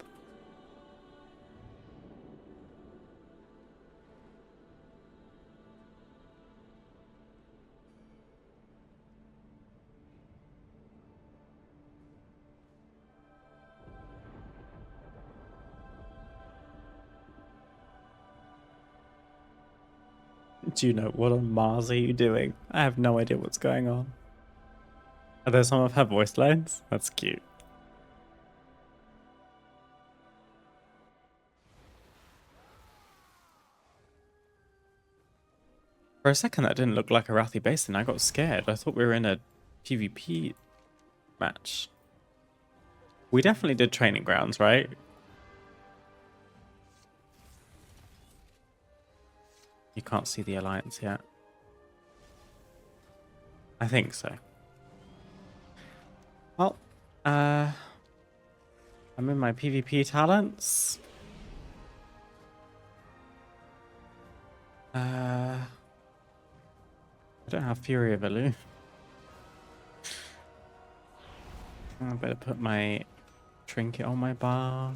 Juno, what on Mars are you doing? I have no idea what's going on. Are those some of her voice lines? That's cute. For a second, that didn't look like a Arathi Basin. I got scared. I thought we were in a PvP match. We definitely did training grounds, right? You can't see the alliance yet. I think so. Well, I'm in my PvP talents. I don't have Fury of Elu. I better put my trinket on my bar.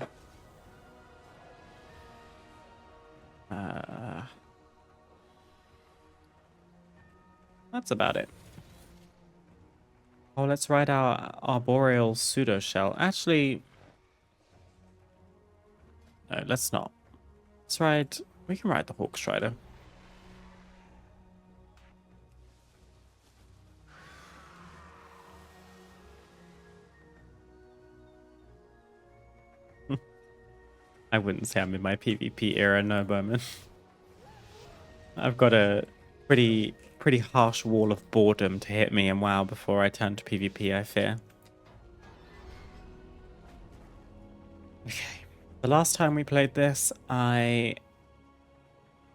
That's about it. Oh, let's ride our arboreal pseudo shell. Actually, no, let's not. Let's ride. We can ride the Hawk Strider. I wouldn't say I'm in my PvP era, no, Bowman. I've got a pretty harsh wall of boredom to hit me in WoW before I turn to PvP, I fear. Okay. The last time we played this, I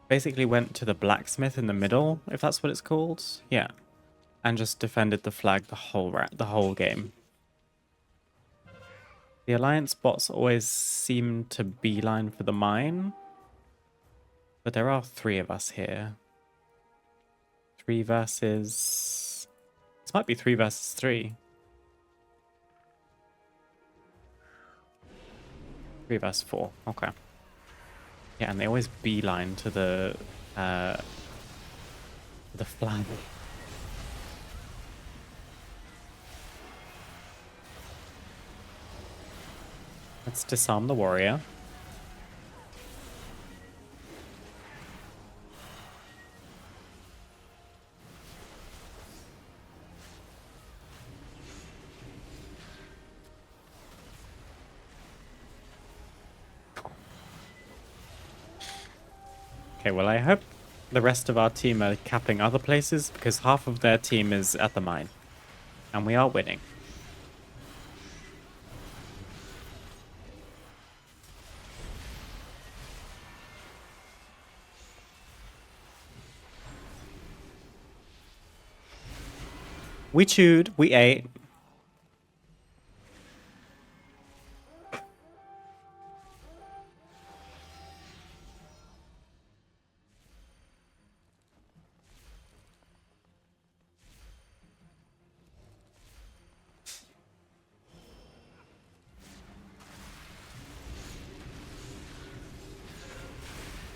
basically went to the blacksmith in the middle, if that's what it's called. Yeah. And just defended the flag the whole game. The alliance bots always seem to beeline for the mine. But there are 3 of us here. 3 versus... This might be 3 versus 3. 3 versus 4. Okay. Yeah, and they always beeline to the flag. Let's disarm the warrior. Okay, well, I hope the rest of our team are capping other places because half of their team is at the mine. And we are winning. We chewed, we ate.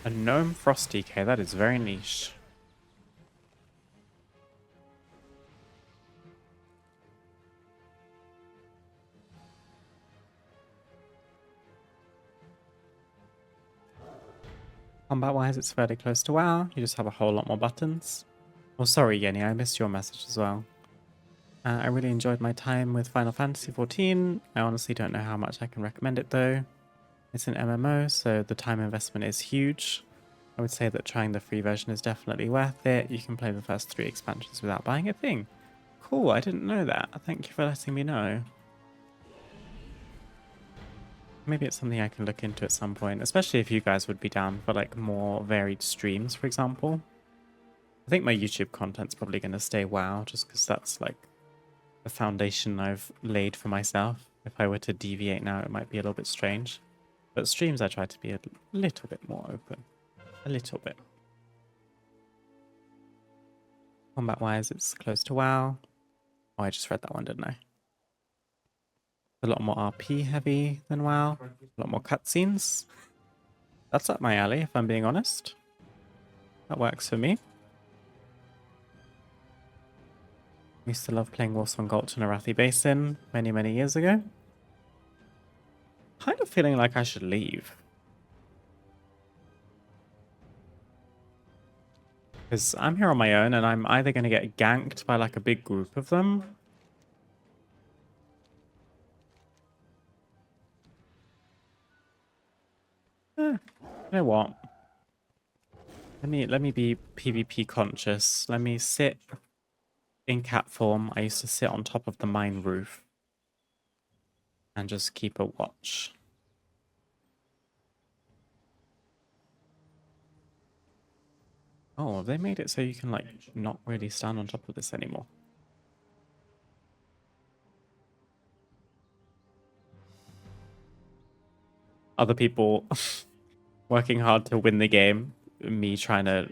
A gnome frost DK, that is very niche. Combat-wise, it's fairly close to WoW. You just have a whole lot more buttons. Oh, sorry, Yenny, I missed your message as well. I really enjoyed my time with Final Fantasy XIV. I honestly don't know how much I can recommend it, though. It's an MMO, so the time investment is huge. I would say that trying the free version is definitely worth it. You can play the first 3 expansions without buying a thing. Cool, I didn't know that. Thank you for letting me know. Maybe it's something I can look into at some point, especially if you guys would be down for like more varied streams, for example. I think my YouTube content's probably going to stay WoW, just because that's like the foundation I've laid for myself. If I were to deviate now, it might be a little bit strange. But streams, I try to be a little bit more open. A little bit. Combat-wise, it's close to WoW. Oh, I just read that one, didn't I? A lot more RP heavy than WoW. A lot more cutscenes. That's up my alley, if I'm being honest. That works for me. Used to love playing Warsong Gulch and Arathi Basin many, many years ago. Kind of feeling like I should leave. Because I'm here on my own and I'm either going to get ganked by like a big group of them. You know what? Let me be PvP conscious. Let me sit in cat form. I used to sit on top of the mine roof and just keep a watch. Oh, have they made it so you can like not really stand on top of this anymore? Other people working hard to win the game, me trying to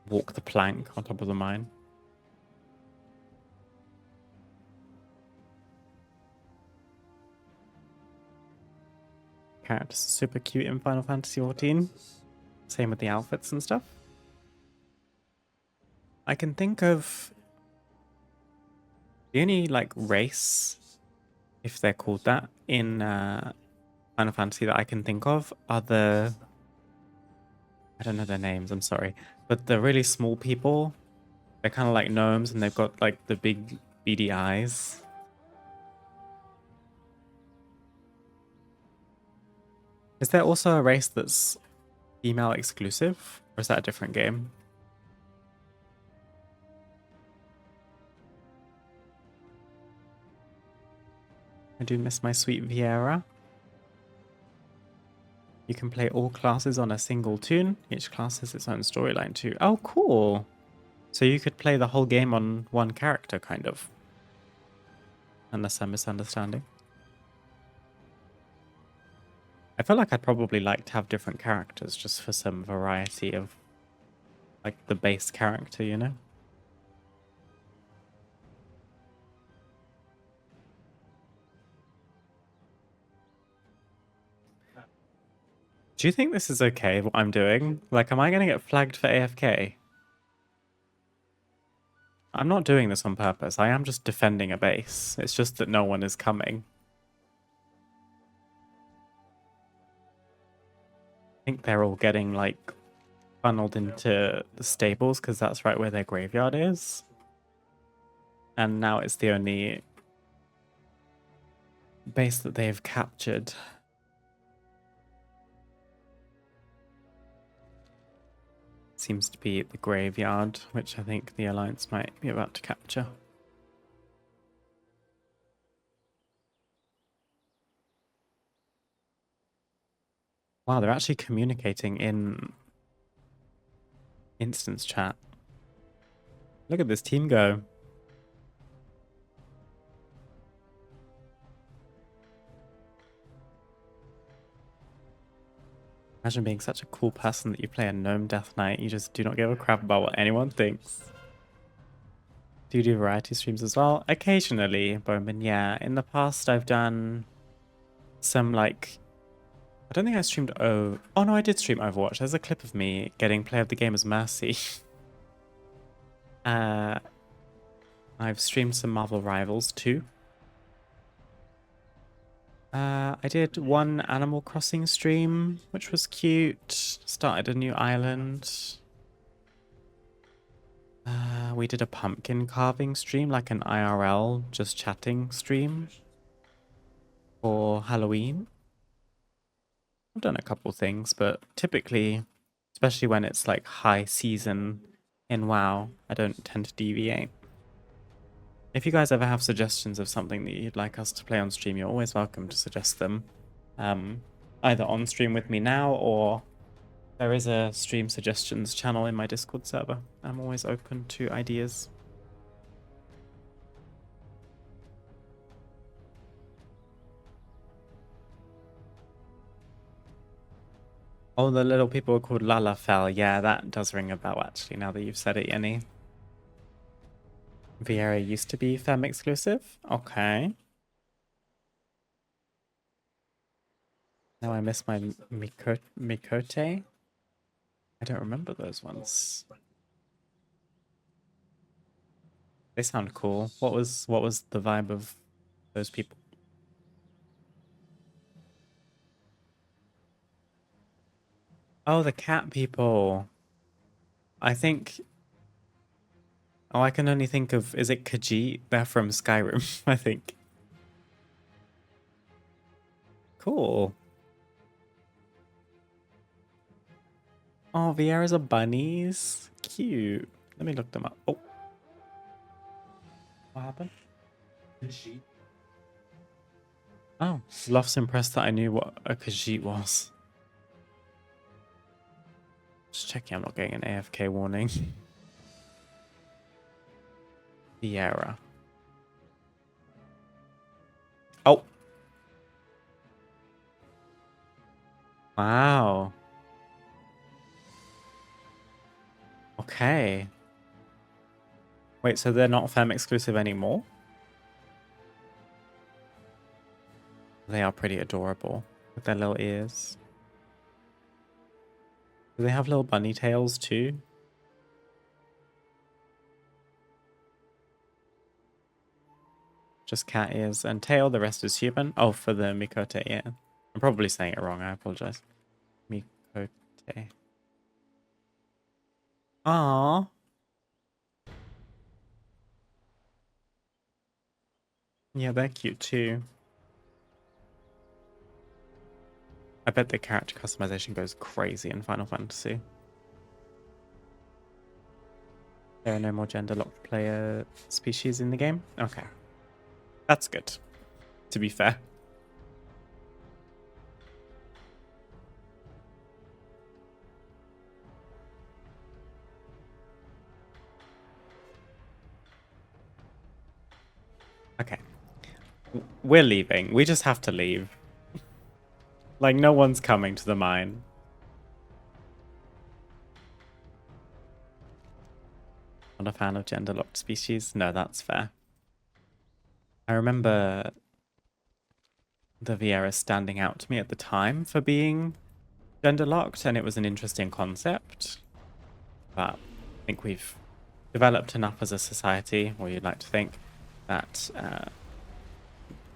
walk the plank on top of the mine. Characters are super cute in Final Fantasy XIV. Same with the outfits and stuff. I can think of the only like race, if they're called that, in Final Fantasy that I can think of are the... I don't know their names, I'm sorry. But the really small people, they're kind of like gnomes and they've got like the big beady eyes. Is there also a race that's female exclusive? Or is that a different game? I do miss my sweet Viera. You can play all classes on a single tune. Each class has its own storyline too. Oh, cool. So you could play the whole game on one character, kind of. Unless I'm misunderstanding. I feel like I'd probably like to have different characters just for some variety of like the base character, you know? Do you think this is okay, what I'm doing? Like, am I going to get flagged for AFK? I'm not doing this on purpose. I am just defending a base. It's just that no one is coming. I think they're all getting, like, funneled into the stables because that's right where their graveyard is. And now it's the only base that they've captured. Seems to be the graveyard, which I think the Alliance might be about to capture. Wow, they're actually communicating in instance chat. Look at this team go. Imagine being such a cool person that you play a Gnome Death Knight. You just do not give a crap about what anyone thinks. Do you do variety streams as well? Occasionally, Bowman, yeah. In the past, I've done some, like... I don't think I streamed... Oh no, I did stream Overwatch. There's a clip of me getting Play of the Game as Mercy. I've streamed some Marvel Rivals, too. I did one Animal Crossing stream, which was cute. Started a new island. We did a pumpkin carving stream, like an IRL, just chatting stream for Halloween. I've done a couple things, but typically, especially when it's like high season in WoW, I don't tend to deviate. If you guys ever have suggestions of something that you'd like us to play on stream, you're always welcome to suggest them. Either on stream with me now, or there is a stream suggestions channel in my Discord server. I'm always open to ideas. Oh, the little people are called Lalafell. Yeah, that does ring a bell, actually, now that you've said it, Yenny. Vieira used to be Fem exclusive? Okay. Now I miss my Mikote. I don't remember those ones. They sound cool. What was the vibe of those people? Oh, the cat people. I think... Oh, I can only think of... Is it Khajiit? They're from Skyrim, I think. Cool. Oh, Vieira's are bunnies. Cute. Let me look them up. Oh. What happened? Oh, Love's impressed that I knew what a Khajiit was. Just checking I'm not getting an AFK warning. Vieira. Oh. Wow. Okay. Wait, so they're not femme exclusive anymore? They are pretty adorable with their little ears. Do they have little bunny tails too? Just cat ears and tail, the rest is human. Oh, for the Mikote, yeah. I'm probably saying it wrong, I apologize. Mikote. Aww. Yeah, they're cute too. I bet the character customization goes crazy in Final Fantasy. There are no more gender-locked player species in the game? Okay. That's good, to be fair. Okay. We're leaving. We just have to leave. Like, no one's coming to the mine. Not a fan of gender-locked species? No, that's fair. I remember the Vieira standing out to me at the time for being gender-locked, and it was an interesting concept. But I think we've developed enough as a society, or you'd like to think, that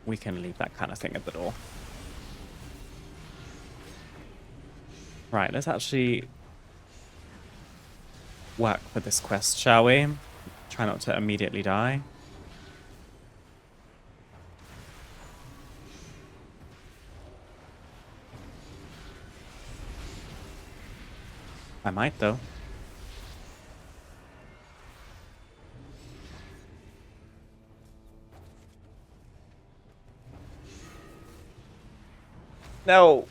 we can leave that kind of thing at the door. Right, let's actually work for this quest, shall we? Try not to immediately die. I might, though. No!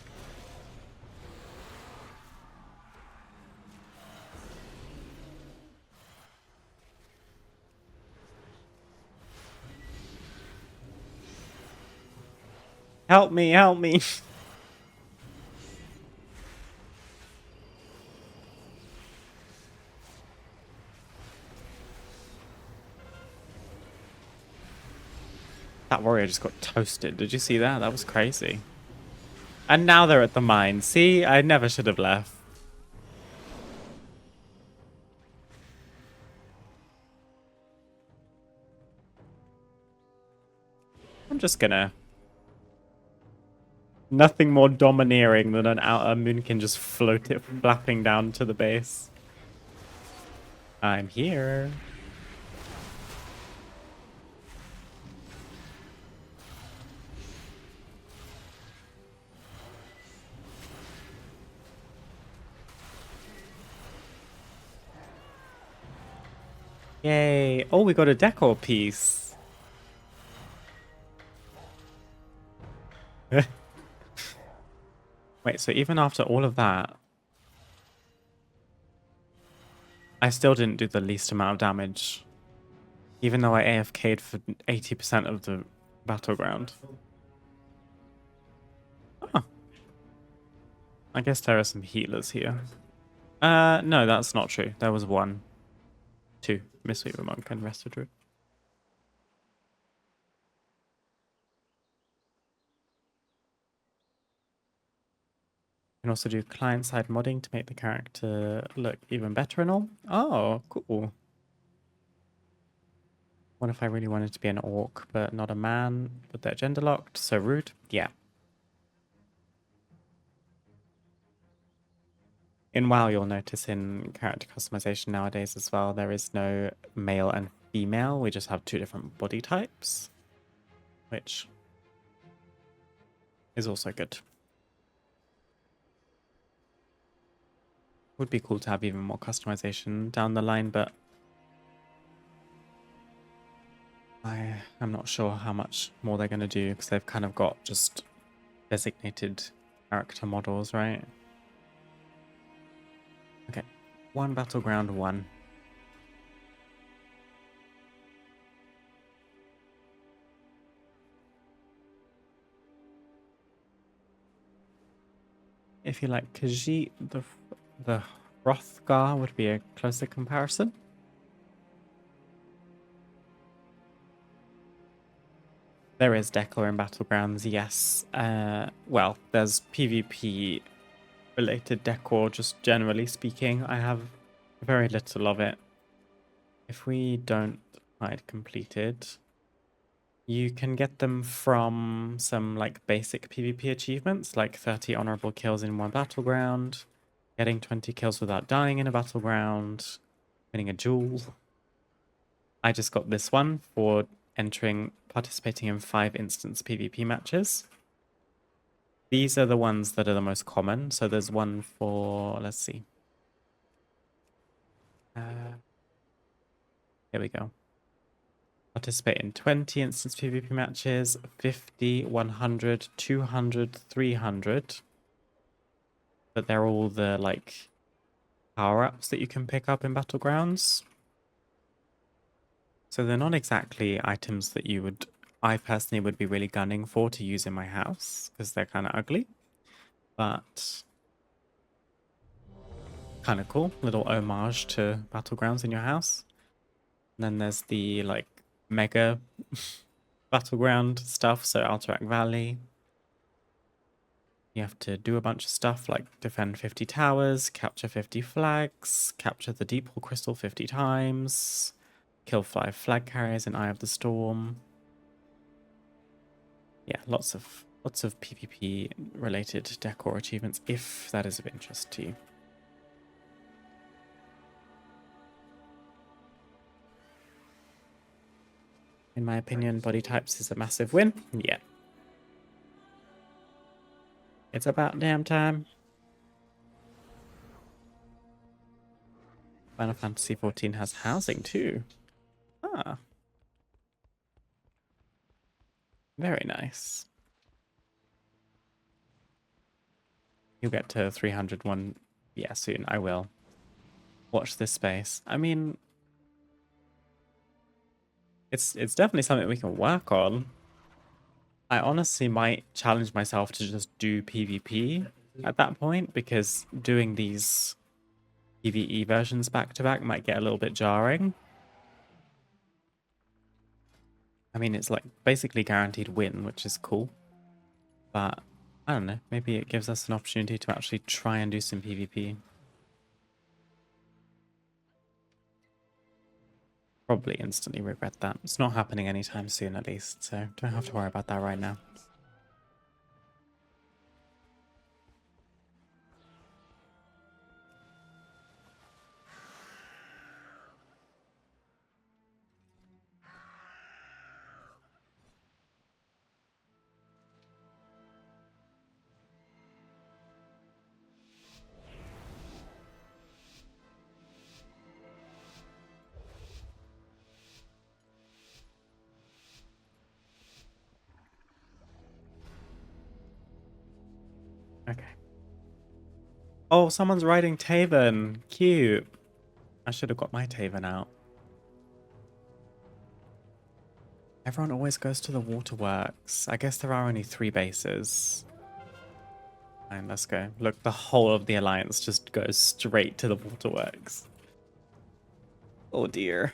Help me, help me! That warrior just got toasted. Did you see that? That was crazy. And now they're at the mine. See? I never should have left. I'm just gonna... Nothing more domineering than an outer Moonkin just flapping down to the base. I'm here. Yay. Oh, we got a decor piece. Wait, so even after all of that, I still didn't do the least amount of damage. Even though I AFK'd for 80% of the battleground. Oh. I guess there are some healers here. No, that's not true. There was one. Two. Mistweaver Monk and Resto Druid. You can also do client-side modding to make the character look even better and all. Oh, cool. What if I really wanted to be an orc, but not a man, but they're gender-locked? So rude. Yeah. In WoW, you'll notice in character customization nowadays as well, there is no male and female. We just have two different body types, which is also good. Would be cool to have even more customization down the line, but I am not sure how much more they're going to do because they've kind of got just designated character models, right? Okay, one battleground, one. If you like Khajiit, the Hrothgar would be a closer comparison. There is Decor in Battlegrounds, yes. Well, there's PvP related decor, just generally speaking. I have very little of it. If we don't hide completed, you can get them from some like basic PvP achievements, like 30 honorable kills in one battleground, getting 20 kills without dying in a battleground, winning a duel. I just got this one for participating in 5 instance PvP matches. These are the ones that are the most common. So there's one for, let's see. Here we go. Participate in 20 instance PvP matches, 50, 100, 200, 300. But they're all the like power-ups that you can pick up in Battlegrounds. So they're not exactly items that I personally would be really gunning for to use in my house because they're kind of ugly. But kind of cool. Little homage to Battlegrounds in your house. And then there's the like mega battleground stuff. So Alterac Valley. You have to do a bunch of stuff like defend 50 towers, capture 50 flags, capture the Deep Hole Crystal 50 times, kill 5 flag carriers in Eye of the Storm. Yeah, lots of PvP related decor achievements if that is of interest to you. In my opinion, body types is a massive win. Yeah. It's about damn time. Final Fantasy XIV has housing too. Ah. Very nice. You'll get to 301. Yeah, soon. I will. Watch this space. I mean, it's definitely something we can work on. I honestly might challenge myself to just do PvP at that point because doing these PvE versions back to back might get a little bit jarring. I mean, it's like basically guaranteed win, which is cool. But I don't know, maybe it gives us an opportunity to actually try and do some PvP. Probably instantly regret that. It's not happening anytime soon at least, so don't have to worry about that right now. Okay. Oh, someone's riding Taven. Cute. I should have got my Taven out. Everyone always goes to the waterworks. I guess there are only 3 bases. And let's go. Look, the whole of the Alliance just goes straight to the waterworks. Oh dear.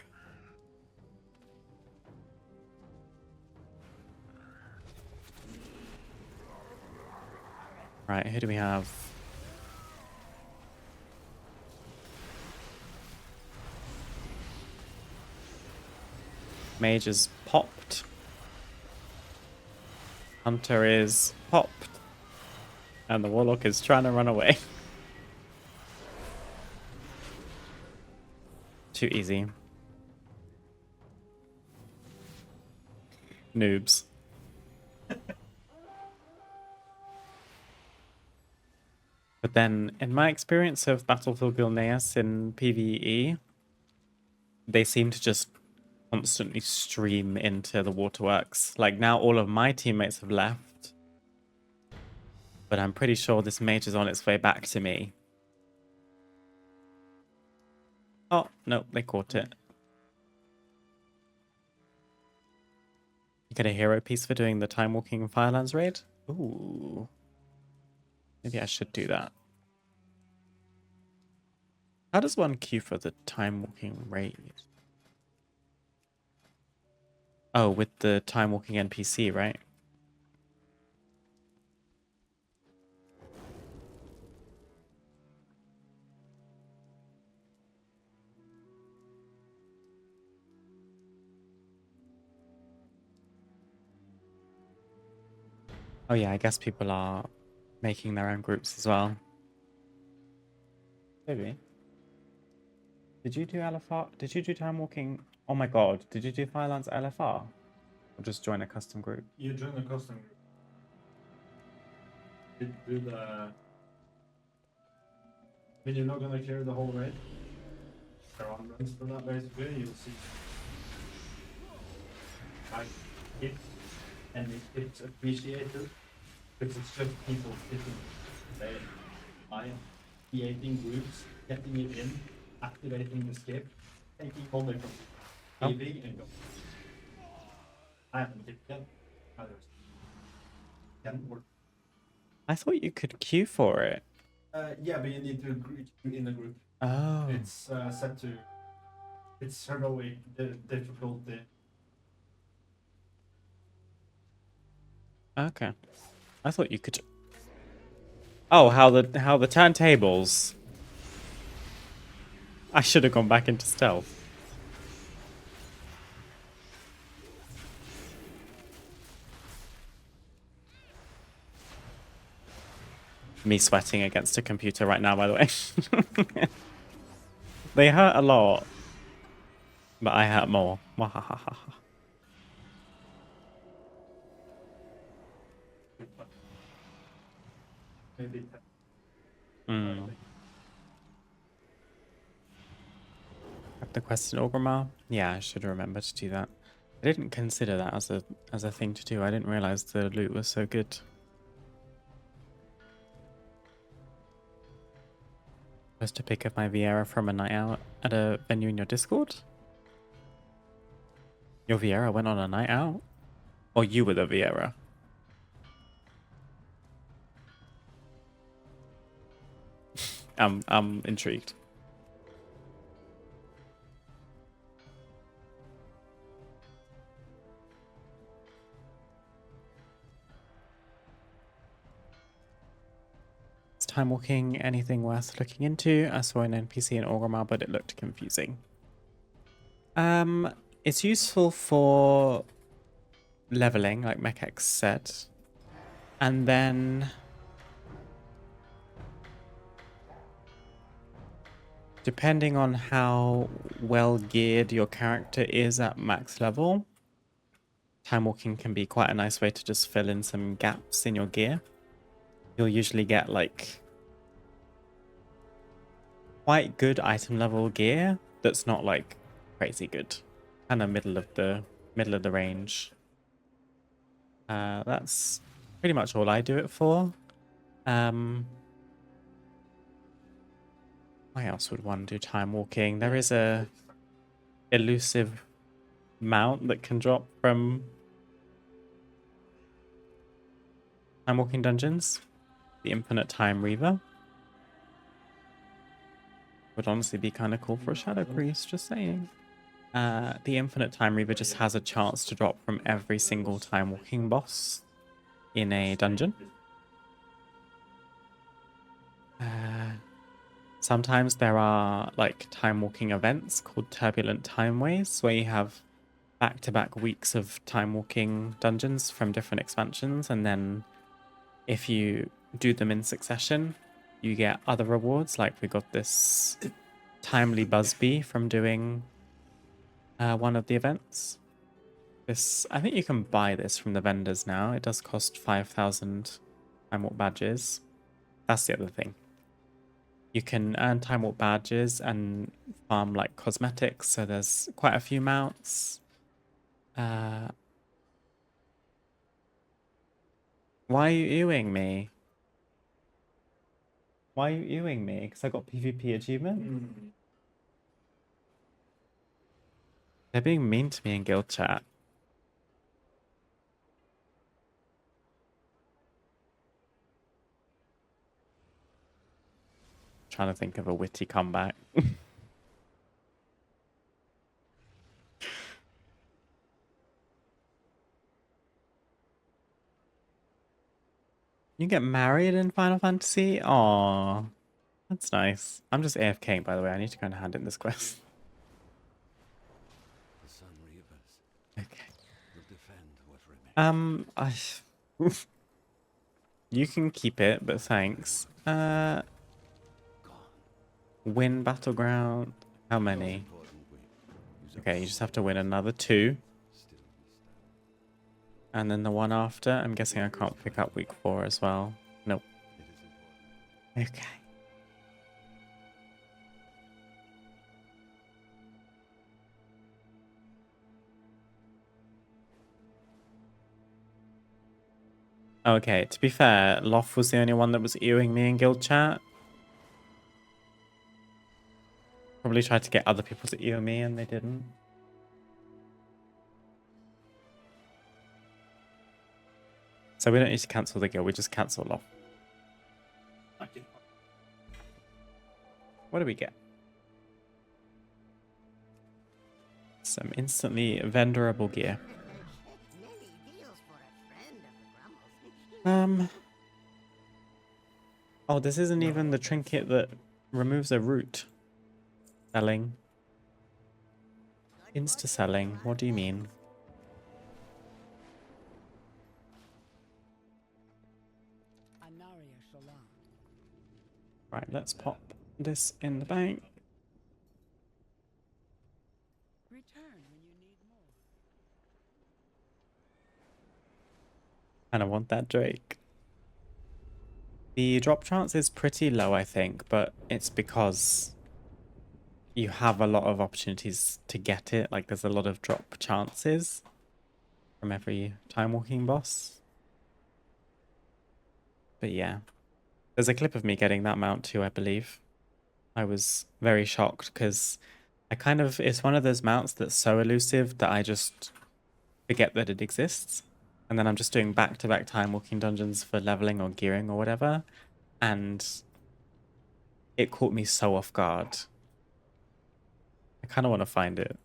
Right, who do we have? Mage is popped. Hunter is popped. And the Warlock is trying to run away. Too easy. Noobs. But then, in my experience of Battlefield Vilnius in PvE, they seem to just constantly stream into the waterworks. Like now all of my teammates have left, but I'm pretty sure this mage is on its way back to me. Oh, no, they caught it. You get a hero piece for doing the Time Walking Firelands raid? Ooh. Maybe I should do that. How does one queue for the Time Walking raid? Oh, with the Time Walking NPC, right? Oh yeah, I guess people are making their own groups as well. Maybe. Did you do LFR? Did you do Time Walking? Oh my god, did you do Firelands LFR? Or just join a custom group?
You join a custom group. Do the. I mean, you're not gonna clear the whole raid. There are runs for that basically. You'll see. Like hit and it's appreciated because it's just people sitting there, creating groups, getting it in, activating the skip, taking money from TV and go. I haven't hit yet. Others can work.
I thought you could queue for it.
Yeah, but you need to agree in a group.
Oh.
It's set to. It's heroic difficulty.
Okay. I thought you could. Oh, how the turntables. I should have gone back into stealth. Me sweating against a computer right now, by the way. They hurt a lot. But I hurt more.
Maybe.
Mm. Have the quest in Orgrimmar? Yeah, I should remember to do that. I didn't consider that as a thing to do. I didn't realize the loot was so good. Supposed to pick up my Vieira from a night out at a venue in your Discord? Your Vieira went on a night out? Or you were the Vieira? I'm intrigued. Is time walking anything worth looking into? I saw an NPC in Orgrimmar, but it looked confusing. It's useful for leveling, like Mekex said. And then depending on how well geared your character is at max level, time walking can be quite a nice way to just fill in some gaps in your gear. You'll usually get like quite good item level gear that's not like crazy good. Kind of middle of the range. That's pretty much all I do it for. Why else would one do time walking? There is a elusive mount that can drop from time walking dungeons. The Infinite Time Reaver. Would honestly be kind of cool for a Shadow Priest, just saying. The Infinite Time Reaver just has a chance to drop from every single time walking boss in a dungeon. Sometimes there are like time walking events called Turbulent Timeways, where you have back-to-back weeks of time walking dungeons from different expansions, and then if you do them in succession, you get other rewards. Like we got this timely Busby from doing one of the events. This, I think you can buy this from the vendors now. It does cost 5,000 Time Warp badges. That's the other thing. You can earn Time Warp badges and farm like cosmetics. So there's quite a few mounts. Why are you ewing me? Why are you ewing me? Because I got PvP achievement? They're being mean to me in guild chat. Trying to think of a witty comeback. You get married in Final Fantasy? Aw, that's nice. I'm just AFKing, by the way. I need to go and hand in this quest.
The Sun Reapers
Okay.
will defend what remains.
You can keep it, but thanks.
Gone.
Win Battleground. How many?
Important we use up
Okay, you just have to win another 2.
still we stand.
And then the one after, I'm guessing I can't pick up week 4 as well. Nope.
It is important.
Okay. Okay, to be fair, Loth was the only one that was ewing me in guild chat. Probably tried to get other people to ew me and they didn't. So we don't need to cancel the guild, we just cancel Loth. What do we get? Some instantly vendorable gear. Oh, this isn't even the trinket that removes a root. Selling. Insta-selling. What do you mean? Right, let's pop this in the bank.
Return when you need more.
And I want that Drake. The drop chance is pretty low, I think, but it's because you have a lot of opportunities to get it. Like, there's a lot of drop chances from every time walking boss. But yeah. There's a clip of me getting that mount too, I believe. I was very shocked because it's one of those mounts that's so elusive that I just forget that it exists. And then I'm just doing back-to-back time walking dungeons for leveling or gearing or whatever. And it caught me so off guard. I kind of want to find it.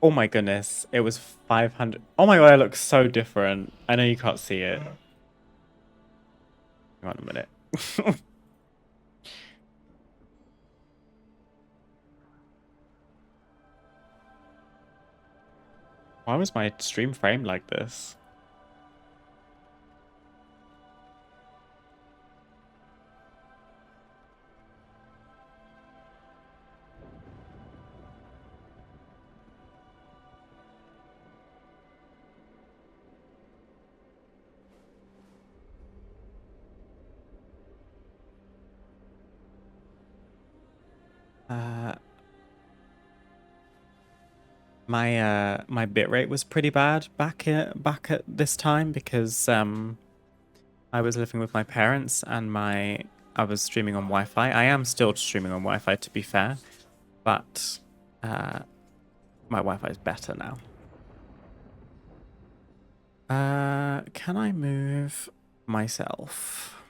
Oh my goodness, it was 500. Oh my god, it looks so different. I know you can't see it. Hang on a minute. Why was my stream framed like this? My bitrate was pretty bad back at this time because I was living with my parents and I was streaming on Wi-Fi. I am still streaming on Wi-Fi, to be fair, but my Wi-Fi is better now. Can I move myself?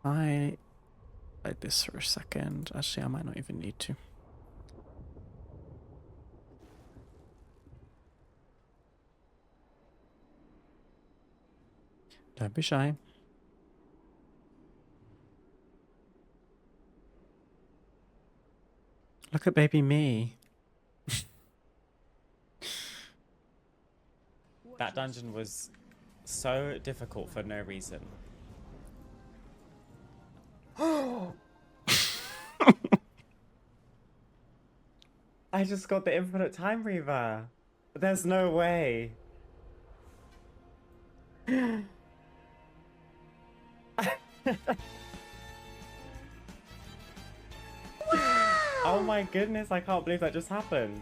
I like this for a second. Actually, I might not even need to. Don't be shy. Look at baby me. That dungeon was so difficult for no reason. I just got the infinite time reaver. There's no way. Oh my goodness, I can't believe that just happened.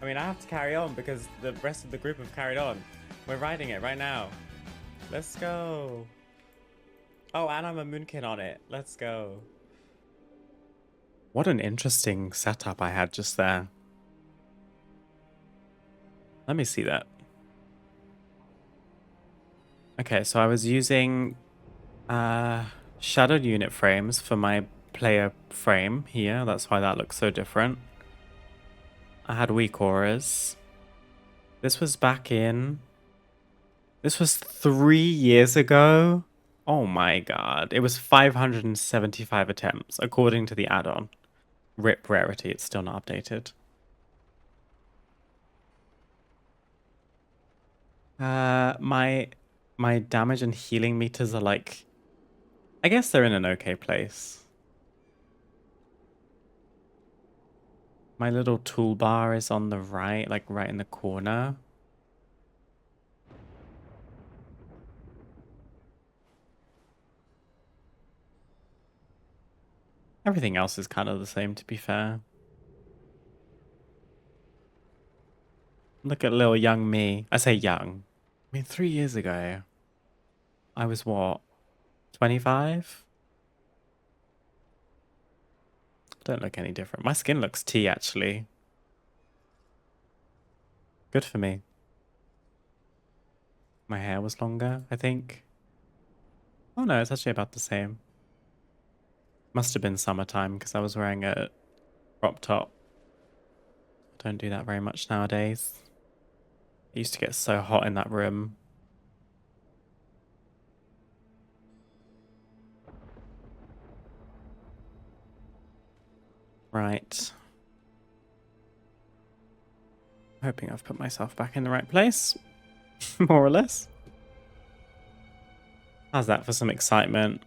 I mean, I have to carry on because the rest of the group have carried on. We're riding it right now. Let's go. Oh, and I'm a Moonkin on it. Let's go. What an interesting setup I had just there. Let me see that. Okay, so I was using shadowed unit frames for my player frame here. That's why that looks so different. I had weak auras. This was back in... This was 3 years ago. Oh my god. It was 575 attempts, according to the add-on. RIP rarity, it's still not updated. My damage and healing meters are like... I guess they're in an okay place. My little toolbar is on the right, like right in the corner. Everything else is kind of the same, to be fair. Look at little young me. I say young. I mean, 3 years ago, I was what? 25? Don't look any different. My skin looks tea, actually. Good for me. My hair was longer, I think. Oh no, it's actually about the same. Must have been summertime because I was wearing a crop top. Don't do that very much nowadays. It used to get so hot in that room. Right. Hoping I've put myself back in the right place. More or less. How's that for some excitement?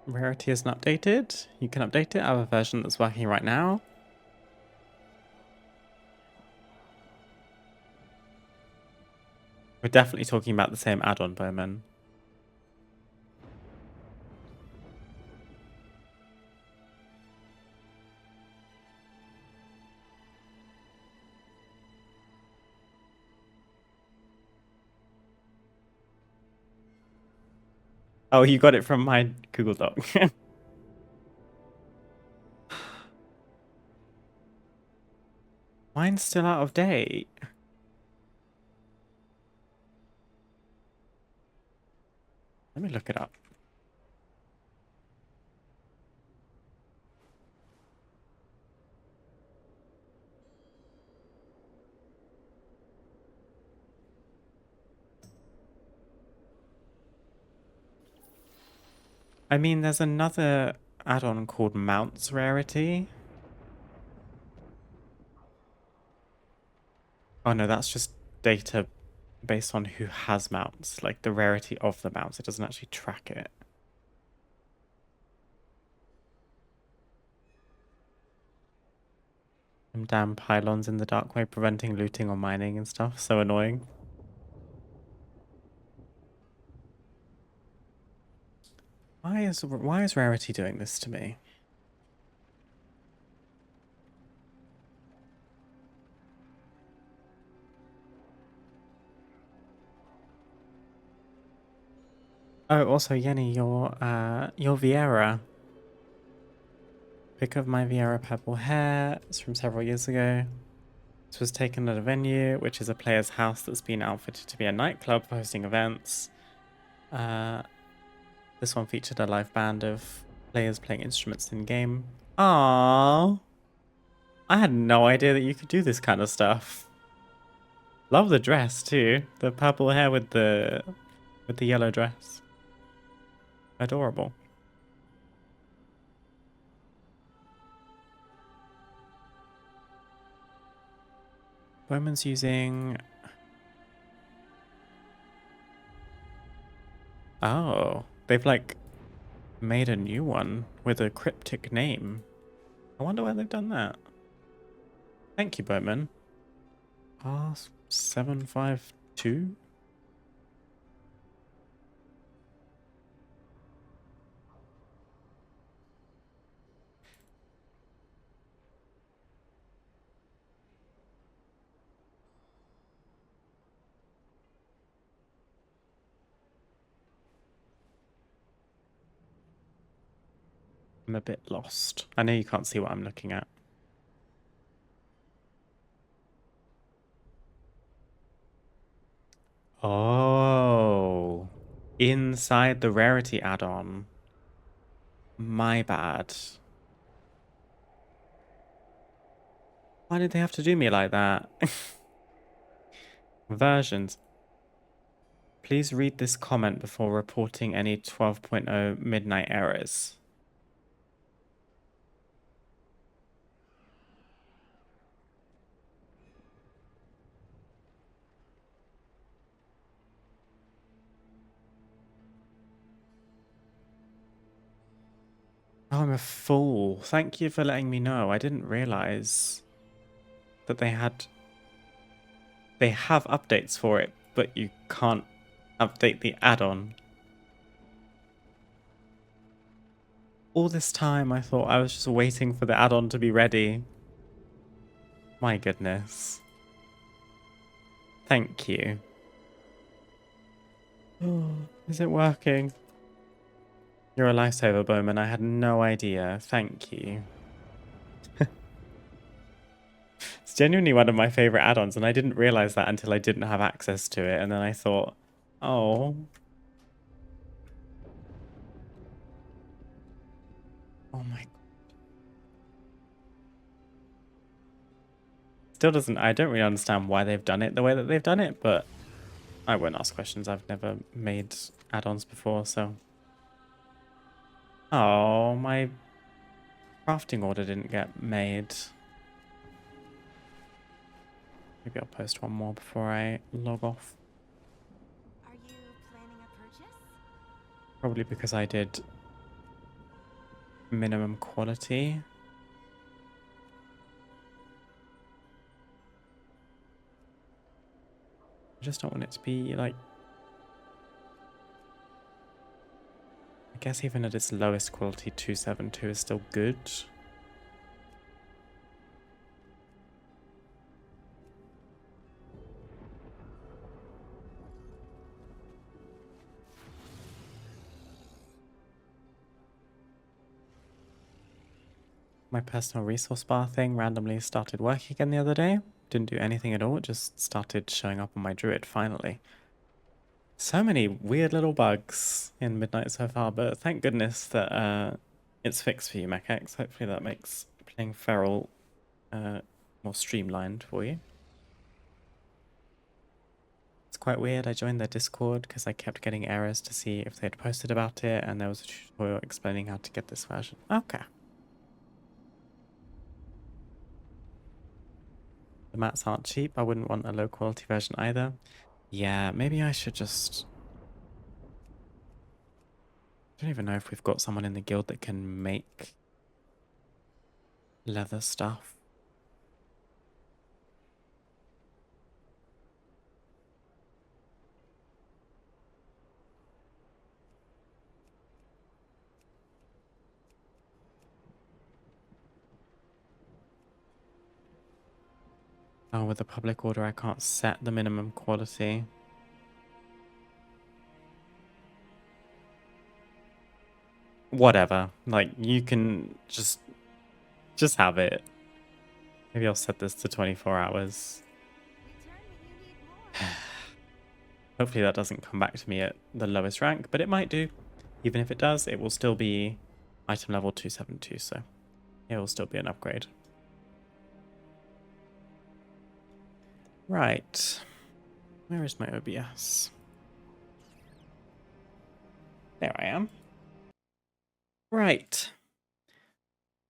Rarity isn't updated. You can update it. I have a version that's working right now. We're definitely talking about the same add-on, Bowman. Oh, you got it from my Google Doc. Mine's still out of date. Let me look it up. I mean, there's another add-on called Mounts Rarity. Oh no, that's just data based on who has mounts, like the rarity of the mounts. It doesn't actually track it. Them damn pylons in the dark way preventing looting or mining and stuff. So annoying. Why is Rarity doing this to me? Oh, also Yenny, your Vieira. Pick of my Vieira purple hair. It's from several years ago. This was taken at a venue, which is a player's house that's been outfitted to be a nightclub for hosting events. This one featured a live band of players playing instruments in game. Aww. I had no idea that you could do this kind of stuff. Love the dress too. The purple hair with the yellow dress. Adorable. Bowman's using... Oh, they've like made a new one with a cryptic name. I wonder why they've done that. Thank you, Bowman. R752? I'm a bit lost. I know you can't see what I'm looking at. Oh, inside the rarity add-on. My bad. Why did they have to do me like that? Versions. Please read this comment before reporting any 12.0 midnight errors. Oh, I'm a fool. Thank you for letting me know. I didn't realize that they have updates for it, but you can't update the add-on. All this time I thought I was just waiting for the add-on to be ready. My goodness. Thank you. Oh, is it working? You're a lifesaver, Bowman. I had no idea. Thank you. It's genuinely one of my favorite add-ons, and I didn't realize that until I didn't have access to it, and then I thought, oh. Oh my god. Still doesn't, I don't really understand why they've done it the way that they've done it, but I won't ask questions. I've never made add-ons before, so. Oh, my crafting order didn't get made. Maybe I'll post one more before I log off.
Are you planning a purchase?
Probably because I did minimum quality. I just don't want it to be like... I guess even at its lowest quality, 272 is still good. My personal resource bar thing randomly started working again the other day. Didn't do anything at all, it just started showing up on my Druid finally. So many weird little bugs in Midnight so far, but thank goodness that it's fixed for you, MechX. Hopefully that makes playing Feral more streamlined for you. It's quite weird. I joined their Discord because I kept getting errors to see if they had posted about it, and there was a tutorial explaining how to get this version. Okay. The mats aren't cheap. I wouldn't want a low quality version either. Yeah, maybe I should just... I don't even know if we've got someone in the guild that can make leather stuff. Oh, with the public order, I can't set the minimum quality. Whatever. Like, you can just have it. Maybe I'll set this to 24 hours.
Return when you need more.
Hopefully that doesn't come back to me at the lowest rank, but it might do. Even if it does, it will still be item level 272, so it will still be an upgrade. Right. Where is my OBS? There I am. Right.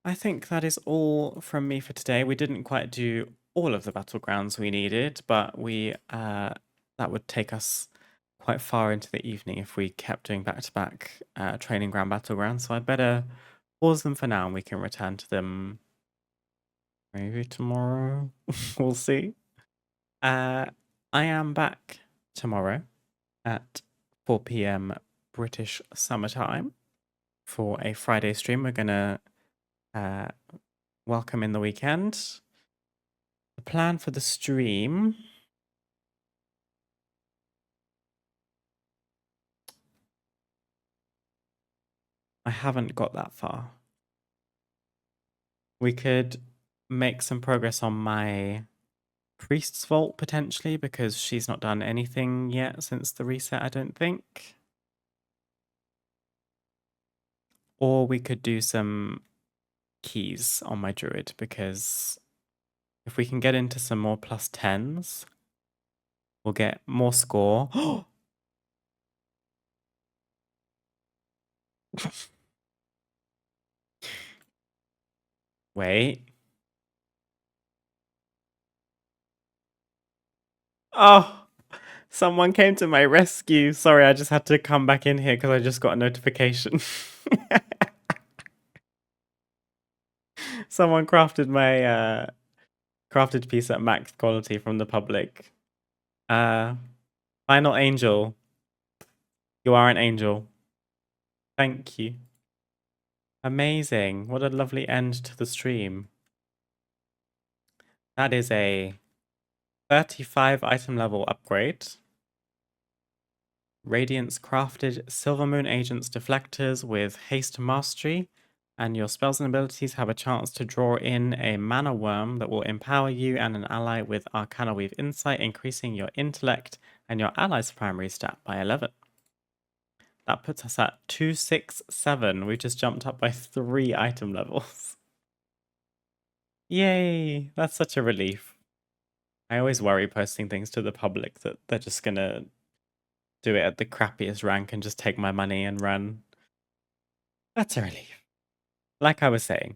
I think that is all from me for today. We didn't quite do all of the battlegrounds we needed, but we that would take us quite far into the evening if we kept doing back-to-back training ground battlegrounds. So I'd better pause them for now and we can return to them maybe tomorrow. We'll see. I am back tomorrow at 4 p.m. British summertime for a Friday stream. We're gonna welcome in the weekend. The plan for the stream. I haven't got that far. We could make some progress on my priest's vault potentially because she's not done anything yet since the reset, I don't think. Or we could do some keys on my druid because if we can get into some more plus 10s, we'll get more score. Wait. Oh, someone came to my rescue. Sorry, I just had to come back in here because I just got a notification. Someone crafted my crafted piece at max quality from the public. Final angel. You are an angel. Thank you. Amazing. What a lovely end to the stream. That is a 35 item level upgrade. Radiance crafted Silver Moon Agent's deflectors with haste mastery, and your spells and abilities have a chance to draw in a mana worm that will empower you and an ally with Arcana Weave Insight, increasing your intellect and your ally's primary stat by 11. That puts us at 267. We just jumped up by 3 item levels. Yay! That's such a relief. I always worry posting things to the public that they're just gonna do it at the crappiest rank and just take my money and run. That's a relief. Like I was saying,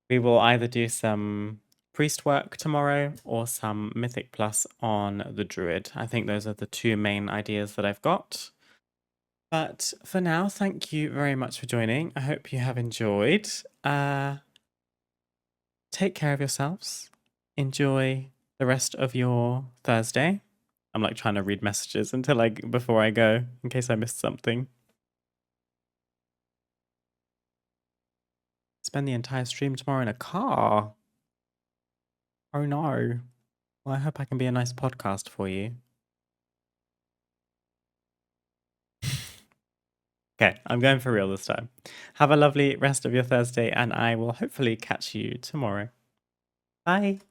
we will either do some priest work tomorrow or some Mythic Plus on the Druid. I think those are the 2 main ideas that I've got. But for now, thank you very much for joining. I hope you have enjoyed. Take care of yourselves. Enjoy the rest of your Thursday. I'm like trying to read messages before I go in case I missed something. Spend the entire stream tomorrow in a car. Oh no. Well, I hope I can be a nice podcast for you. Okay, I'm going for real this time. Have a lovely rest of your Thursday, and I will hopefully catch you tomorrow. Bye.